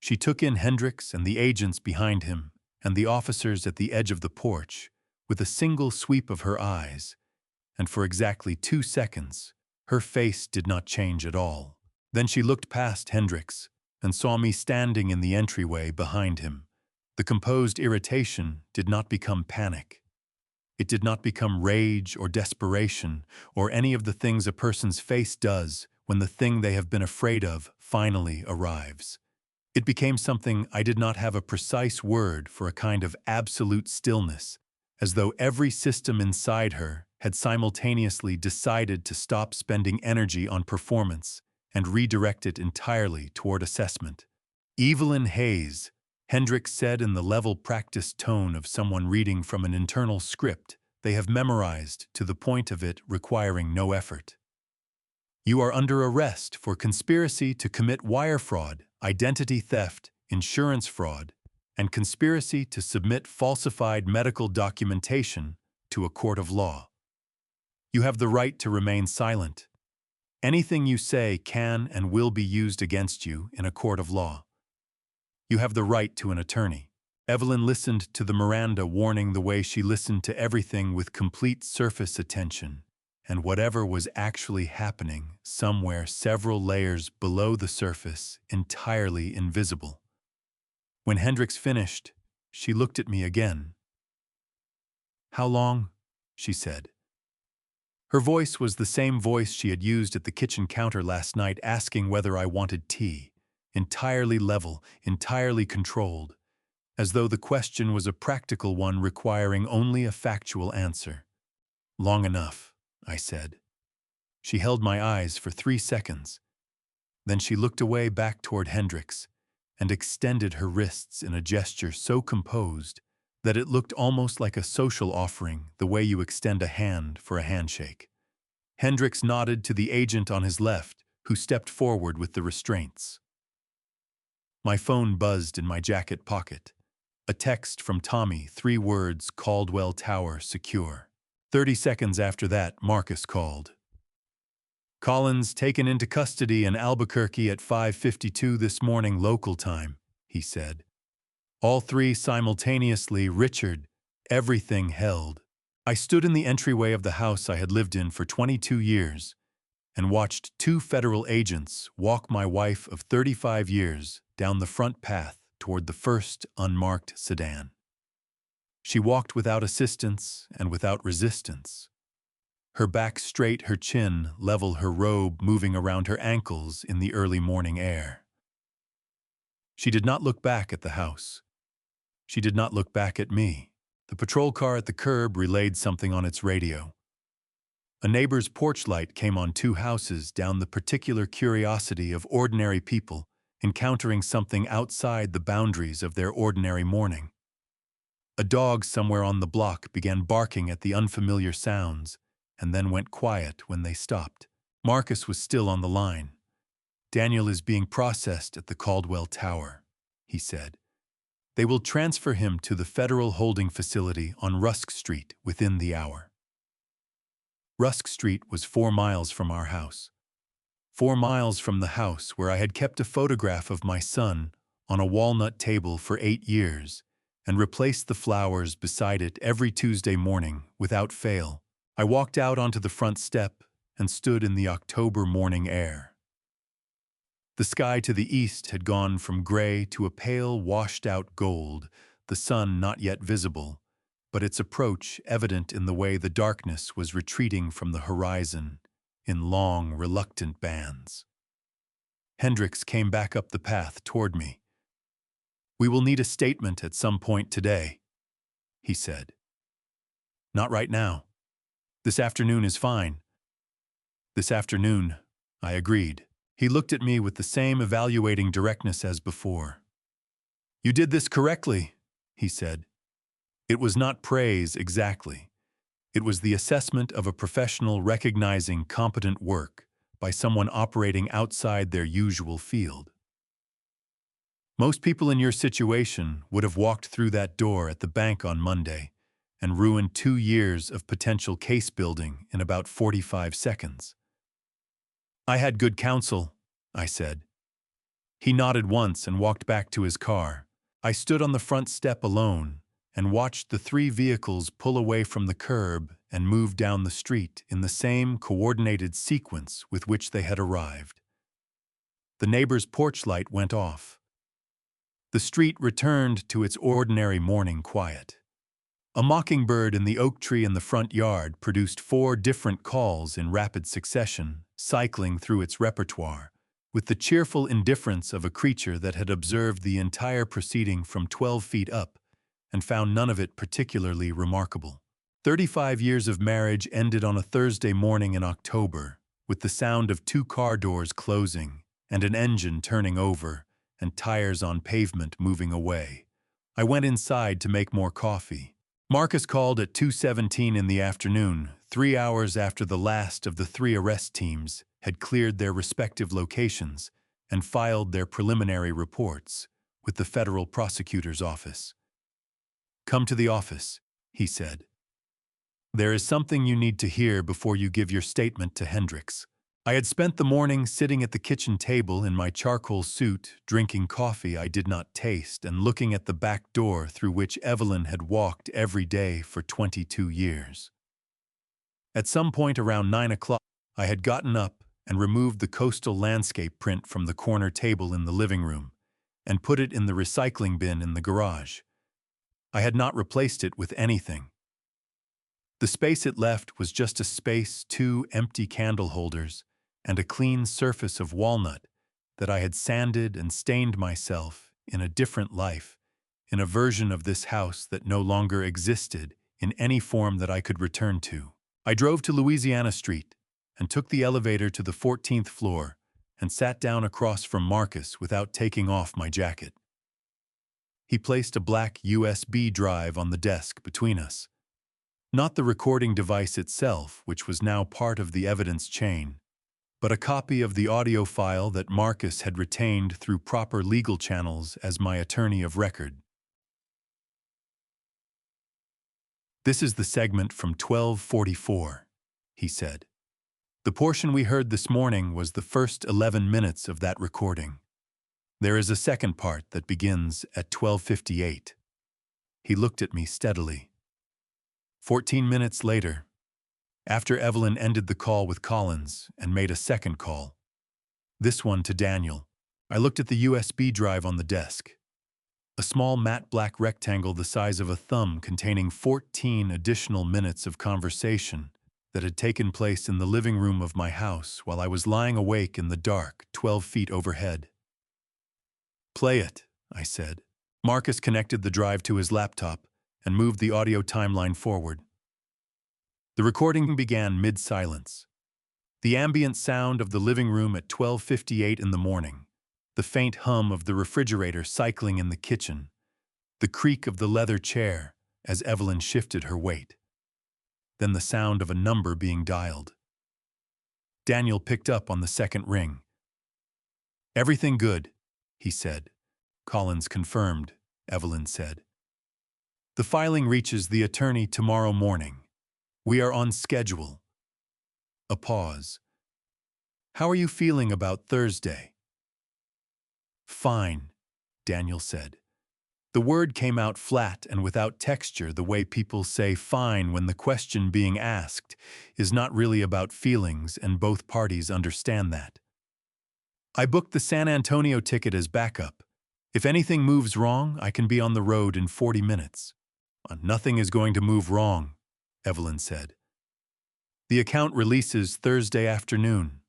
She took in Hendricks and the agents behind him and the officers at the edge of the porch with a single sweep of her eyes, and for exactly 2 seconds, her face did not change at all. Then she looked past Hendricks and saw me standing in the entryway behind him. The composed irritation did not become panic. It did not become rage or desperation or any of the things a person's face does when the thing they have been afraid of finally arrives. It became something I did not have a precise word for, a kind of absolute stillness, as though every system inside her had simultaneously decided to stop spending energy on performance and redirect it entirely toward assessment. "Evelyn Hayes," Hendricks said in the level practiced tone of someone reading from an internal script they have memorized to the point of it requiring no effort. "You are under arrest for conspiracy to commit wire fraud, identity theft, insurance fraud, and conspiracy to submit falsified medical documentation to a court of law. You have the right to remain silent. Anything you say can and will be used against you in a court of law. You have the right to an attorney." Evelyn listened to the Miranda warning the way she listened to everything, with complete surface attention, and whatever was actually happening somewhere several layers below the surface, entirely invisible. When Hendricks finished, she looked at me again. "How long?" she said. Her voice was the same voice she had used at the kitchen counter last night, asking whether I wanted tea, entirely level, entirely controlled, as though the question was a practical one requiring only a factual answer. "Long enough," I said. She held my eyes for 3 seconds. Then she looked away back toward Hendricks and extended her wrists in a gesture so composed that it looked almost like a social offering, the way you extend a hand for a handshake. Hendricks nodded to the agent on his left, who stepped forward with the restraints. My phone buzzed in my jacket pocket. A text from Tommy, 3 words, "Caldwell Tower secure." 30 seconds after that, Marcus called. "Collins taken into custody in Albuquerque at 5:52 this morning local time," he said. "All 3 simultaneously, Richard, everything held." I stood in the entryway of the house I had lived in for 22 years and watched 2 federal agents walk my wife of 35 years down the front path toward the first unmarked sedan. She walked without assistance and without resistance. Her back straight, her chin level, her robe moving around her ankles in the early morning air. She did not look back at the house. She did not look back at me. The patrol car at the curb relayed something on its radio. A neighbor's porch light came on 2 houses down, the particular curiosity of ordinary people encountering something outside the boundaries of their ordinary morning. A dog somewhere on the block began barking at the unfamiliar sounds and then went quiet when they stopped. Marcus was still on the line. "Daniel is being processed at the Caldwell Tower," he said. "They will transfer him to the federal holding facility on Rusk Street within the hour." Rusk Street was 4 miles from our house. 4 miles from the house where I had kept a photograph of my son on a walnut table for 8 years and replaced the flowers beside it every Tuesday morning without fail. I walked out onto the front step and stood in the October morning air. The sky to the east had gone from gray to a pale, washed-out gold, the sun not yet visible, but its approach evident in the way the darkness was retreating from the horizon in long, reluctant bands. Hendricks came back up the path toward me. We will need a statement at some point today, he said. Not right now. This afternoon is fine. This afternoon, I agreed. He looked at me with the same evaluating directness as before. You did this correctly, he said. It was not praise exactly. It was the assessment of a professional recognizing competent work by someone operating outside their usual field. Most people in your situation would have walked through that door at the bank on Monday and ruined 2 years of potential case building in about 45 seconds. I had good counsel, I said. He nodded once and walked back to his car. I stood on the front step alone and watched the 3 vehicles pull away from the curb and move down the street in the same coordinated sequence with which they had arrived. The neighbor's porch light went off. The street returned to its ordinary morning quiet. A mockingbird in the oak tree in the front yard produced 4 different calls in rapid succession, cycling through its repertoire, with the cheerful indifference of a creature that had observed the entire proceeding from 12 feet up and found none of it particularly remarkable. 35 years of marriage ended on a Thursday morning in October, with the sound of 2 car doors closing and an engine turning over and tires on pavement moving away. I went inside to make more coffee. Marcus called at 2:17 in the afternoon, 3 hours after the last of the 3 arrest teams had cleared their respective locations and filed their preliminary reports with the federal prosecutor's office. Come to the office, he said. There is something you need to hear before you give your statement to Hendricks. I had spent the morning sitting at the kitchen table in my charcoal suit, drinking coffee I did not taste and looking at the back door through which Evelyn had walked every day for 22 years. At some point around 9 o'clock, I had gotten up and removed the coastal landscape print from the corner table in the living room and put it in the recycling bin in the garage. I had not replaced it with anything. The space it left was just a space, 2 empty candle holders, and a clean surface of walnut that I had sanded and stained myself in a different life, in a version of this house that no longer existed in any form that I could return to. I drove to Louisiana Street and took the elevator to the 14th floor and sat down across from Marcus without taking off my jacket. He placed a black USB drive on the desk between us. Not the recording device itself, which was now part of the evidence chain, but a copy of the audio file that Marcus had retained through proper legal channels as my attorney of record. This is the segment from 12:44, he said. The portion we heard this morning was the first 11 minutes of that recording. There is a second part that begins at 12:58. He looked at me steadily. 14 minutes later, after Evelyn ended the call with Collins and made a second call, this one to Daniel, I looked at the USB drive on the desk. A small matte black rectangle the size of a thumb containing 14 additional minutes of conversation that had taken place in the living room of my house while I was lying awake in the dark 12 feet overhead. Play it, I said. Marcus connected the drive to his laptop and moved the audio timeline forward. The recording began mid-silence. The ambient sound of the living room at 12:58 in the morning, the faint hum of the refrigerator cycling in the kitchen, the creak of the leather chair as Evelyn shifted her weight. Then the sound of a number being dialed. Daniel picked up on the second ring. Everything good, he said. Collins confirmed, Evelyn said. The filing reaches the attorney tomorrow morning. We are on schedule. A pause. How are you feeling about Thursday? Fine, Daniel said. The word came out flat and without texture, the way people say fine when the question being asked is not really about feelings, and both parties understand that. I booked the San Antonio ticket as backup. If anything moves wrong, I can be on the road in 40 minutes. Nothing is going to move wrong, Evelyn said. The account releases Thursday afternoon.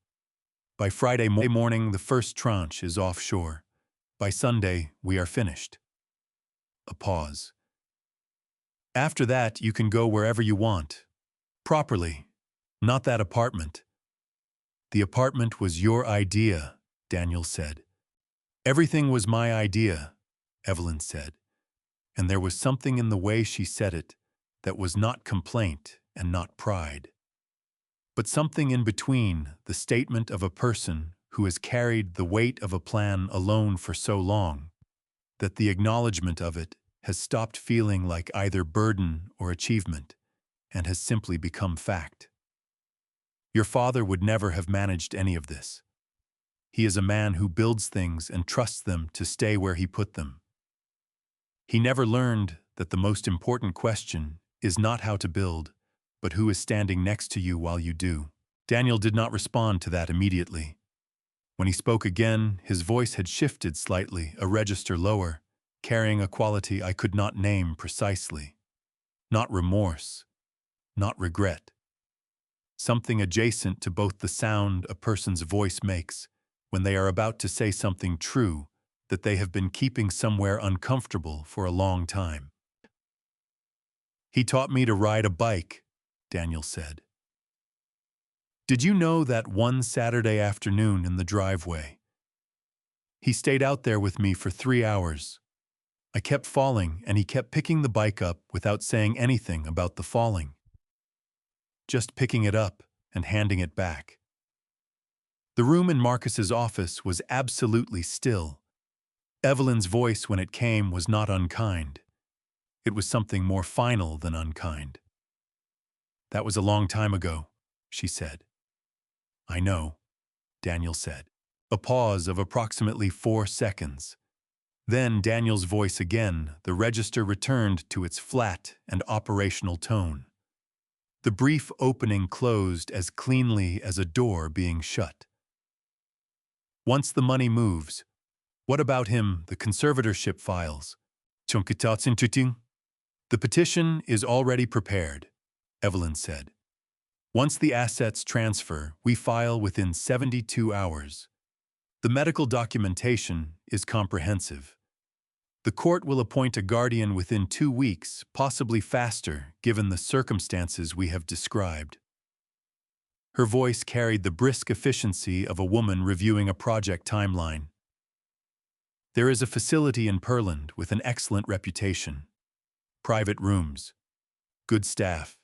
By Friday morning, the first tranche is offshore. By Sunday, we are finished. A pause. After that, you can go wherever you want. Properly. Not that apartment. The apartment was your idea, Daniel said. Everything was my idea, Evelyn said. And there was something in the way she said it that was not complaint and not pride, but something in between, the statement of a person who has carried the weight of a plan alone for so long that the acknowledgement of it has stopped feeling like either burden or achievement and has simply become fact. Your father would never have managed any of this. He is a man who builds things and trusts them to stay where he put them. He never learned that the most important question is not how to build, but who is standing next to you while you do. Daniel did not respond to that immediately. When he spoke again, his voice had shifted slightly, a register lower, carrying a quality I could not name precisely. Not remorse, not regret. Something adjacent to both the sound a person's voice makes when they are about to say something true that they have been keeping somewhere uncomfortable for a long time. He taught me to ride a bike, Daniel said. Did you know that one Saturday afternoon in the driveway? He stayed out there with me for 3 hours. I kept falling, and he kept picking the bike up without saying anything about the falling. Just picking it up and handing it back. The room in Marcus's office was absolutely still. Evelyn's voice when it came was not unkind. It was something more final than unkind. That was a long time ago, she said. I know, Daniel said. A pause of approximately 4 seconds. Then Daniel's voice again, the register returned to its flat and operational tone. The brief opening closed as cleanly as a door being shut. Once the money moves, what about him, the conservatorship files? The petition is already prepared, Evelyn said. Once the assets transfer, we file within 72 hours. The medical documentation is comprehensive. The court will appoint a guardian within 2 weeks, possibly faster, given the circumstances we have described. Her voice carried the brisk efficiency of a woman reviewing a project timeline. There is a facility in Pearland with an excellent reputation. Private rooms. Good staff.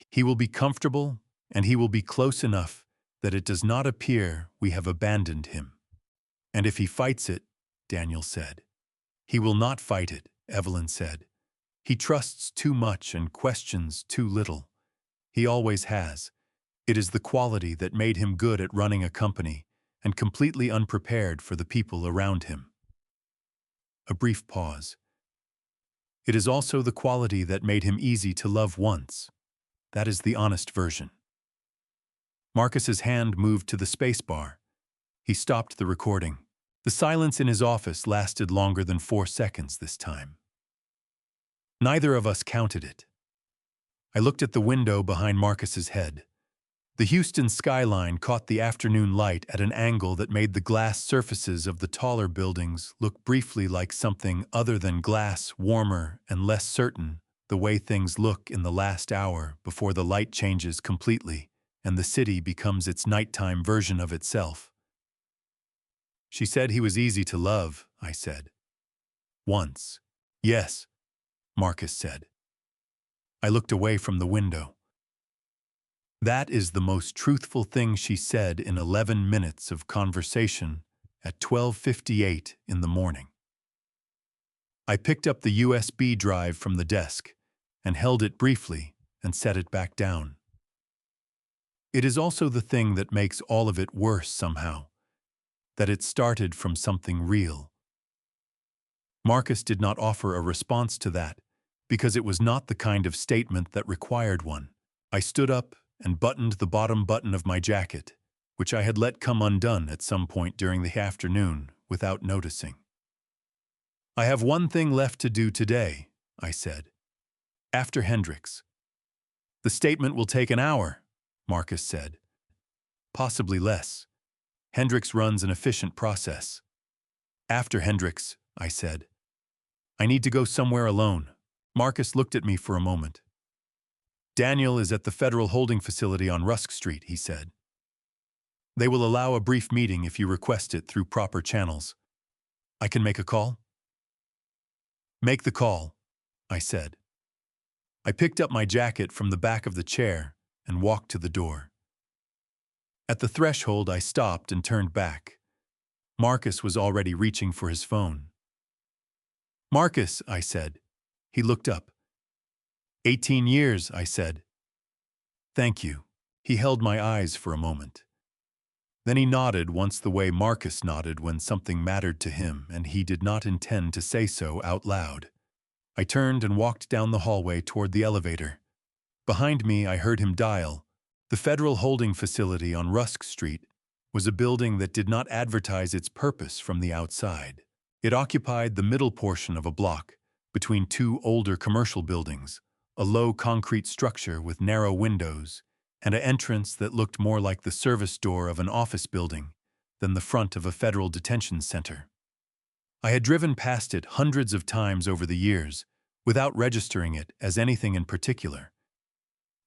He will be comfortable, and he will be close enough that it does not appear we have abandoned him. And if he fights it, Daniel said. He will not fight it, Evelyn said. He trusts too much and questions too little. He always has. It is the quality that made him good at running a company and completely unprepared for the people around him. A brief pause. It is also the quality that made him easy to love once. That is the honest version. Marcus's hand moved to the spacebar. He stopped the recording. The silence in his office lasted longer than 4 seconds this time. Neither of us counted it. I looked at the window behind Marcus's head. The Houston skyline caught the afternoon light at an angle that made the glass surfaces of the taller buildings look briefly like something other than glass, warmer and less certain, the way things look in the last hour before the light changes completely and the city becomes its nighttime version of itself. She said he was easy to love, I said. Once. Yes, Marcus said. I looked away from the window. That is the most truthful thing she said in 11 minutes of conversation at 12:58 in the morning. I picked up the USB drive from the desk and held it briefly and set it back down. It is also the thing that makes all of it worse somehow, that it started from something real. Marcus did not offer a response to that because it was not the kind of statement that required one. I stood up and buttoned the bottom button of my jacket, which I had let come undone at some point during the afternoon without noticing. I have one thing left to do today, I said. After Hendricks. The statement will take an hour, Marcus said. Possibly less. Hendricks runs an efficient process. After Hendricks, I said. I need to go somewhere alone. Marcus looked at me for a moment. Daniel is at the federal holding facility on Rusk Street, he said. They will allow a brief meeting if you request it through proper channels. I can make a call? Make the call, I said. I picked up my jacket from the back of the chair and walked to the door. At the threshold, I stopped and turned back. Marcus was already reaching for his phone. Marcus, I said. He looked up. 18 years, I said. Thank you. He held my eyes for a moment. Then he nodded once the way Marcus nodded when something mattered to him, and he did not intend to say so out loud. I turned and walked down the hallway toward the elevator. Behind me, I heard him dial. The federal holding facility on Rusk Street was a building that did not advertise its purpose from the outside. It occupied the middle portion of a block, between two older commercial buildings, a low concrete structure with narrow windows, and an entrance that looked more like the service door of an office building than the front of a federal detention center. I had driven past it hundreds of times over the years, without registering it as anything in particular.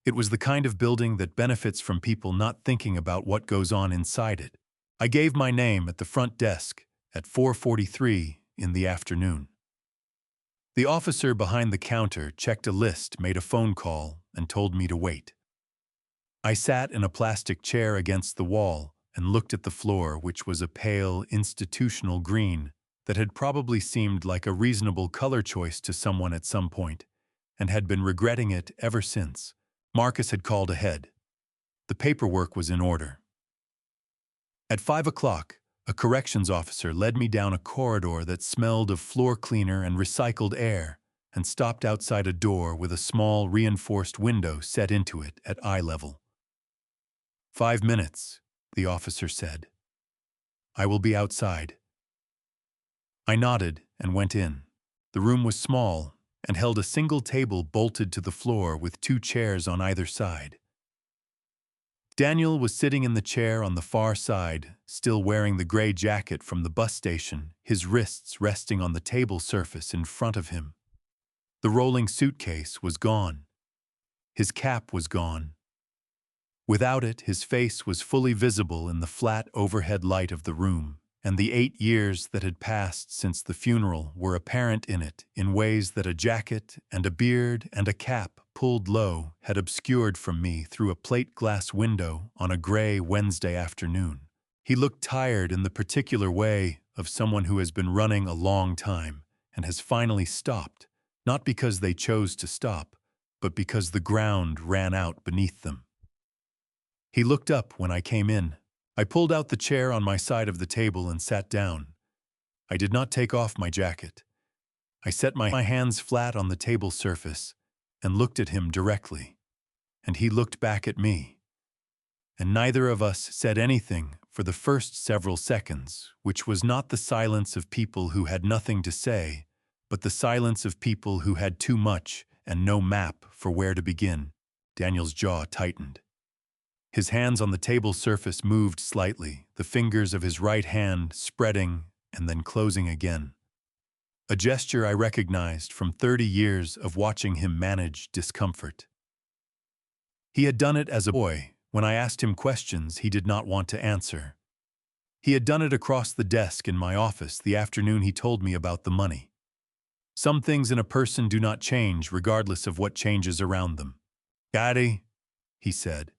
It was the kind of building that benefits from people not thinking about what goes on inside it. I gave my name at the front desk at 4:43 in the afternoon. The officer behind the counter checked a list, made a phone call, and told me to wait. I sat in a plastic chair against the wall and looked at the floor, which was a pale, institutional green that had probably seemed like a reasonable color choice to someone at some point, and had been regretting it ever since. Marcus had called ahead. The paperwork was in order. At 5 o'clock, a corrections officer led me down a corridor that smelled of floor cleaner and recycled air and stopped outside a door with a small reinforced window set into it at eye level. 5 minutes, the officer said. I will be outside. I nodded and went in. The room was small and held a single table bolted to the floor with 2 chairs on either side. Daniel was sitting in the chair on the far side, still wearing the gray jacket from the bus station, his wrists resting on the table surface in front of him. The rolling suitcase was gone. His cap was gone. Without it, his face was fully visible in the flat overhead light of the room, and the 8 years that had passed since the funeral were apparent in it in ways that a jacket and a beard and a cap pulled low had obscured from me through a plate glass window on a gray Wednesday afternoon. He looked tired in the particular way of someone who has been running a long time and has finally stopped, not because they chose to stop, but because the ground ran out beneath them. He looked up when I came in. I pulled out the chair on my side of the table and sat down. I did not take off my jacket. I set my hands flat on the table surface and looked at him directly, and he looked back at me. And neither of us said anything for the first several seconds, which was not the silence of people who had nothing to say, but the silence of people who had too much and no map for where to begin. Daniel's jaw tightened. His hands on the table surface moved slightly, the fingers of his right hand spreading and then closing again. A gesture I recognized from 30 years of watching him manage discomfort. He had done it as a boy, when I asked him questions he did not want to answer. He had done it across the desk in my office the afternoon he told me about the money. Some things in a person do not change regardless of what changes around them. "Daddy," he said.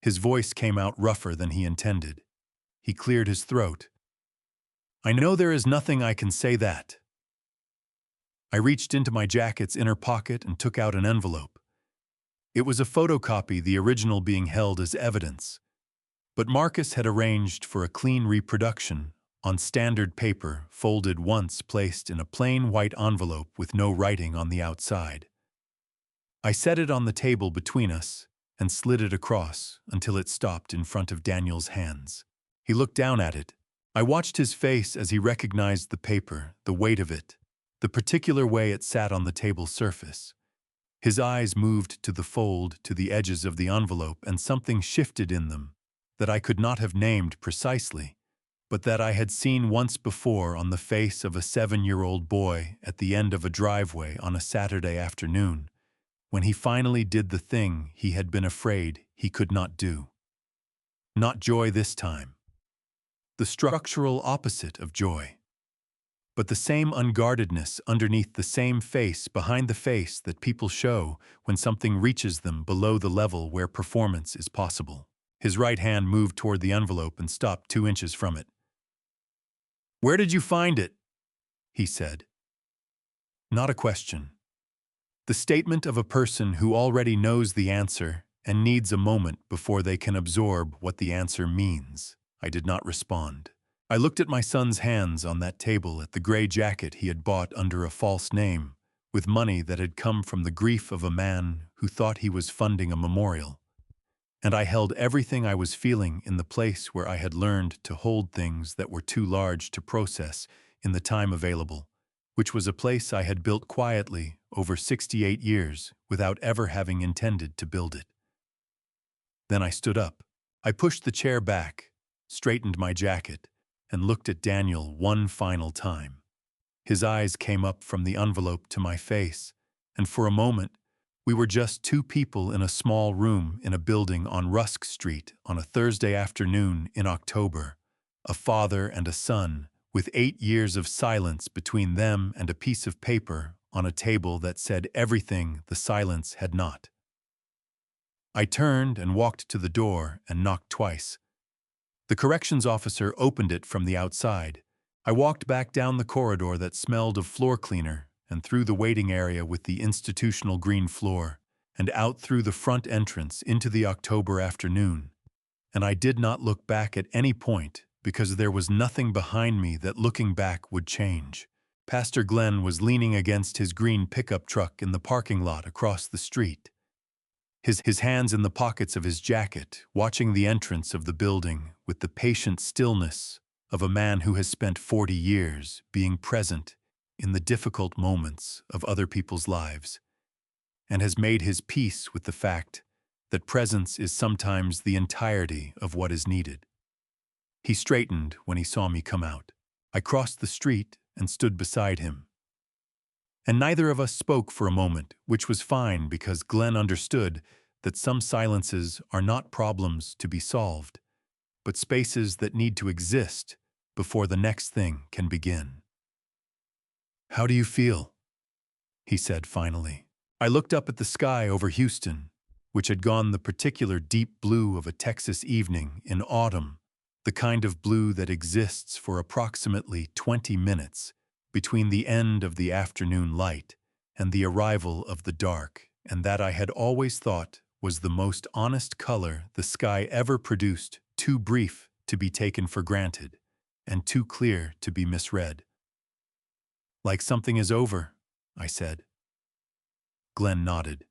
His voice came out rougher than he intended. He cleared his throat. "I know there is nothing I can say that." I reached into my jacket's inner pocket and took out an envelope. It was a photocopy, the original being held as evidence. But Marcus had arranged for a clean reproduction, on standard paper, folded once, placed in a plain white envelope with no writing on the outside. I set it on the table between us and slid it across until it stopped in front of Daniel's hands. He looked down at it. I watched his face as he recognized the paper, the weight of it, the particular way it sat on the table surface. His eyes moved to the fold, to the edges of the envelope, and something shifted in them that I could not have named precisely, but that I had seen once before on the face of a 7-year-old boy at the end of a driveway on a Saturday afternoon, when he finally did the thing he had been afraid he could not do. Not joy this time. The structural opposite of joy. But the same unguardedness underneath the same face behind the face that people show when something reaches them below the level where performance is possible. His right hand moved toward the envelope and stopped 2 inches from it. "Where did you find it?" he said. Not a question. The statement of a person who already knows the answer and needs a moment before they can absorb what the answer means. I did not respond. I looked at my son's hands on that table at the gray jacket he had bought under a false name, with money that had come from the grief of a man who thought he was funding a memorial. And I held everything I was feeling in the place where I had learned to hold things that were too large to process in the time available, which was a place I had built quietly over 68 years without ever having intended to build it. Then I stood up. I pushed the chair back, straightened my jacket, and looked at Daniel one final time. His eyes came up from the envelope to my face, and for a moment, we were just 2 people in a small room in a building on Rusk Street on a Thursday afternoon in October, a father and a son, with 8 years of silence between them and a piece of paper on a table that said everything the silence had not. I turned and walked to the door and knocked twice. The corrections officer opened it from the outside. I walked back down the corridor that smelled of floor cleaner and through the waiting area with the institutional green floor, and out through the front entrance into the October afternoon. And I did not look back at any point because there was nothing behind me that looking back would change. Pastor Glenn was leaning against his green pickup truck in the parking lot across the street. His hands in the pockets of his jacket, watching the entrance of the building with the patient stillness of a man who has spent 40 years being present in the difficult moments of other people's lives, and has made his peace with the fact that presence is sometimes the entirety of what is needed. He straightened when he saw me come out. I crossed the street and stood beside him. And neither of us spoke for a moment, which was fine because Glenn understood that some silences are not problems to be solved, but spaces that need to exist before the next thing can begin. "How do you feel?" he said finally. I looked up at the sky over Houston, which had gone the particular deep blue of a Texas evening in autumn, the kind of blue that exists for approximately 20 minutes between the end of the afternoon light and the arrival of the dark, and that I had always thought was the most honest color the sky ever produced, too brief to be taken for granted, and too clear to be misread. "Like something is over," I said. Glenn nodded.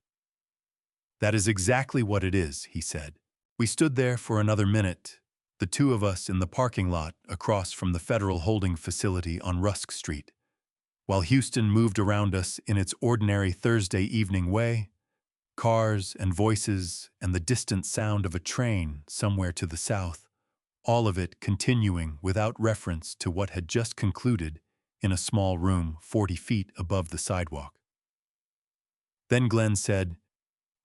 "That is exactly what it is," he said. We stood there for another minute, the 2 of us in the parking lot across from the federal holding facility on Rusk Street. While Houston moved around us in its ordinary Thursday evening way, cars and voices and the distant sound of a train somewhere to the south, all of it continuing without reference to what had just concluded in a small room 40 feet above the sidewalk. Then Glenn said,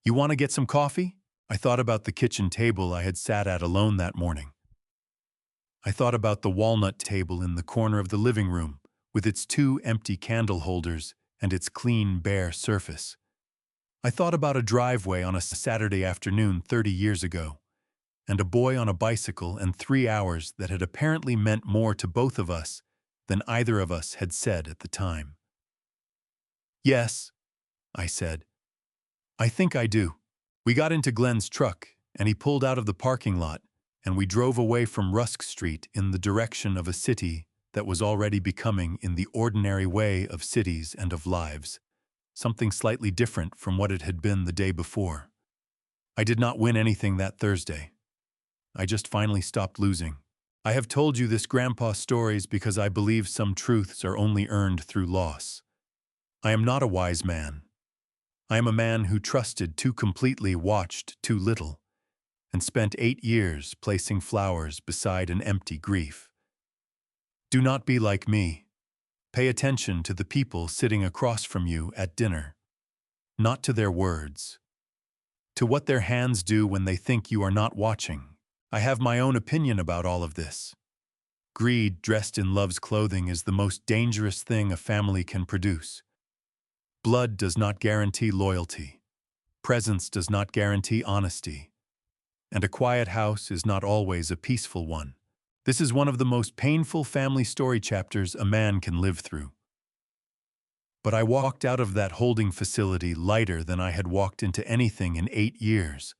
"You want to get some coffee?" I thought about the kitchen table I had sat at alone that morning. I thought about the walnut table in the corner of the living room, with its 2 empty candle holders and its clean, bare surface. I thought about a driveway on a Saturday afternoon 30 years ago, and a boy on a bicycle and 3 hours that had apparently meant more to both of us than either of us had said at the time. "Yes," I said. "I think I do." We got into Glenn's truck, and he pulled out of the parking lot, and we drove away from Rusk Street in the direction of a city that was already becoming in the ordinary way of cities and of lives, something slightly different from what it had been the day before. I did not win anything that Thursday. I just finally stopped losing. I have told you this grandpa stories because I believe some truths are only earned through loss. I am not a wise man. I am a man who trusted too completely, watched too little, and spent 8 years placing flowers beside an empty grief. Do not be like me. Pay attention to the people sitting across from you at dinner, not to their words, to what their hands do when they think you are not watching. I have my own opinion about all of this. Greed dressed in love's clothing is the most dangerous thing a family can produce. Blood does not guarantee loyalty. Presence does not guarantee honesty. And a quiet house is not always a peaceful one. This is one of the most painful family story chapters a man can live through. But I walked out of that holding facility lighter than I had walked into anything in 8 years.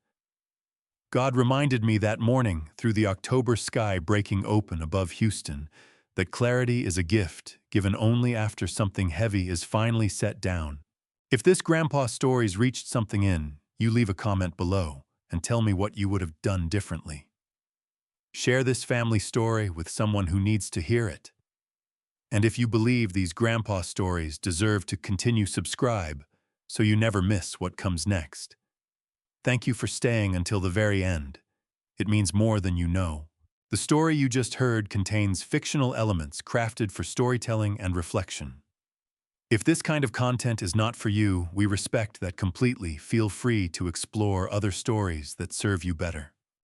God reminded me that morning, through the October sky breaking open above Houston, that clarity is a gift given only after something heavy is finally set down. If this grandpa story's reached something in, you leave a comment below and tell me what you would have done differently. Share this family story with someone who needs to hear it. And if you believe these grandpa stories deserve to continue, subscribe so you never miss what comes next. Thank you for staying until the very end. It means more than you know. The story you just heard contains fictional elements crafted for storytelling and reflection. If this kind of content is not for you, we respect that completely. Feel free to explore other stories that serve you better.